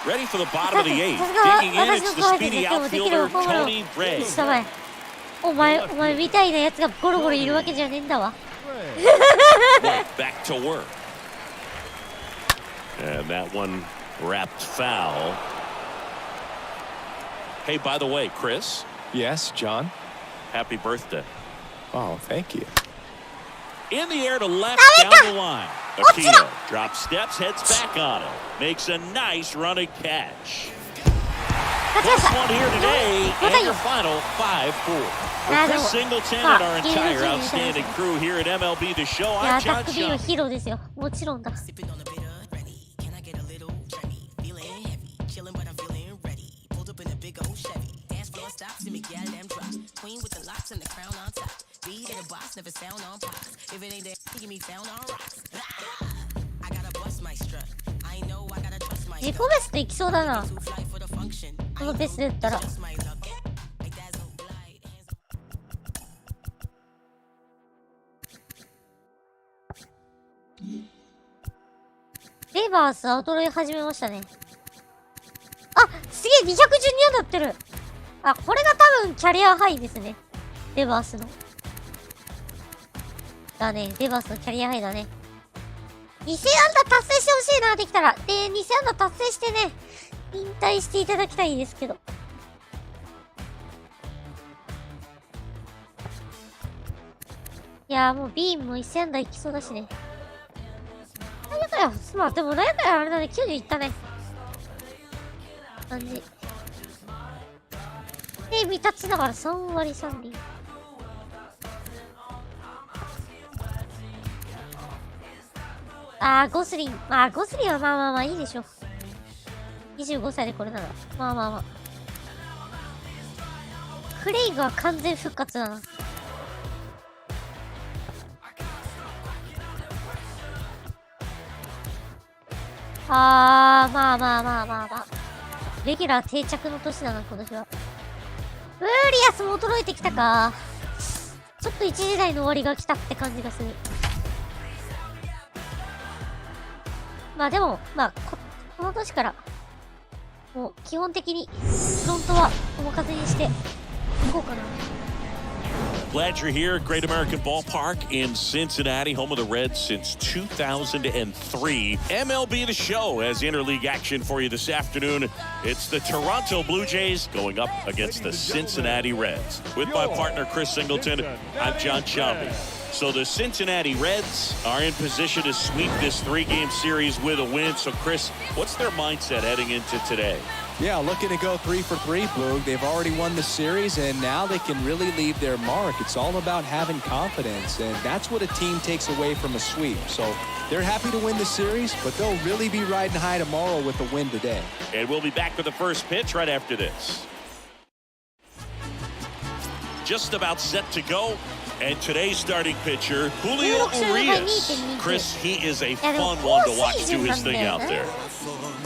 Ready for the bottom of the 8th. Digging in, it's the speedy outfielder, Tony Ray. お前みたいなやつがゴロゴロいるわけじゃねえんだわ。Back to work. And that one Wrapped foul. Hey, by the way, Chris. Yes, John. Happy birthday. Oh, thank you. In the air to left down the line. Aquino drops steps, heads back on it. Makes a nice running catch. First one here today, and your final 5-4. With Chris Singleton and our entire outstanding crew here at MLB The Show, I'm John Shaw. ヒーローですよ。もちろんだ。Sipping on a bitter, ready. Can I get a little Jenny? Feeling heavy, chilling but I'm feeling ready. Pulled up in a big old Chevy. Dance floor stops and make them drop. Queen with the locks and the crown on top. Beat in a box, never sound on pops. If it ain't there, give me down on rocks. I gotta bust my strut. I know I gotta trust my 自己ベストいきそうだな。このベストで打ったら。レバースアウトロイ始めましたね。あ、すげえ212当たってる。あ、これが多分キャリアハイですね。レバースの。だね。レバースのキャリアハイだね。2000安打達成してほしいな、できたら。で、2000安打達成してね、引退していただきたいですけど。いやーもうビームも1000安打いきそうだしね。なんやかよ。まあでもなんやかよあれだね、90いったね。感じ。で、未立ちながら3割3厘。ゴスリン。ゴスリンはまあまあまあいいでしょ。25歳でこれなら。まあまあまあ。クレイグは完全復活だな。まあまあまあまあまあ。レギュラー定着の年だな、今年は。ウーリアスも衰えてきたか。ちょっと一時代の終わりが来たって感じがする。まあでも、この年から、もう基本的にフロントはお任せにしていこうかな。Glad you're here at Great American Ballpark in Cincinnati, home of the Reds since 2003. MLB The Show has interleague action for you this afternoon. It's the Toronto Blue Jays going up against the Cincinnati Reds. With my partner Chris Singleton, I'm John Shelby. So the Cincinnati Reds are in position to sweep this three-game series with a win. So Chris, what's their mindset heading into today? Yeah, looking to go 3 for 3, Boog. They've already won the series, and now they can really leave their mark. It's all about having confidence, and that's what a team takes away from a sweep. So they're happy to win the series, but they'll really be riding high tomorrow with a win today. And we'll be back with the first pitch right after this. Just about set to go. And today's starting pitcher, Julio Urias. Chris, he is a fun one to watch do his thing out there.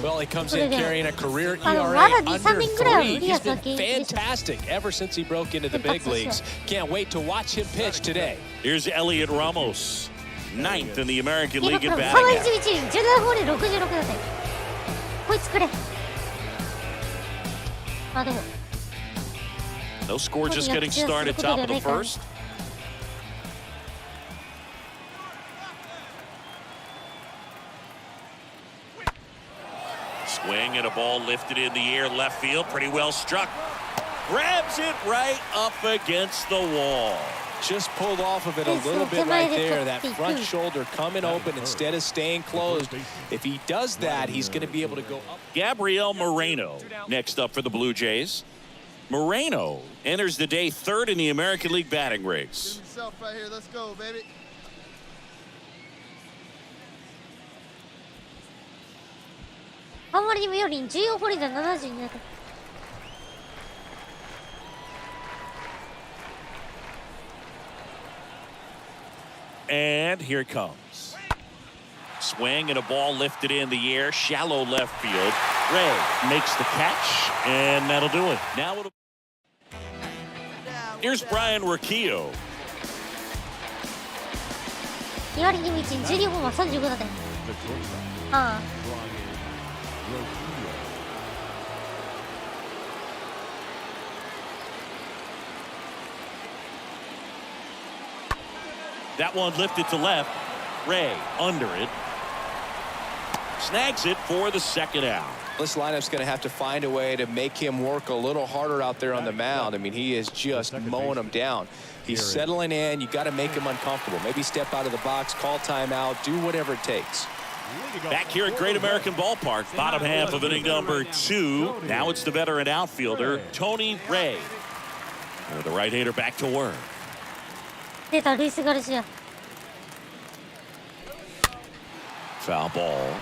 Well, he comes in carrying a career ERA under 3. He's been fantastic ever since he broke into the big leagues. Can't wait to watch him pitch today. Here's Elliot Ramos, 9th in the American League in batting average. No score just getting started, top of the first. Swing and a ball lifted in the air, left field, pretty well struck. Grabs it right up against the wall. Just pulled off of it a little bit right there. That front shoulder coming open instead of staying closed. If he does that, he's going to be able to go up. Gabriel Moreno next up for the Blue Jays. Moreno enters the day 3rd in the American League batting race. Right here. Let's go, baby. And here it comes. Swing and a ball lifted in the air, shallow left field. Ray makes the catch, and that'll do it. Now it'll... Here's Brian Rocchio. 2割2分1厘、12本は35だね。That one lifted to left. Ray under it. snags it for the second out. This lineup's going to have to find a way to make him work a little harder out there on the mound. I mean, he is just mowing him down. He's settling in. You got to make him uncomfortable. Maybe step out of the box, call timeout, do whatever it takes. Back here at Great American Ballpark, bottom half of inning number 2. Now it's the veteran outfielder, Tony Ray. And the right-hander back to work. 出た、ルイス・ガルシア。 Foul ball.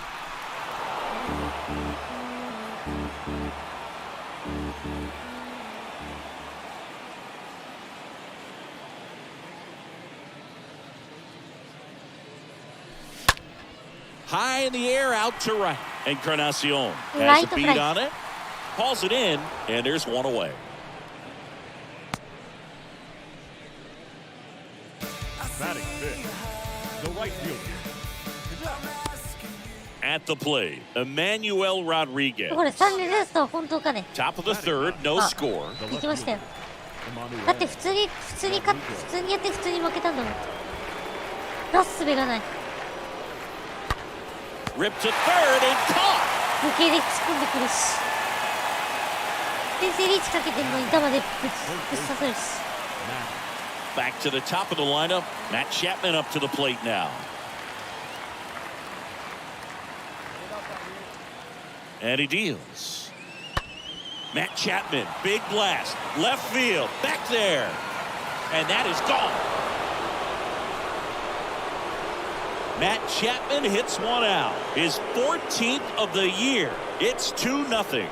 High in the air, out to right. Encarnacion has a beat on it. Calls it in, and there's one away. Batting fifth, the right fielder. At the plate, Emmanuel Rodriguez. これ3塁レースとは本当かね。 Top of the third, no score. 行きましたよ。だって普通にやって普通に負けたんだもん。出す術がない。 Ripped to third and caught. 無形で突っ込んでくるし。先制リーチかけてるのに球でぶっ刺せるし。 Back to the top of the lineup. Matt Chapman up to the plate now. And he deals. Matt Chapman, big blast, left field, back there. And that is gone. Matt Chapman hits one out. His 14th of the year. It's 2-0.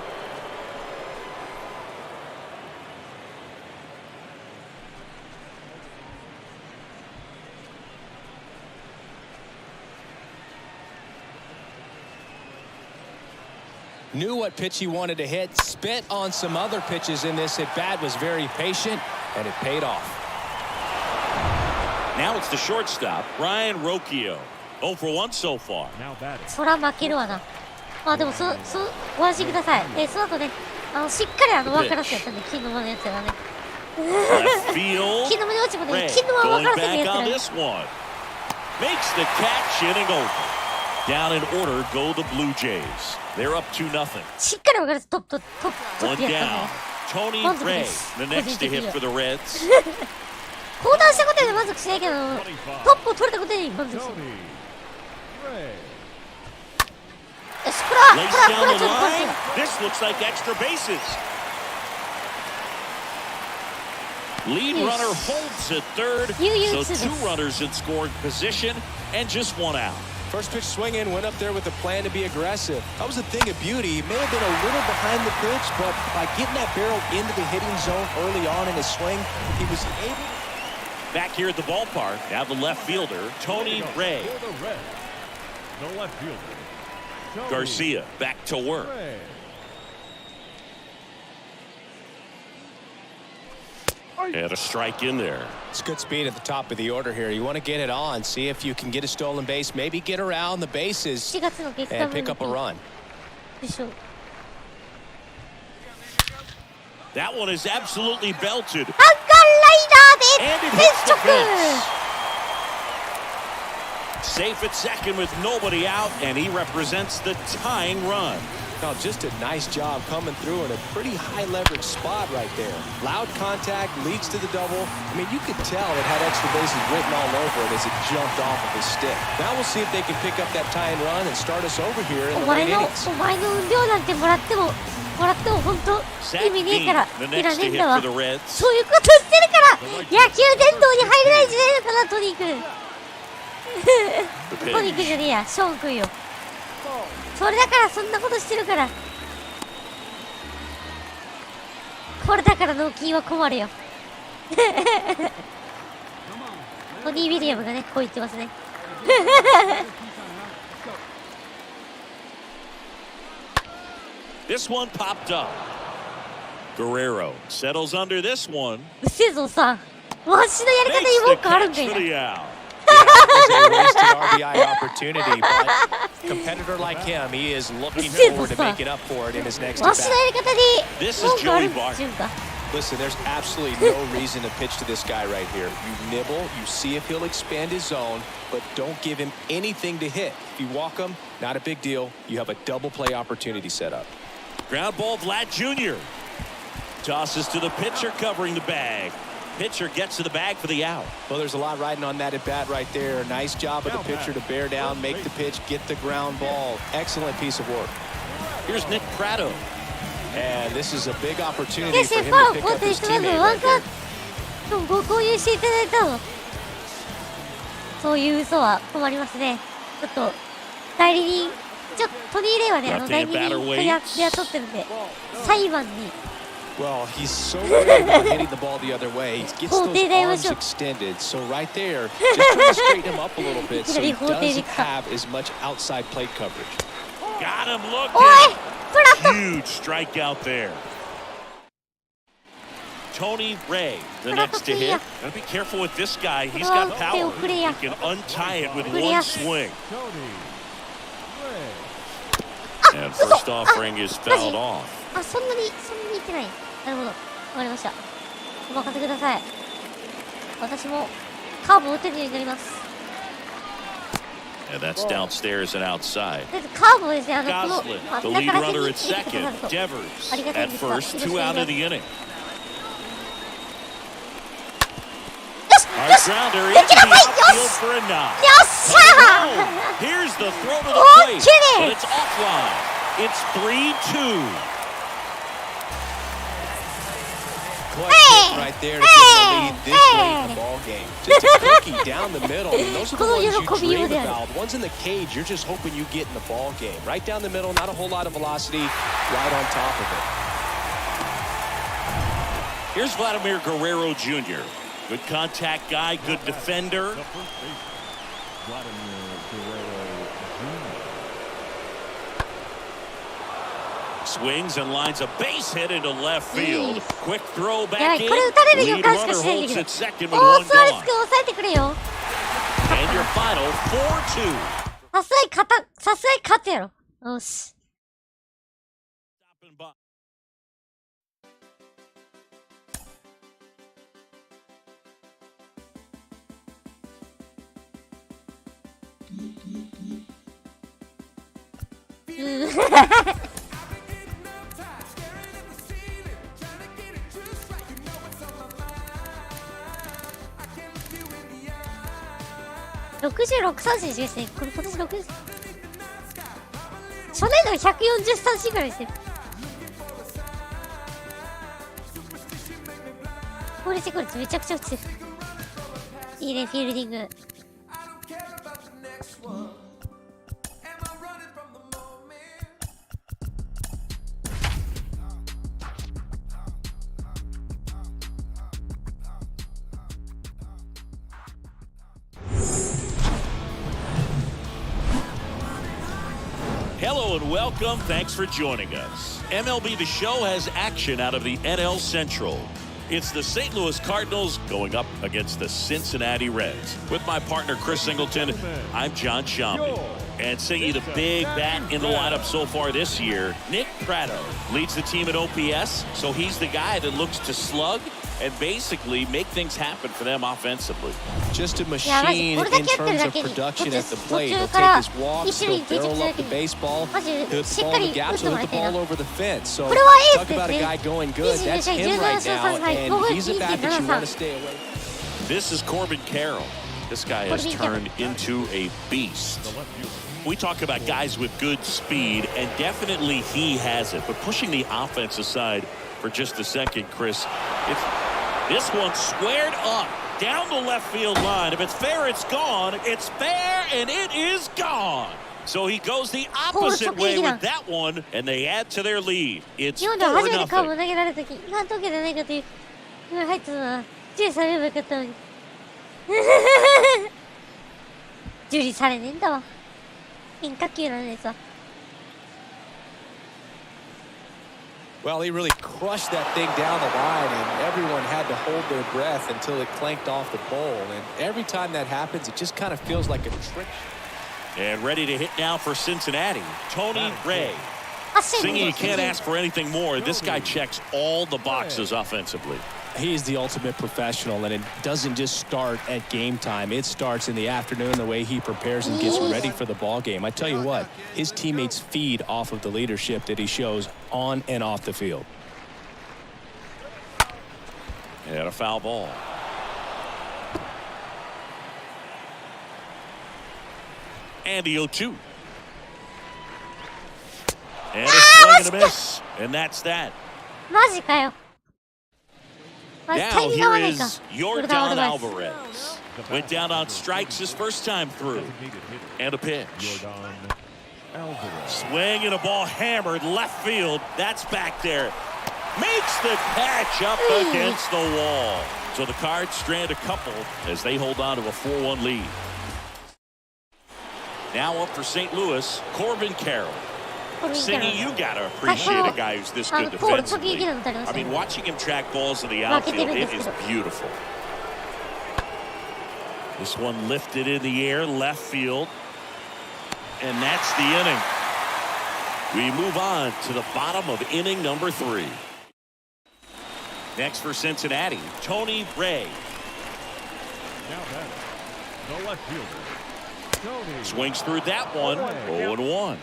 Knew what pitch he wanted to hit, spit on some other pitches in this at bat, was very patient, and it paid off. Now it's the shortstop, Ryan Rocchio. 0 for 1 so far. そら負けるわな。まあでもご安心ください。その後ね、しっかり分からせやったんで、金の間のやつがね。金の間に落ちもね、金の間分からせるやつがね。Makes the catch, inning over. Down in order go the Blue Jays. They're up 2-0. しっかり分からせトップや One った down. ね。 Tony Ray, the next to hit for the Reds. 交代したことで満足しないけど、トップを取れたことに満足する。よし、これ Lace は down ちょ the っとパス line. This looks like extra bases. Lead runner holds at third, so 2 runners in scoring position and just 1 out. First pitch swinging, went up there with a plan to be aggressive. That was a thing of beauty. He may have been a little behind the pitch, but by getting that barrel into the hitting zone early on in his swing, he was able. Back here at the ballpark, now the left fielder, Tony Ray. The left fielder. Garcia back to work. And a strike in there. It's good speed at the top of the order here. You want to get it on, see if you can get a stolen base, maybe get around the bases and pick up a run. That one is absolutely belted. And it hits the fence. Safe at second with nobody out, and he represents the tying run. Oh, just a nice job coming through in a pretty high leverage spot right there. Loud contact leads to the double. I mean, you could tell it had extra bases written all over it as it jumped off of his stick. Now we'll see if they can pick up that tying run and start us over here in the late innings. お前の運量なんてもらっても本当意味ねえからいらねえんだわ。そういうことしてるから野球殿堂に入れないんじゃないのかな、トニー君。トニー君じゃねえや、ショーン君よ。それだからそんなことしてるから。これだから納金は困るよ。トニー・ウィリアムがね、こう言ってますね。This one popped up. Guerrero settles under this one. うっせえぞさん。わしのやり方に文句あるんかいな。A wasted RBI opportunity, but a competitor like him, he is looking forward to making up for it in his next at bat. This is Joey Bart. Listen, there's absolutely no reason to pitch to this guy right here. You nibble, you see if he'll expand his zone, but don't give him anything to hit. If you walk him, not a big deal. You have a double play opportunity set up. Ground ball, Vlad Jr. Tosses to the pitcher covering the bag. Pitcher gets to the bag for the out. Well, there's a lot riding on that at bat right there. Nice job of the pitcher to bear down, make the pitch, get the ground ball. Excellent piece of work. Here's Nick Pratto. And this is a big opportunity for him to pick up his teammate right there. ご購入していただいたの。そういう嘘は困りますね。ちょっと代理人、トニー・レイはね、代理人と雇ってるんで、裁判に。Well, he's so good at hitting the ball the other way. He gets those arms extended. So right there, just trying to straighten him up a little bit so he doesn't have as much outside plate coverage. Got him looking. Huge strikeout there. Tony Ray, the next to hit. Gotta be careful with this guy. He's got power. He can untie it with one swing. And first offering is fouled off. あ、そんなにいってない。なるほど。わかりました。お任せください。私もカーブを打てるようになります。And that's downstairs and outside. カーブをですね、Goslin, the lead runner at second. Devers at first, 2 out of the inning. Hard grounder into the outfield for a knock. Here's the throw to the plate, but it's offline. It's 3-2. Right there to get the lead this late in the ball game. Just a cookie down the middle. And those are the ones you dream about. Ones in the cage, you're just hoping you get in the ball game. Right down the middle, not a whole lot of velocity, right on top of it. Here's Vladimir Guerrero Jr. Good contact guy, good defender. Swings and lines a base hit into left field. Quick throw back in. Lead runner holds at second with one gone. And your final 4-2. さすがに勝つやろ。よし。66三振ですね。これ今年6です。初年度140三振ぐらいですね。効率めちゃくちゃ落ちてる。いいね、フィールディング。Hello and welcome. Thanks for joining us. MLB The Show has action out of the NL Central. It's the St. Louis Cardinals going up against the Cincinnati Reds. With my partner, Chris Singleton, I'm John Shambi. And singing the big bat in the lineup so far this year, Nick Pratto leads the team at OPS, so he's the guy that looks to slug and basically make things happen for them offensively. Just a machine in terms of production at the plate. He'll take his walks, he'll barrel up the baseball, hit the ball in the gaps, he'll hit the ball over the fence. So talk about a guy going good. That's him right now, and he's a bat that you want to stay away from. This is Corbin Carroll. This guy has turned into a beast. We talk about guys with good speed, and definitely he has it. But pushing the offense aside for just a second, Chris, this one squared up down the left field line. If it's fair, it's gone. It's fair, and it is gone. So he goes the opposite way with that one, and they add to their lead. It's 4-0. 受理されねえんだわ。変化球なんですわ。Well, he really crushed that thing down the line, and everyone had to hold their breath until it clanked off the pole. And every time that happens, it just kind of feels like a trick. And ready to hit now for Cincinnati, Tony Ray. Singy, you can't ask for anything more. This guy checks all the boxes offensively. He's the ultimate professional, and it doesn't just start at game time. It starts in the afternoon, the way he prepares and gets ready for the ball game. I tell you what, his teammates feed off of the leadership that he shows on and off the field. And a foul ball. And the 0-2. And a swing and a miss. And that's that. マジかよ。タイ Now ミング合わ here ねえか。 is ウルトラアド Yordan バイス。 Alvarez. Went down on strikes his first time through. And a pitch. Swing and a ball hammered left field. That's back there. Makes the catch up against the wall. So the Cards strand a couple as they hold on to a 4-1 lead. Now up for St. Louis, Corbin Carroll. Singy, you gotta appreciate a guy who's this good defensively. I mean, watching him track balls in the outfield, it is beautiful. This one lifted in the air, left field. And that's the inning. We move on to the bottom of inning number 3. Next for Cincinnati, Tony Ray. Now batter, the left fielder, Tony. Swings through that one, 0-1.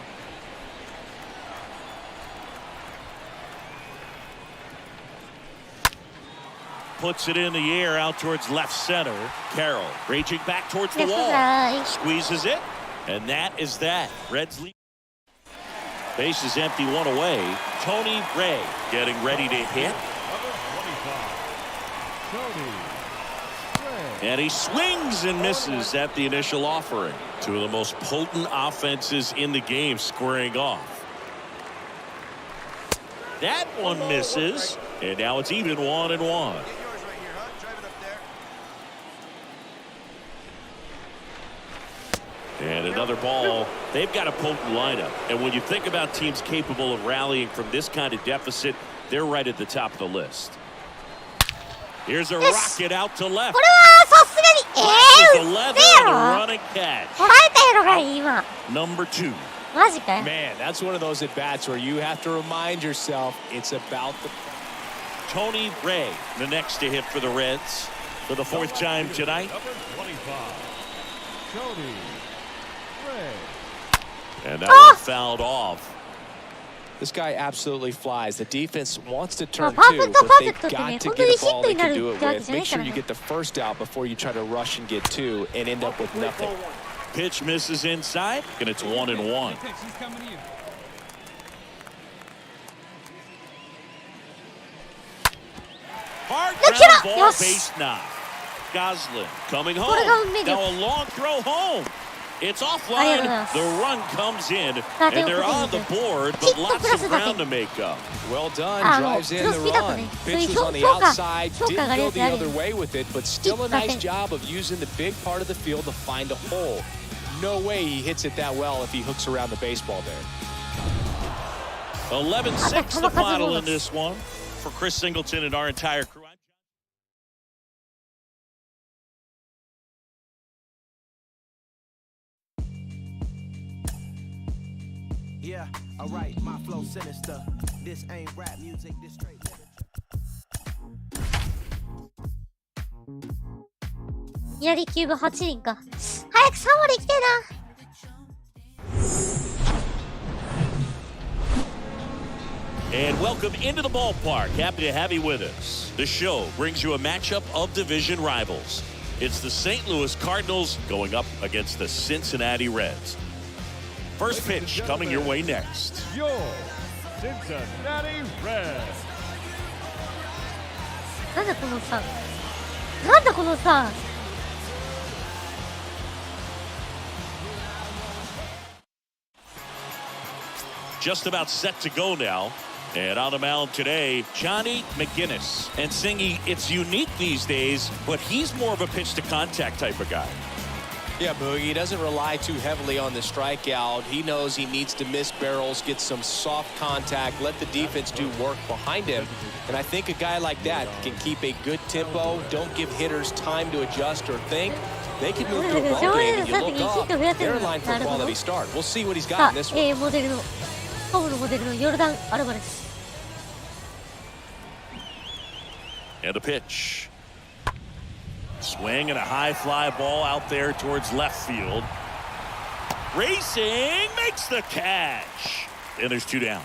Puts it in the air out towards left center. Carroll raging back towards the wall. Squeezes it, and that is that. Reds lead. Base is empty, one away. Tony Ray getting ready to hit. And he swings and misses at the initial offering. Two of the most potent offenses in the game squaring off. That one misses, and now it's even 1-1. And another ball. They've got a potent lineup. And when you think about teams capable of rallying from this kind of deficit, they're right at the top of the list. Here's a rocket out to left. これはさすがに、 11 ゼロ and a running catch. 捉えたやろがいい今。 Number 2. マジかよ。 Man, that's one of those at bats where you have to remind yourself it's about the. Tony Ray, the next to hit for the Reds for the 4th time tonight. Number 25, Tony Ray. And that one fouled off. This guy absolutely flies. The defense wants to turn Perfect, two, but they've perfect got toってね、get a ball they 本当に can ヒッ do ト it になる with. Make sure わけじゃないからね。 you get the first out before you try to rush and get 2 and end up with nothing. Pitch misses inside, and it's 1-1. He's coming to you. Hard 抜けろ ground よ ball し base knock. Goslin coming これが home. 運命 Now です。 a long throw home. It's あり offline. がとうございます。 The run comes in, 打点 and を they're か on け the て board, ヒッ but ト lots プラ of ス打 ground 点。 to make up. Well done. あの、 Drives in プロ the スピードだと run. ね、そういう Pitch was on the 評価 outside. が Didn't ある go や the つある other way with it, but still a nice job of using the big part of the field to find a hole. No way he hits it that well if he hooks around the baseball there. 11-6 the final in this one for Chris Singleton and our entire crew. Yeah, alright, my flow sinister. This ain't rap music, this straight literature. 左キューブ8人か。早く3割行きたいな。And welcome into the ballpark. Happy to have you with us. The show brings you a matchup of division rivals. It's the St. Louis Cardinals going up against the Cincinnati Reds. First pitch coming your way next. Your Cincinnati Reds. なんだこのさ。なんだこのさ。Just about set to go now. And on the mound today, Johnny McGinnis. And Singy, it's unique these days, but he's more of a pitch-to-contact type of guy. Yeah, Boogie, he doesn't rely too heavily on the strikeout. He knows he needs to miss barrels, get some soft contact, let the defense do work behind him. And I think a guy like that can keep a good tempo, don't give hitters time to adjust or think. They can move to a ball game and you look up, they're in line for a quality start. We'll see what he's got in this one. モデルのホームのモデルのヨルダン・アルバレス。 And a pitch. Swing and a high fly ball out there towards left field. Racing, makes the catch. And there's 2 down.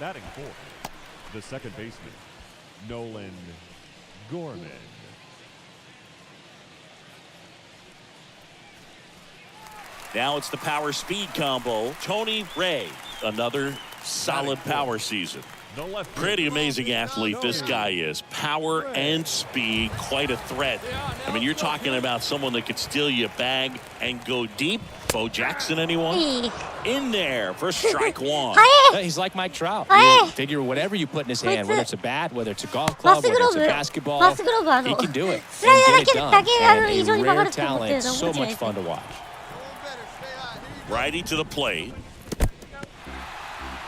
Batting fourth, the second baseman, Nolan Gorman. Now it's the power speed combo. Tony Ray, another solid power season. No left. Pretty amazing athlete this guy is. Power and speed, quite a threat. I mean, you're talking about someone that could steal you a bag and go deep. Bo Jackson, anyone? In there for strike one. He's like Mike Trout. Hey. You figure whatever you put in his hand, whether it's a bat, whether it's a golf club, whether it's a basketball, he can do it. And get it done. And a rare talent, so much fun to watch. Righty to the plate.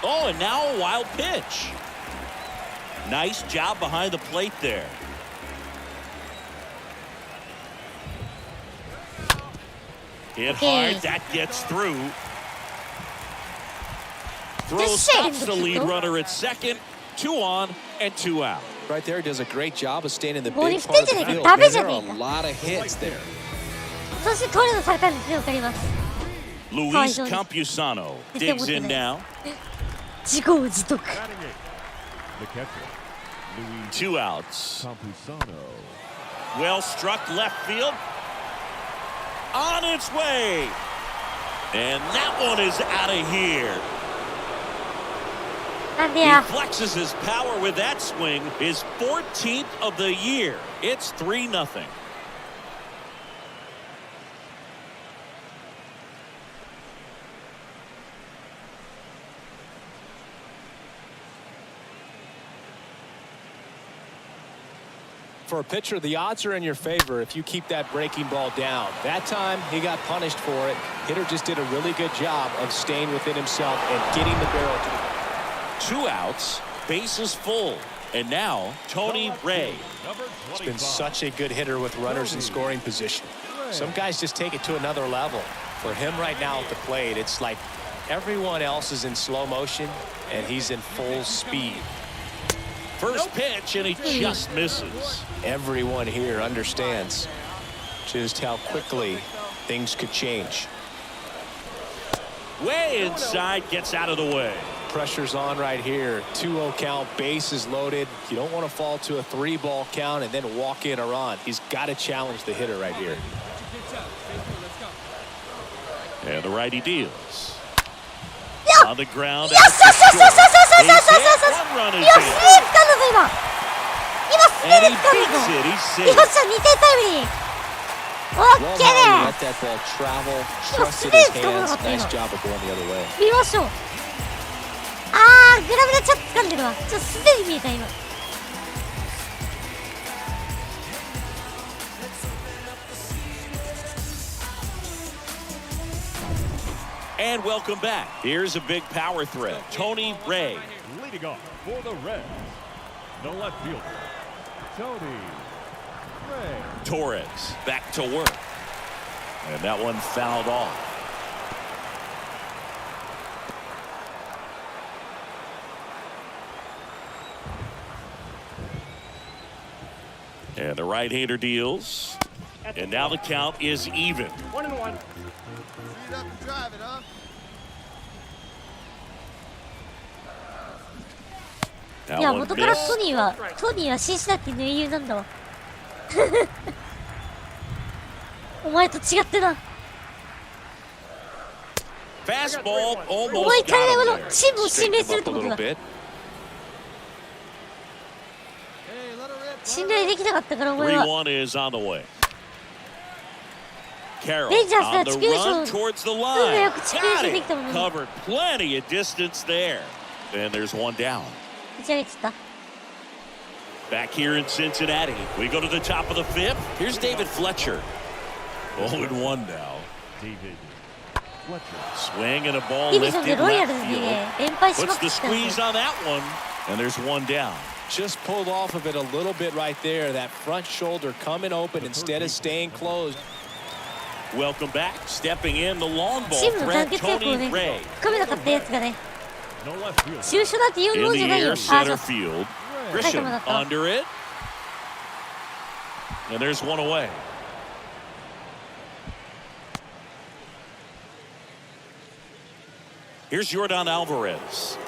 Oh, and now a wild pitch. Nice job behind the plate there. Hit hard, that gets through. Throw stops the lead runner at second. 2 on and 2 out. Right there, does a great job of staying in the big part of the field. Man, there are a lot of hits there. そしてトレードされたんですね、わかります。 Luis Campusano digs in now. 自業自得。 Batting eighth, the catcher, Luis 2 outs. Campusano. Well struck left field. On its way. And that one is out of here. なんで He や。 flexes his power with that swing. His 14th of the year. It's 3-0. For a pitcher, the odds are in your favor if you keep that breaking ball down. That time, he got punished for it. Hitter just did a really good job of staying within himself and getting the barrel to the... 2 outs, bases full. And now, Tony Ray. He's been such a good hitter with runners in scoring position. Some guys just take it to another level. For him right now at the plate, it's like everyone else is in slow motion, and he's in full speed. First pitch, and he just misses. Everyone here understands just how quickly things could change. Way inside, gets out of the way. Pressure's on right here. 2-0 count, bases loaded. You don't want to fall to a 3-ball count and then walk in or on. He's got to challenge the hitter right here. And the righty deals. On the ground. よしよしよしよしよしよしよしよしよしよし。 One run is よし、 in. スリー掴んだぞ今。今スリ And ー he 掴んだ beats ぞ。 it. He's よっ safe. しゃ、2点タイムリー。オッ Well, ケー how he ね let that ball travel, Yo, trusted slides his coming hands. up, Nice Nino. job of going the other way. 見ましょう。グラブでちょっと掴んでるわ。ちょっとすでに見えた今。 And welcome back. Here's a big power threat. Tony Ray. Leading off for the Reds, the left fielder, Tony Ray. Torres back to work. And that one fouled off. And the right-hander deals. And now the count is even. 1-1. Speed up and drive it, huh? That いや、 one 元から missed. トニーはシンシナティの英雄なんだわ。お前と違ってな。 Fastball お almost 前 got 彼 him ら there. のチームを信頼するって A こと little だ。 bit. 信頼できなかったからお前は。 3-1 is on the way. Carroll Rangers on the that speed run zone. towards the Yeah, line. speed Got zone it. victim. Covered plenty of distance there. And there's one down. 打ち上げてた。 Back here in Cincinnati, we go to the top of the fifth. Here's David Fletcher. 0-1 now. David Fletcher. Swing and a ball ディビジョン lifted でロイヤル left ズに field. ね、連敗しま Puts く the ってたんです squeeze よ。 on that one. And there's one down. Just pulled off of it a little bit right there. That front shoulder coming open instead of staying closed. Welcome back. Stepping in the long ball チームの threat, 団結力を Tony ね Ray. 深めなかったやつがね No left field. 中所だって言う In もん the じゃないよ air, あ center そう field. 埼玉 Grisham だったわ under it. And there's one away. Here's Yordan Alvarez.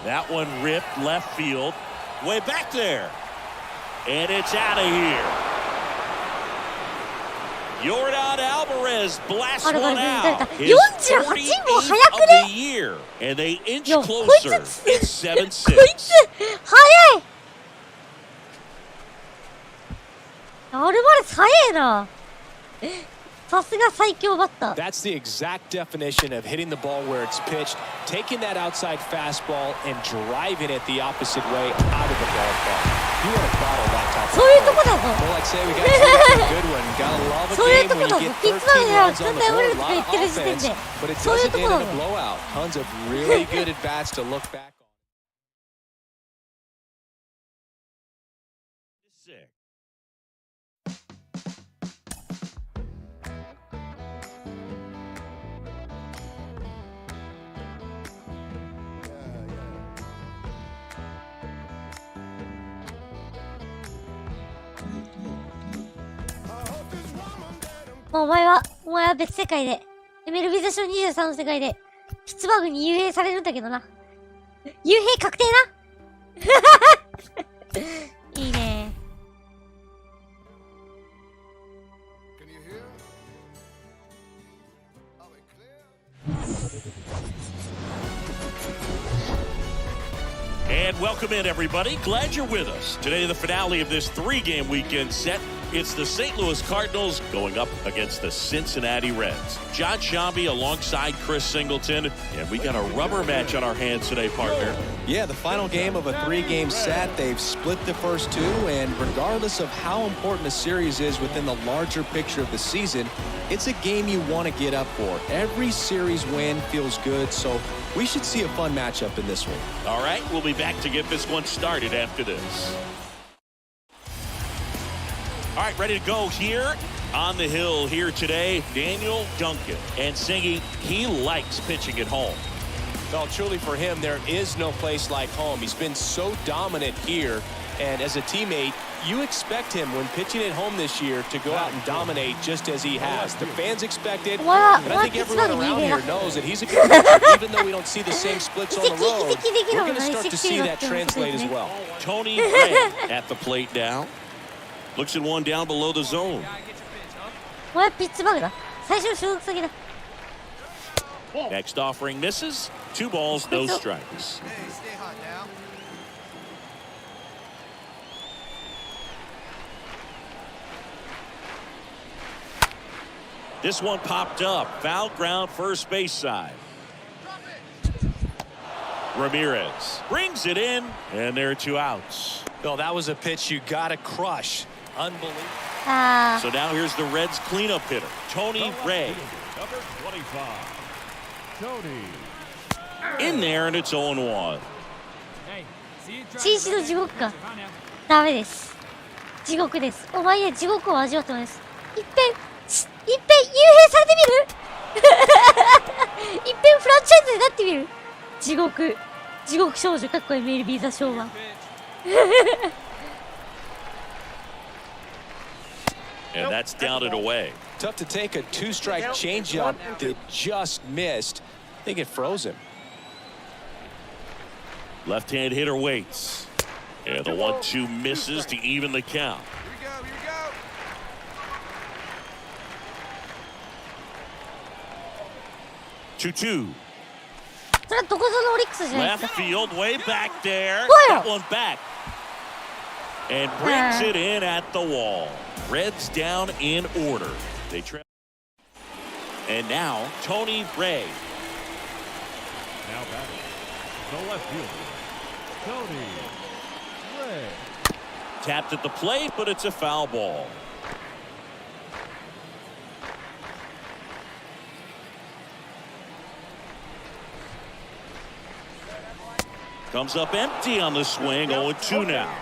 That one ripped left field. Way back there. And it's out of here. Yordan Alvarez blasts one out. His 48 も早くね of the year. And they inch いやこい closer. つ It's こいつ 7-6. 早いアルバレス早いなさすが最強バッター That's the exact definition of hitting the ball where it's pitched, taking that outside fastball and driving it the opposite way out of the ballpark. You want to bottle that type of そういうとこだぞ Well, like say we got a good one. Gotta love a そういう game とこ when だ you ぞ get ピッツバー 13 グが runs 簡 on the 単に board. 俺 A とか lot 言 of ってる時点 offense, で but it そういう doesn't とこ end だ in ぞ a blowout. Tons of really good at bats to look back on. Sick. I hope this woman that I'm もうお前は別世界で MLB THE SHOW 23の世界でピッツバーグに幽閉されるんだけどな幽閉確定ないいね Can you hear? Are we clear? And welcome in, everybody. Glad you're with us. Today, the finale of this 3-game weekend set. It's the St. Louis Cardinals going up against the Cincinnati Reds. John Shambi alongside Chris Singleton. And we got a rubber match on our hands today, partner. Yeah, the final game of a 3-game set. They've split the first two, and regardless of how important a series is within the larger picture of the season, it's a game you want to get up for. Every series win feels good, so we should see a fun matchup in this one. All right, we'll be back to get this one started after this. All right, ready to go here on the hill here today. Daniel Duncan and Singy, he likes pitching at home. Well, truly for him, there is no place like home. He's been so dominant here, and as a teammate, you expect him when pitching at home this year to go out and dominate just as he has. The fans expect it, and I think everyone around here knows that he's a good pitcher. Even though we don't see the same splits on the road, we're going to start to see that translate as well. Tony Ray at the plate now. Looks at one down below the zone. お前ピッツバーグだ最初の所属先だ Next offering misses. 2 balls, no strikes. Hey, stay hot now. This one popped up. Foul ground first base side. Ramirez brings it in, and there are 2 outs. Well, that was a pitch you got to crush. Unbelievable. あ So now here's the Reds cleanup hitter, Tony Ray. Number 25. Tony. In there, and it's 0-1. Hey, see you ー紳士の地獄かダメです地獄ですお前には地獄を味わってもらいますいっぺん幽閉されてみるいっぺんフランチャイズになってみる地獄少女かっこ MLB THE SHOW は And that's down and away. Tough to take a 2-strike changeup that just missed. I think it froze him. Left-hand hitter waits. And the 1-2 misses to even the count. Here we go. 2-2. それはどこぞのオリックスじゃないです Left か field, way back there. Wow. That one back. And brings it in at the wall. Reds down in order. They trail. And now, Tony Ray. Now batting. The left fielder. Tony Ray. Tapped at the plate, but it's a foul ball. Comes up empty on the swing. 0-2 now.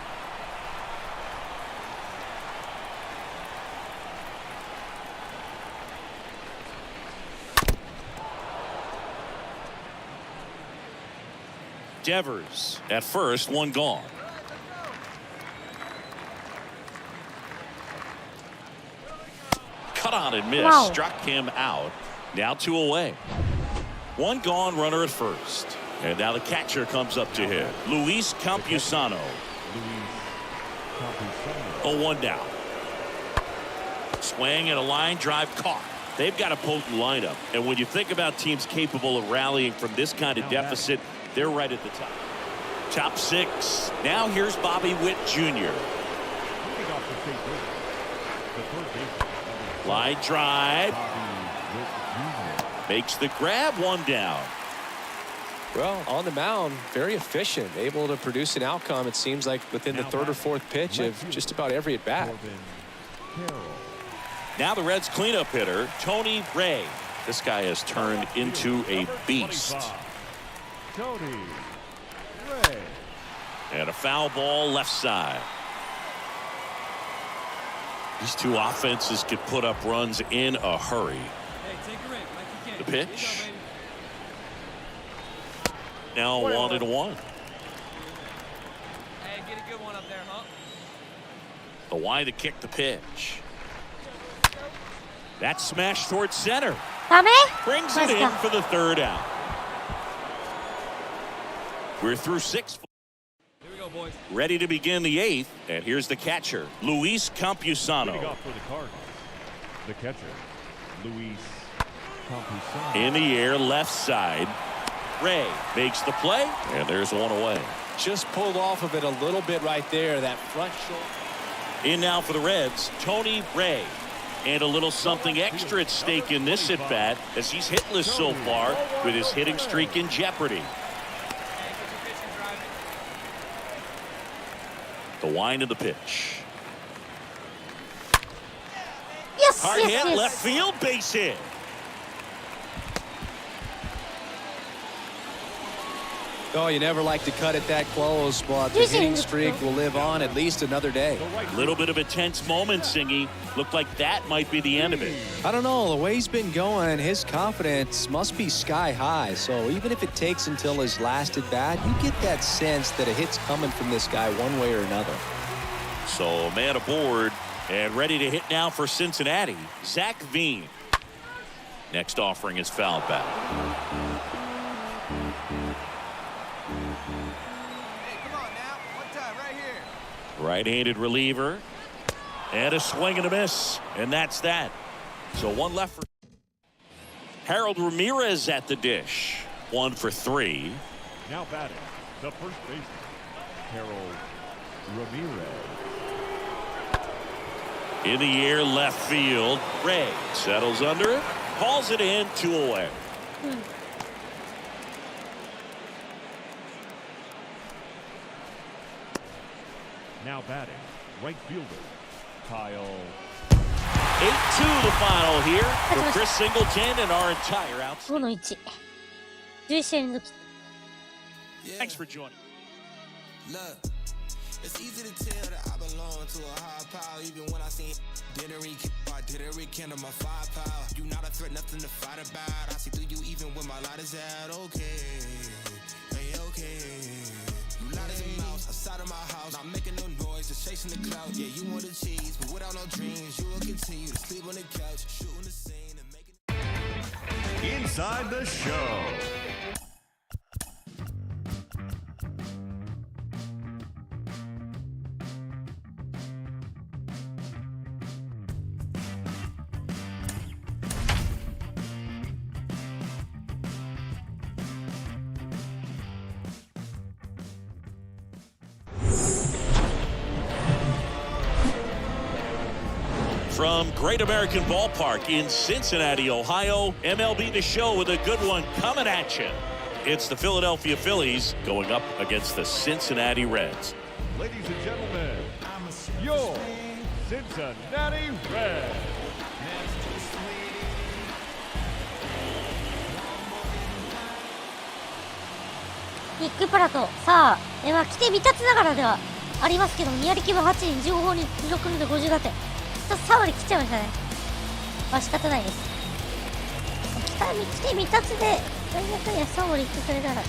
Devers at first, one gone. Cut on and miss. Wow. Struck him out. Now 2 away. One gone, runner at first. And now the catcher comes up to him. Luis Campusano. 0-1 down. Swing and a line drive caught. They've got a potent lineup. And when you think about teams capable of rallying from this kind of deficit, they're right at the top. Top 6. Now here's Bobby Witt Jr. Line drive. Makes the grab, 1 down. Well, on the mound, very efficient, able to produce an outcome, it seems like, within the 3rd or 4th pitch of just about every at-bat. Now the Reds' cleanup hitter, Tony Ray. This guy has turned into a beast. Tony Ray. And a foul ball left side. These two offenses could put up runs in a hurry. Hey, take a rip like you can. The pitch. Here you go, baby. Now 1-1. Hey, get a good one up there, huh? The wide to kick the pitch. That smash towards center. ダメ Brings it in for the 3rd out. We're through 6. Here we go, boys. Ready to begin the 8th. And here's the catcher, Luis Campusano. Leading off for the Cardinals. The catcher, Luis Campusano. In the air, left side. Ray makes the play, and there's 1 away. Just pulled off of it a little bit right there, that front shoulder. In now for the Reds, Tony Ray. And a little something extra at stake in this at-bat as he's hitless so far with his hitting streak in jeopardy. The wind of the pitch. Yes, Hard yes, hit, yes. left field, base hit. Oh, you never like to cut it that close, but the hitting streak will live on at least another day. A little bit of a tense moment, Singy. Looked like that might be the end of it. I don't know, the way he's been going, his confidence must be sky high. So even if it takes until his last at bat, you get that sense that a hit's coming from this guy one way or another. So a man aboard and ready to hit now for Cincinnati, Zach Veen. Next offering is fouled back. Right-handed reliever. And a swing and a miss. And that's that. So 1 left for Harold Ramirez at the dish. 1 for 3. Now batting, the first baseman, Harold Ramirez. In the air, left field. Ray settles under it. Calls it in, 2 away. Now batting, right fielder, Kyle. 8-2 the final here for Chris Singleton and our entire outfit. 5の1。11試合連続。Thanks for joining. Look, it's easy to tell that I belong to a high power. Even when I see didn't rekindle my firepower. You not a threat, nothing to fight about. I see through you even when my light is out. Okay, hey, okay. You light as a mouse outside of my house. Not making no noise, just chasing the cloud. Yeah, you want the cheese, but without no dreams, you will continue to sleep on the couch, shooting the scene and making. Inside the show. From Great American Ballpark in Cincinnati, Ohio, MLB The Show with a good one coming at you. It's the Philadelphia Phillies going up against the Cincinnati Reds. Ladies and gentlemen, your Cincinnati Reds. ニック・プラト。さあ、まあ、来て未達ながらではありますけども、2割9分8厘、15本に16人で50打点。ちょっと3割切っちゃいましたね。まあ仕方ないです。来て未達で、大学や3割いってくれたら。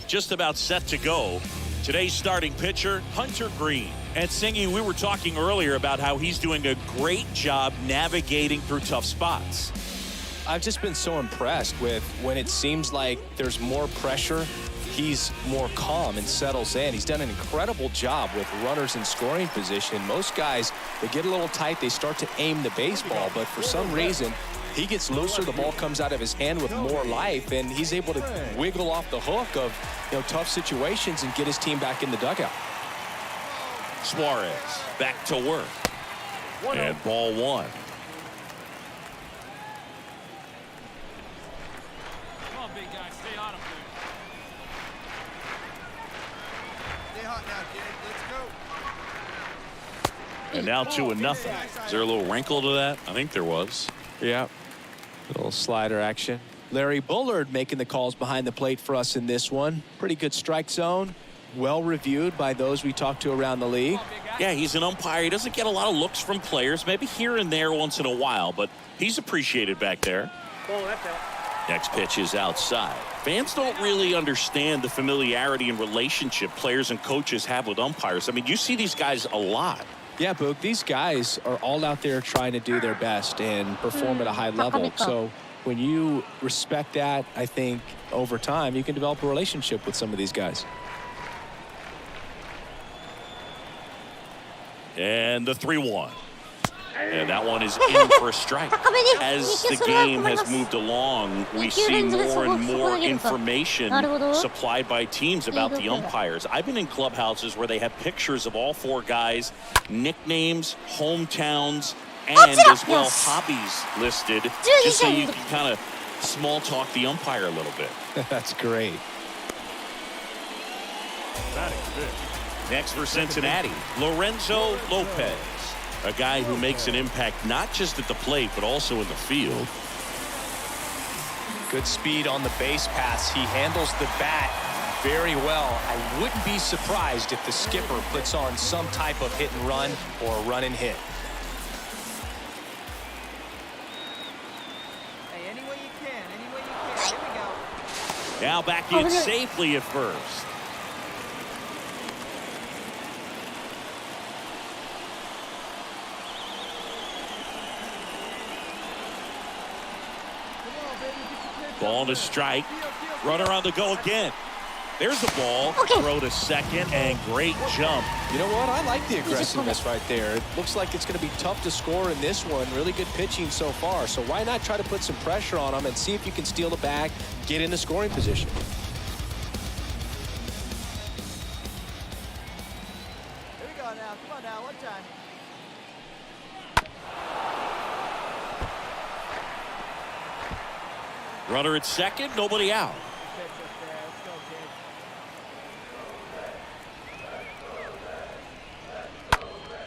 Just about set to go. Today's starting pitcher, Hunter Green. And Singy, we were talking earlier about how he's doing a great job navigating through tough spots. I've just been so impressed with when it seems like there's more pressure, he's more calm and settles in. He's done an incredible job with runners in scoring position. Most guys, they get a little tight, they start to aim the baseball, but for some reason, he gets looser, the ball comes out of his hand with more life, and he's able to wiggle off the hook of tough situations and get his team back in the dugout. Suarez back to work. And ball one. Come on, big guy, stay on him, dude. Stay hot now, kid. Let's go. And now 2-0. Is there a little wrinkle to that? I think there was. Yeah. Little slider action. Larry Bullard making the calls behind the plate for us in this one. Pretty good strike zone. Well reviewed by those we talked to around the league. Yeah, he's an umpire. He doesn't get a lot of looks from players, maybe here and there once in a while, but he's appreciated back there. Oh, that's it. Next pitch is outside. Fans don't really understand the familiarity and relationship players and coaches have with umpires. I mean, you see these guys a lot. Yeah, Boog, these guys are all out there trying to do their best and perform at a high level. So when you respect that, I think over time you can develop a relationship with some of these guys. And the 3-1. And that one is in for a strike. As the game has moved along, we see more and more information supplied by teams about the umpires. I've been in clubhouses where they have pictures of all four guys, nicknames, hometowns, and as well hobbies listed, just so you can kind of small talk the umpire a little bit. That's great. Next for Cincinnati, Lorenzo Lopez. A guy who makes an impact not just at the plate, but also in the field. Good speed on the base pass. He handles the bat very well. I wouldn't be surprised if the skipper puts on some type of hit and run or a run and hit. Hey, any way you can, any way you can. Here we go. Now back in safely at first. Ball to strike. Runner on the go again. There's the ball. Throw to second and great jump. You know what? I like the aggressiveness right there. It looks like it's going to be tough to score in this one. Really good pitching so far. So why not try to put some pressure on him and see if you can steal the bag, get in the scoring position. Here we go now. Come on now, one time. Runner at second, nobody out.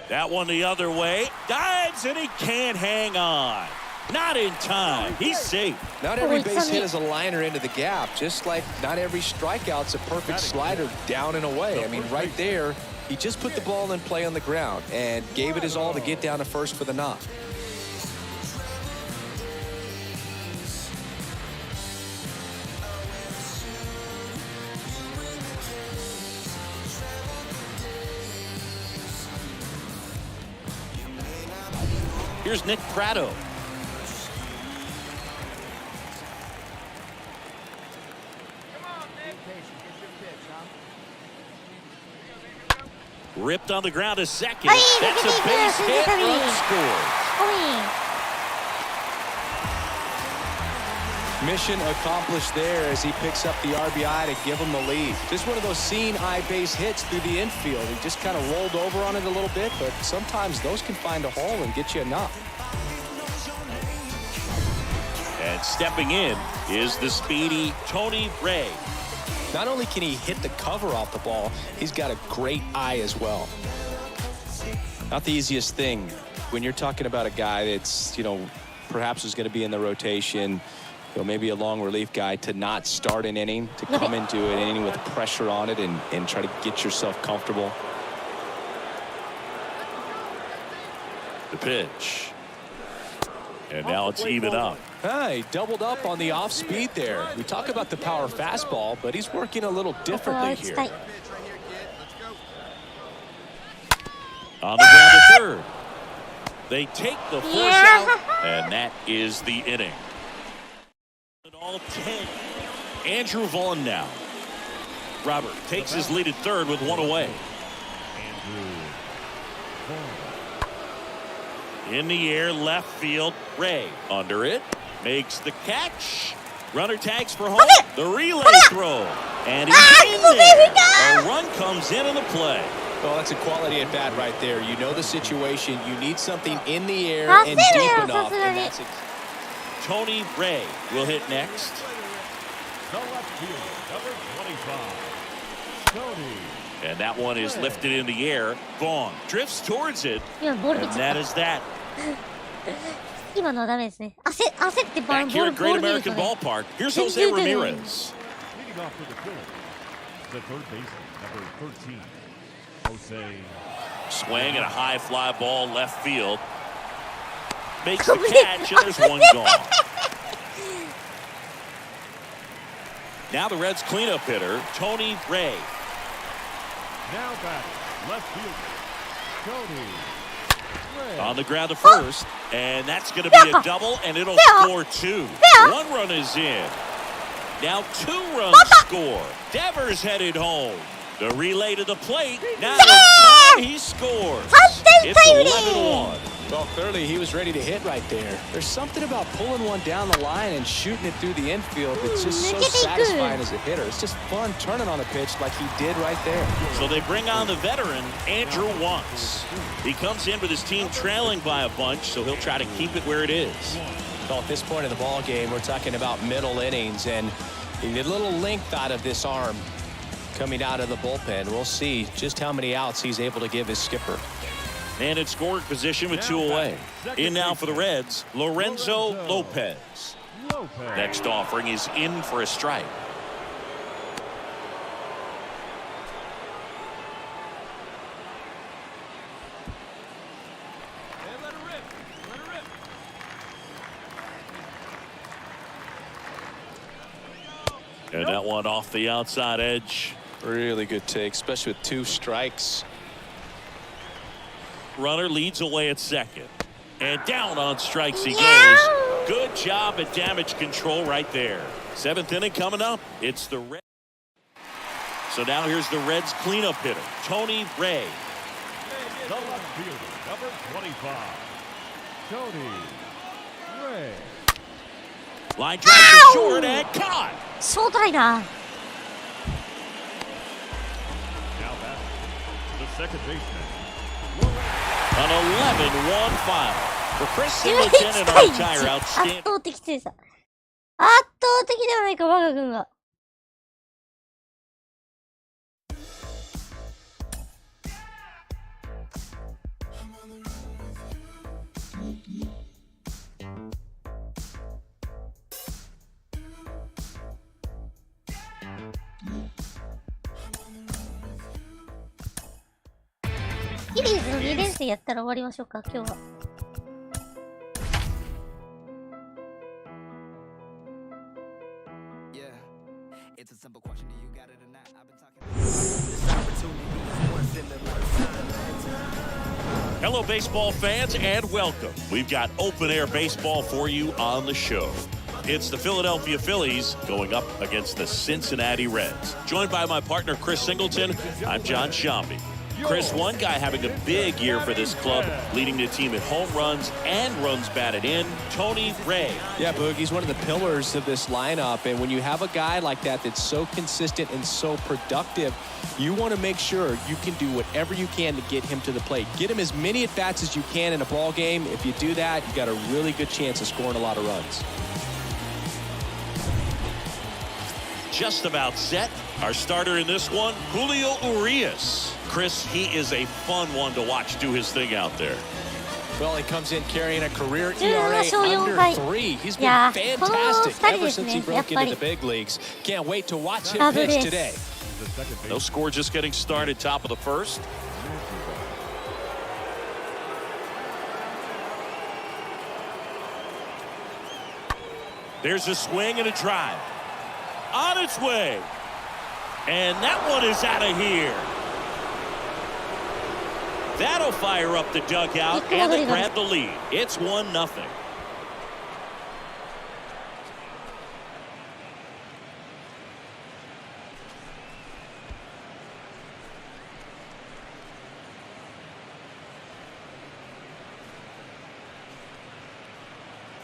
That one the other way. Dives and he can't hang on. Not in time. He's safe. Not every base hit is a liner into the gap. Just like not every strikeout's a perfect slider down and away. I mean, right there, he just put the ball in play on the ground and gave it his all to get down to first for the knock. Here's Nick Pratto. Ripped on the ground to second. That's a base hit. Run scored. Mission accomplished there as he picks up the RBI to give him the lead. Just one of those seeing eye base hits through the infield. He just kind of rolled over on it a little bit, but sometimes those can find a hole and get you a knock. And stepping in is the speedy Tony Ray. Not only can he hit the cover off the ball, he's got a great eye as well. Not the easiest thing when you're talking about a guy that's, perhaps is going to be in the rotation, maybe a long relief guy, to not start an inning, to come into an inning with pressure on it and try to get yourself comfortable. The pitch. And now it's even up. He doubled up on the off speed there. We talk about the power fastball, but he's working a little differently here. On the ground to third. They take the force out, and that is the inning. All 10. Andrew Vaughn now. Robert takes his lead at third with one away. Andrew Vaughn. In the air, left field. Ray under it. Makes the catch. Runner tags for home. The relay throw. And he's in there. A run comes in the play. Well, that's a quality at bat right there. You know the situation. You need something in the air and deep enough. And that's Tony Ray will hit next. The left fielder, number 25, Tony. And that one is lifted in the air. Vaughn drifts towards it. And that is that. 今のはダメですね。焦ってボー Back here ル at ボー Great ル見ると American ね。 Ballpark, here's Jose Ramirez. Leading off for the Phillies, the third baseman, number 13, Jose. Swing and a high fly ball left field. Makes the catch, and there's one gone. Now the Reds cleanup hitter, Tony Ray. Now back, left fielder, Tony Ray. On the ground to first, and that's going to be a double, and it'll score two. One run is in. Now 2 runs score. Devers headed home. The relay to the plate. Now he scores. It's 11-1. Well, clearly he was ready to hit right there. There's something about pulling one down the line and shooting it through the infield that's just so satisfying as a hitter. It's just fun turning on a pitch like he did right there. So they bring on the veteran, Andrew Wantz. He comes in with his team trailing by a bunch, so he'll try to keep it where it is. Well, at this point in the ball game, we're talking about middle innings, and he need a little length out of this arm coming out of the bullpen. We'll see just how many outs he's able to give his skipper. And in scoring position with 2 away. In now for the Reds, Lorenzo Lopez. Next offering is in for a strike. And that one off the outside edge. Really good take, especially with 2 strikes. Runner leads away at second. And down on strikes he goes. Good job at damage control right there. 7th inning coming up. It's the Reds. So now here's the Reds cleanup hitter, Tony Ray. The left fielder, number 25, Tony Ray. Line drive to short and caught. ショートライナー。 Now back, the second baseman. An 11-1 final for Chris Singleton and our entire 圧 outstanding. 倒的強さ。圧倒的ではないか、我が軍は。フィリーズの2連戦やったら終わりましょうか、今日は。Hello, baseball fans, and welcome. We've got open-air baseball for you on the show. It's the Philadelphia Phillies going up against the Cincinnati Reds. Joined by my partner, Chris Singleton, I'm John Shambi. Chris, one guy having a big year for this club, leading the team in home runs and runs batted in, Tony Ray. Yeah, Boog, he's one of the pillars of this lineup, and when you have a guy like that that's so consistent and so productive, you want to make sure you can do whatever you can to get him to the plate. Get him as many at-bats as you can in a ball game. If you do that, you got a really good chance of scoring a lot of runs. just about set. Our starter in this one, Julio Urias. Chris, he is a fun one to watch do his thing out there. Well, he comes in carrying a career 17 ERA 勝4 under 敗 3. He's い been や fantastic この二人 ever ですね since he broke やっぱ into り the big leagues. Can't wait to watch him ダブ pitch です today. No score, just getting started, top of the first. There's a swing and a drive. On its way. And that one is out of here. That'll fire up the dugout and they grab the lead. It's 1-0.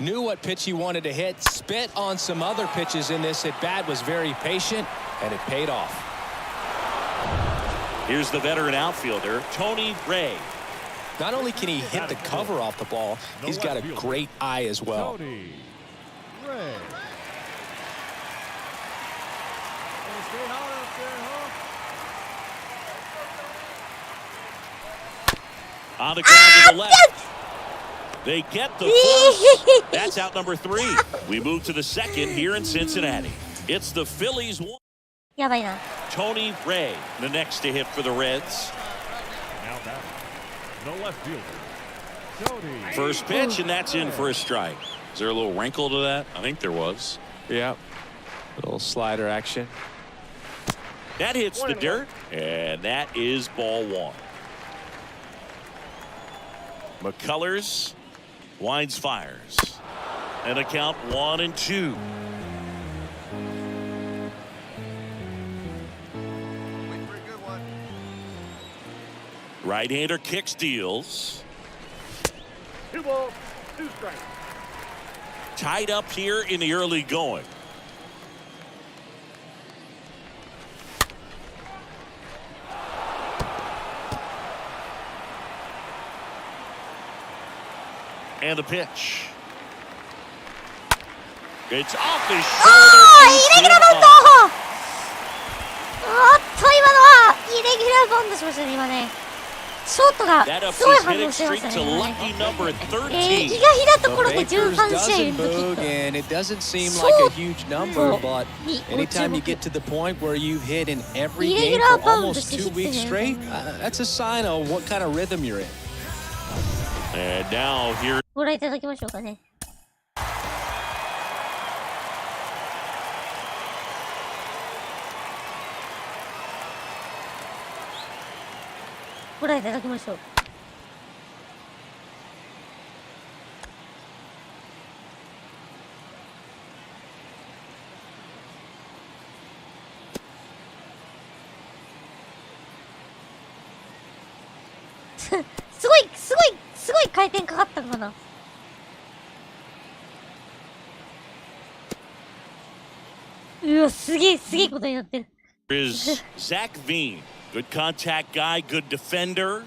Knew what pitch he wanted to hit, spit on some other pitches in this at bat, was very patient, and it paid off. Here's the veteran outfielder, Tony Ray. Not only can he hit the cover off the ball, he's got a great eye as well. Tony Ray. Stay hard up there, huh? On the ground to the left. They get the first. That's out number 3. We move to the second here in Cincinnati. It's the Phillies 1. やばいな。 Tony Ray, the next to hit for the Reds. Now batting. The left fielder. Tony. First pitch, and that's in for a strike. Is there a little wrinkle to that? I think there was. Yeah. Little slider action. That hits the dirt, and that is ball 1. McCullers winds, fires, and a count 1-2. Right-hander kicks, deals. 2 balls, 2 strikes. Tied up here in the early going. And the pitch. It's off his shoulder. イレギュラーバウンド。おっと今のはイレギュラーバウンドしましたね今ね。ショートが That ups すごい his 反応 hitting してまし streak た to ね。 lucky number 比 13. 嘉ひなところで The 13 Bakers 試合 doesn't の時 boog, and it doesn't seem like a huge number, but anytime you get to the point where you've hit in every game for almost 2 weeks straight, that's a sign of what kind of rhythm you're in. And now here. ご覧いただきましょうかね。ご覧いただきましょう。すごい回転かかったのかな。うわ、すげえことになってる。Is Zach Veen. Good contact guy, good defender.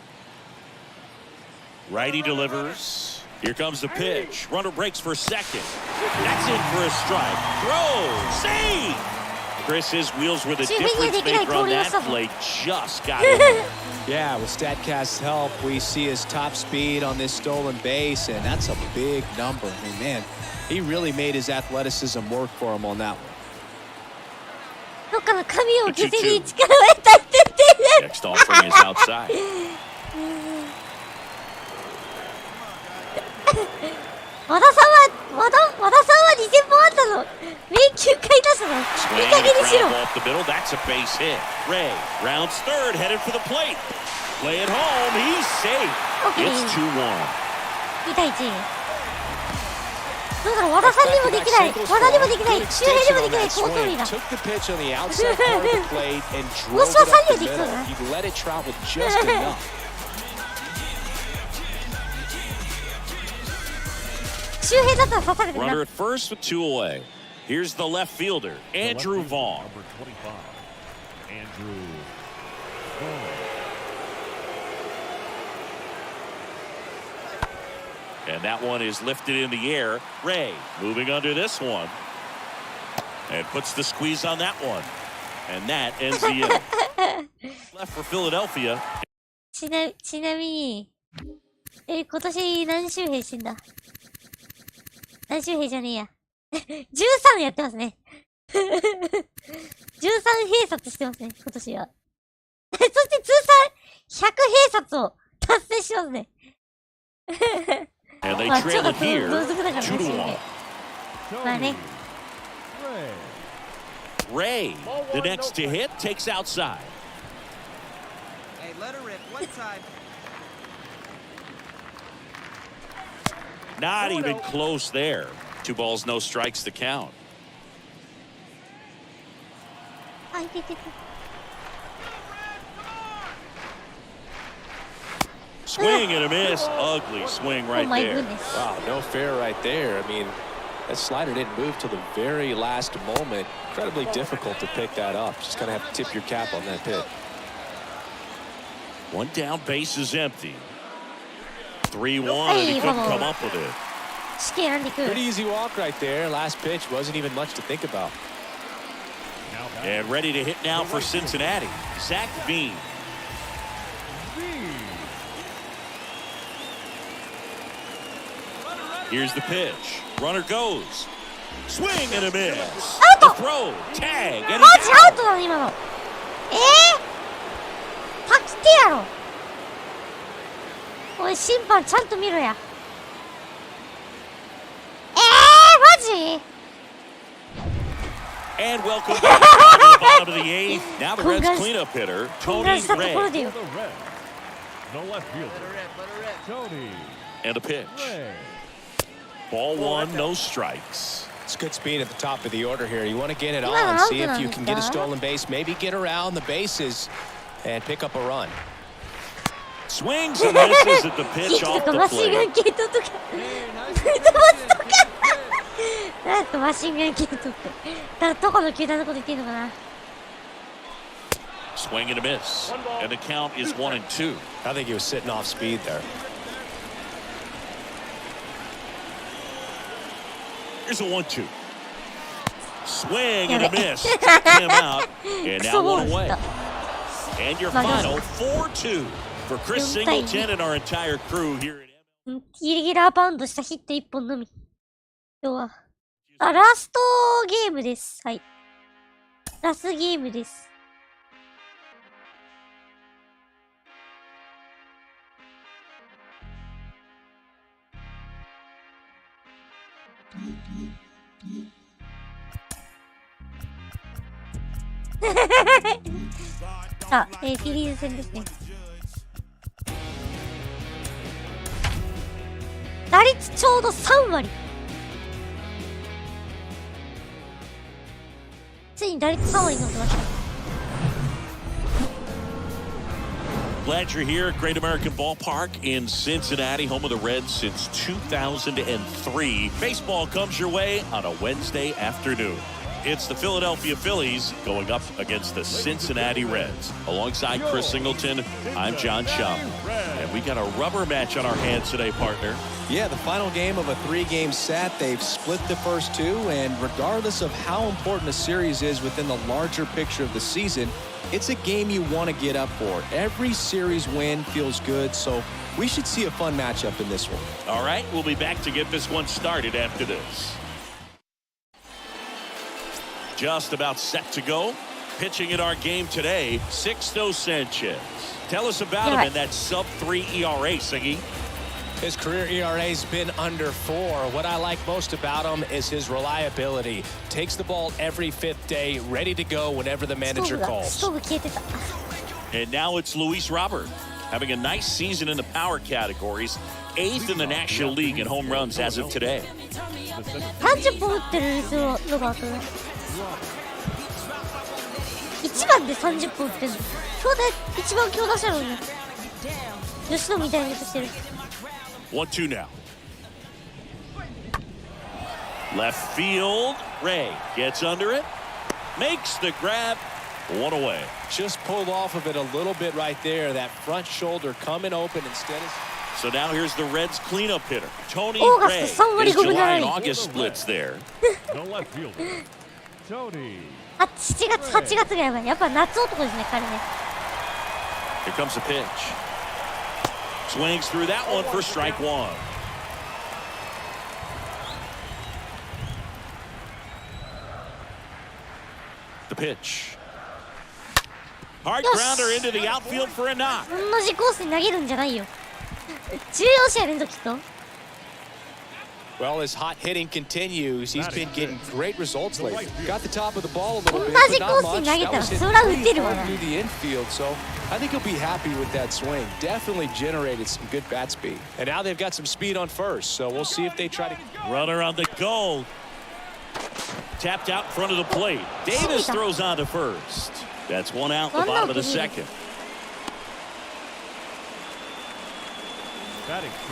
Righty delivers. Here comes the pitch. Runner breaks for second. That's in for a strike. Throw. Save. Chris, his wheels were the difference maker on that play. Just got it. Yeah, with StatCast's help, we see his top speed on this stolen base, and that's a big number. I mean, man, he really made his athleticism work for him on that one. どっかの髪を消せに力を得たって言ってる。 Next offering is outside. 和田さんは2000本あったの。迷宮買い出すの。いい加減にしろ。 Off the middle, that's a base hit. Ray rounds third, headed for the plate. Play it home, he's safe. It's 2-1. 2対1。どうだろう、和田さんにもできない。和田にもできない。周平にもできない。好盗塁だ。Took the pitch on the outside part of the plate and drove it up the middle. You let it travel just enough. 周平だったら刺されてるな。 Runner at first with 2 away. Here's the left fielder, Andrew Vaughn. Number 25. Andrew Vaughn. And that one is lifted in the air. Ray moving under this one. And puts the squeeze on that one. And that ends the inning. Left for Philadelphia. ちなみに、今年何周平してんだ？何周平じゃねえや。13やってますね。13併殺してますね、今年は。そして通算100併殺を達成しますね。And they まあ、ちょ trail っと it here. 同族だからね、 2-1. まあね。Ray, the next to hit, takes outside. Hey, let her rip. One time. Not even close there. 2 balls, no strikes to count. あ、いていていて。Swing and a miss. Ugly swing right Oh my there. goodness. Wow, no fair right there. I mean, that slider didn't move till the very last moment. Incredibly difficult to pick that up. Just gonna have to tip your cap on that pitch. 1 down, base is empty. 3-1, and he couldn't come up with it. 死刑なんで来る。 Pretty easy walk right there. Last pitch wasn't even much to think about. And ready to hit now for Cincinnati. Zach Veen. Here's the pitch. Runner goes. Swing and a miss. The throw, tag, and マジ he's アウ out. トだね、今の。滝手やろ。おい、審判ちゃんと見ろや。マジ And welcome back to the bottom of the 8th. Now the Reds cleanup hitter, こんな Tony したところ Ray. でよ。 The Reds. The left fielder, Tony And a pitch. Ray. Ball 1, no strikes. It's good speed at the top of the order here. You want to get it Wow, on, see if good you on can this get a guy. stolen base, maybe get around the bases and pick up a run. Swings and misses at the ヒ pitch ット off と the マシンガ plate. ン系統とか。 Hey, nice 吹っ飛ばすとか。なんかマシンガン系統って。どこの球団のこと言ってんのかな。 Swing and a miss. And the count is 1-2. I think he was sitting off speed there. Here's a 1-2. Swing and a miss. Him out. And now one away. And your final 4-2 for Chris Singleton and our entire crew here at MLB. イレギュラーバウンドしたヒット1本のみ。今日は。あ、ラストゲームです。はい。ラストゲームです。さあ、フィリーズ戦ですね。打率ちょうど3割。ついに打率3割に乗ってました。 Glad you're here at Great American Ballpark in Cincinnati, home of the Reds since 2003. Baseball comes your way on a Wednesday afternoon. It's the Philadelphia Phillies going up against the Cincinnati Reds. Alongside Chris Singleton, I'm John Schaum. And we got a rubber match on our hands today, partner. Yeah, the final game of a 3-game set. They've split the first 2, and regardless of how important a series is within the larger picture of the season, it's a game you want to get up for. Every series win feels good, so we should see a fun matchup in this one. All right, we'll be back to get this one started after this. Just about set to go. Pitching in our game today, Sixto Sanchez. Tell us about him in that sub-3 ERA, Siggy. His career ERA's been under 4. What I like most about him is his reliability. Takes the ball every 5th day, ready to go whenever the manager ストーブ calls. 消えてた。 And now it's Luis Robert, having a nice season in the power categories, 8th in the National League in home runs as of today. 30本打ってるんですよ、ロバートね。1番で30本打ってるの。今日で一番強打者なのに。吉野みたいなことしてる。 1-2 now. Left field, Ray gets under it, makes the grab, 1 away. Just pulled off of it a little bit right there. That front shoulder coming open instead of... So now here's the Reds cleanup hitter, Tony August Ray. is somebody His going July and down. August splits there. The left fielder, Tony. 7月、8月がやばい。やっぱ夏男ですね、彼ね。Here comes the pitch. Swings through that one for strike one. The pitch. Hard grounder into the outfield for a knock. 同じコースに投げるんじゃないよ。14試合連続ヒット。Well, as hot hitting continues, he's been getting great results lately. Got the top of the ball a little bit, 同 but じコ not ースに much. 投げた That ら was hit そら打てるわ way な。 through the infield, so I think he'll be happy with that swing. Definitely generated some good bat speed. And now they've got some speed on first, so we'll see if they try to... Runner on the goal. Tapped out in front of the plate. Davis throws on to first. That's one out in the bottom of the second.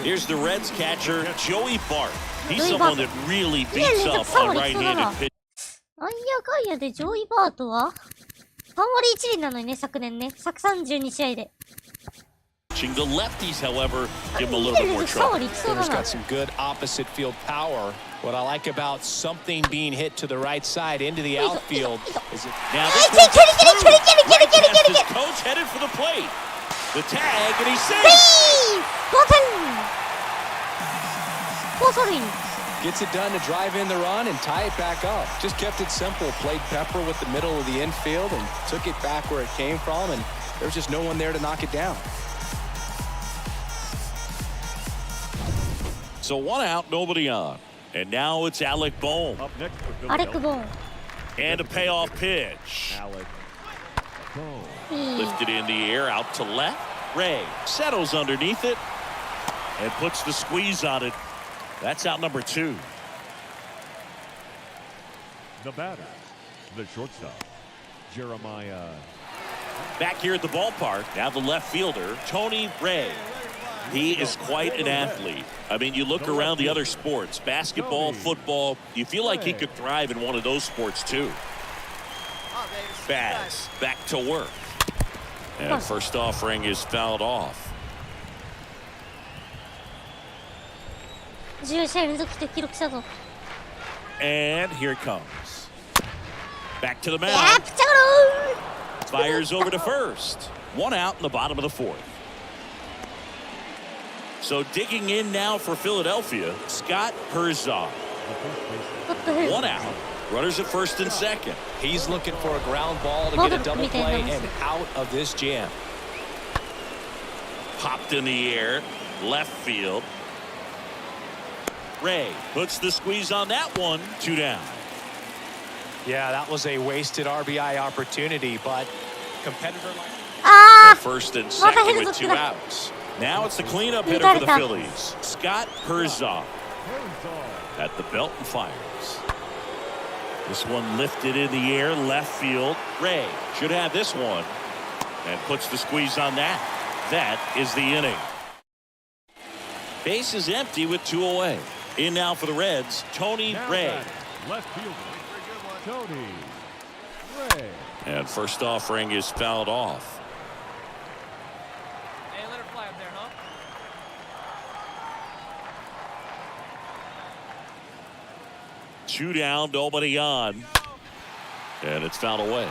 Here's the Reds catcher, Joey Bart. He's someone that really beats up on right-handed pitchers. あいやかんやで、ジョイ・バートは3割1厘なのにね、昨年ね。132試合で。The lefties, however, give him a little bit more trouble. Hitter's got some good opposite field power. What I like about something being hit to the right side into the outfield is it... Now this one's through. Right past his coach, headed for the plate. The tag, and he's safe. 同点好走塁 Gets it done to drive in the run and tie it back up. Just kept it simple. Played Pepper with the middle of the infield and took it back where it came from, and there's just no one there to knock it down. So one out, nobody on. And now it's Alec Bohm. Up next for アレク・ボーン And a payoff pitch. Alec Bohm. Lifted in the air, out to left. Ray settles underneath it and puts the squeeze on it. That's out number 2. The batter, the shortstop, Jeremiah. Back here at the ballpark, now the left fielder, Tony Ray. He is quite an athlete. I mean, you look around the other sports, basketball, football, you feel like he could thrive in one of those sports too. Baz back to work. And first offering is fouled off. 10試合連続で記録したぞ And here it comes. Back to the いや mound. ーピッチャーゴロ Fires over to first. One out in the bottom of the 4th. So digging in now for Philadelphia, Scott Herzog. ー One out. Runners at first and second. He's looking for a ground ball to get a double play and out of this jam. Popped in the air. Left field. Ray puts the squeeze on that one. 2 down. Yeah, that was a wasted RBI opportunity, but competitor like... あ First and また second ヘル with ズ 2 来た outs. Now it's the cleanup hitter for the Phillies. Scott Herzog. At the belt and fires. This one lifted in the air, left field. Ray should have this one and puts the squeeze on that. That is the inning. Base is empty with 2 away. In now for the Reds, Tony Ray. Left fielder, Tony Ray. And first offering is fouled off. Hey, let her fly up there, huh? Two down, nobody on. And it's fouled away.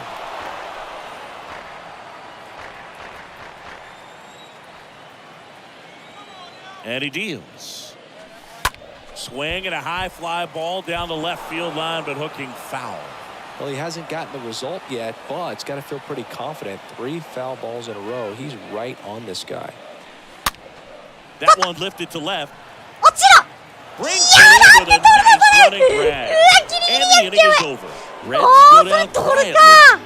And he deals. Swing and a high fly ball down the left field line, but hooking foul. Well, he hasn't gotten the result yet, but he's got to feel pretty confident. 3 foul balls in a row. He's right on this guy. That one lifted to left. 落ちろ Brings it in with a nice running grab. And the inning is over. Reds go down quietly.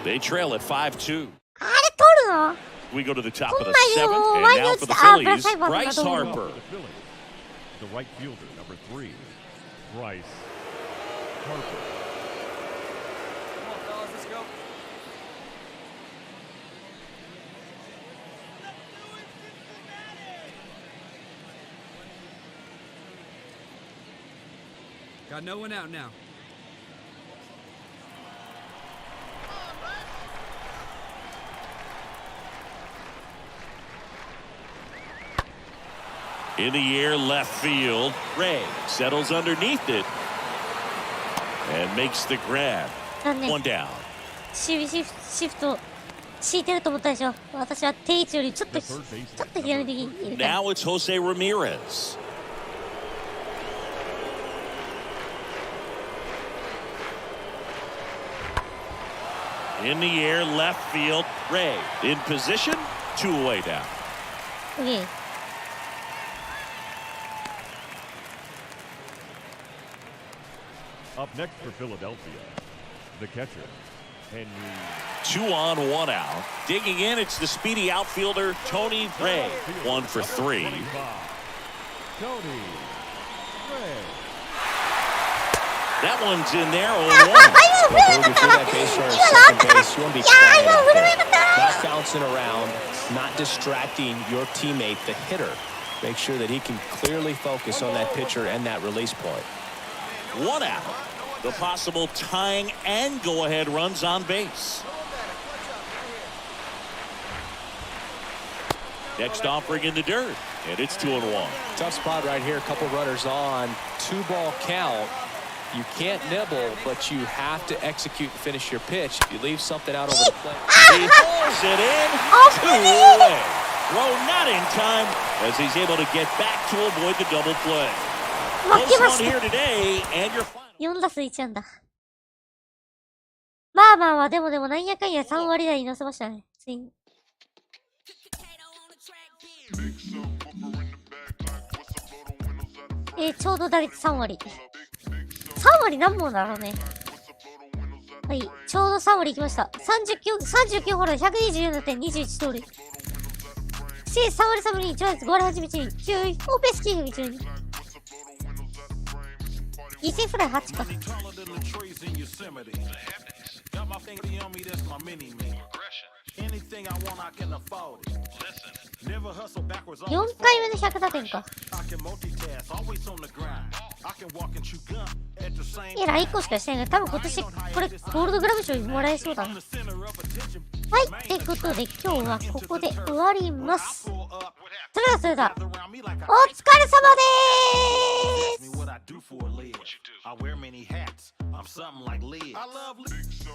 They trail at 5-2. あれ取るの We go to the top of the こんな 7th. よ And now for the Phillies, Bryce For Harper. the Phillies, the right fielder, number 3, Bryce Harper. Come on, fellas, let's go. Got no one out now. In the air, left field. Ray settles underneath it and makes the grab. 残念。 One down. 守備シフト敷いてると思ったでしょ。私は定位置よりちょっと左めにいるから。 Now it's Jose Ramirez. In the air, left field. Ray in position, 2 away down. Okay. Up next for Philadelphia, the catcher, Henry. 2 on, 1 out. Digging in, it's the speedy outfielder, Tony Ray. 1 for 3. Tony Ray. That one's in there, 0-1. Before that base runner at second base, you want to be quiet out there. Not bouncing around, not distracting your teammate, the hitter. Make sure that he can clearly focus on that pitcher and that release point. 1 out. The possible tying and go-ahead runs on base. Next offering in the dirt, and it's 2-1. Tough spot right here. A couple runners on. 2-ball count. You can't nibble, but you have to execute and finish your pitch. If you leave something out over the plate. He pulls it in. 2 away. Throw not in time as he's able to get back to avoid the double play. Close one here today, and your final. 4打数1安打。まあまあまあ、でもなんやかんや3割台に乗せましたね。ついに。ちょうど打率3割。3割何本だろうね。はい、ちょうど3割いきました。39ホールド、124打点、21盗塁。3割3分に1打率5割8分1厘、9、オーペース912。犠牲フライ8か。4回目で100打点か。エラー1個しかしてないから、多分今年これゴールドグラブ賞もらえそうだな。はい、ということで今日はここで終わります。それではお疲れ様です。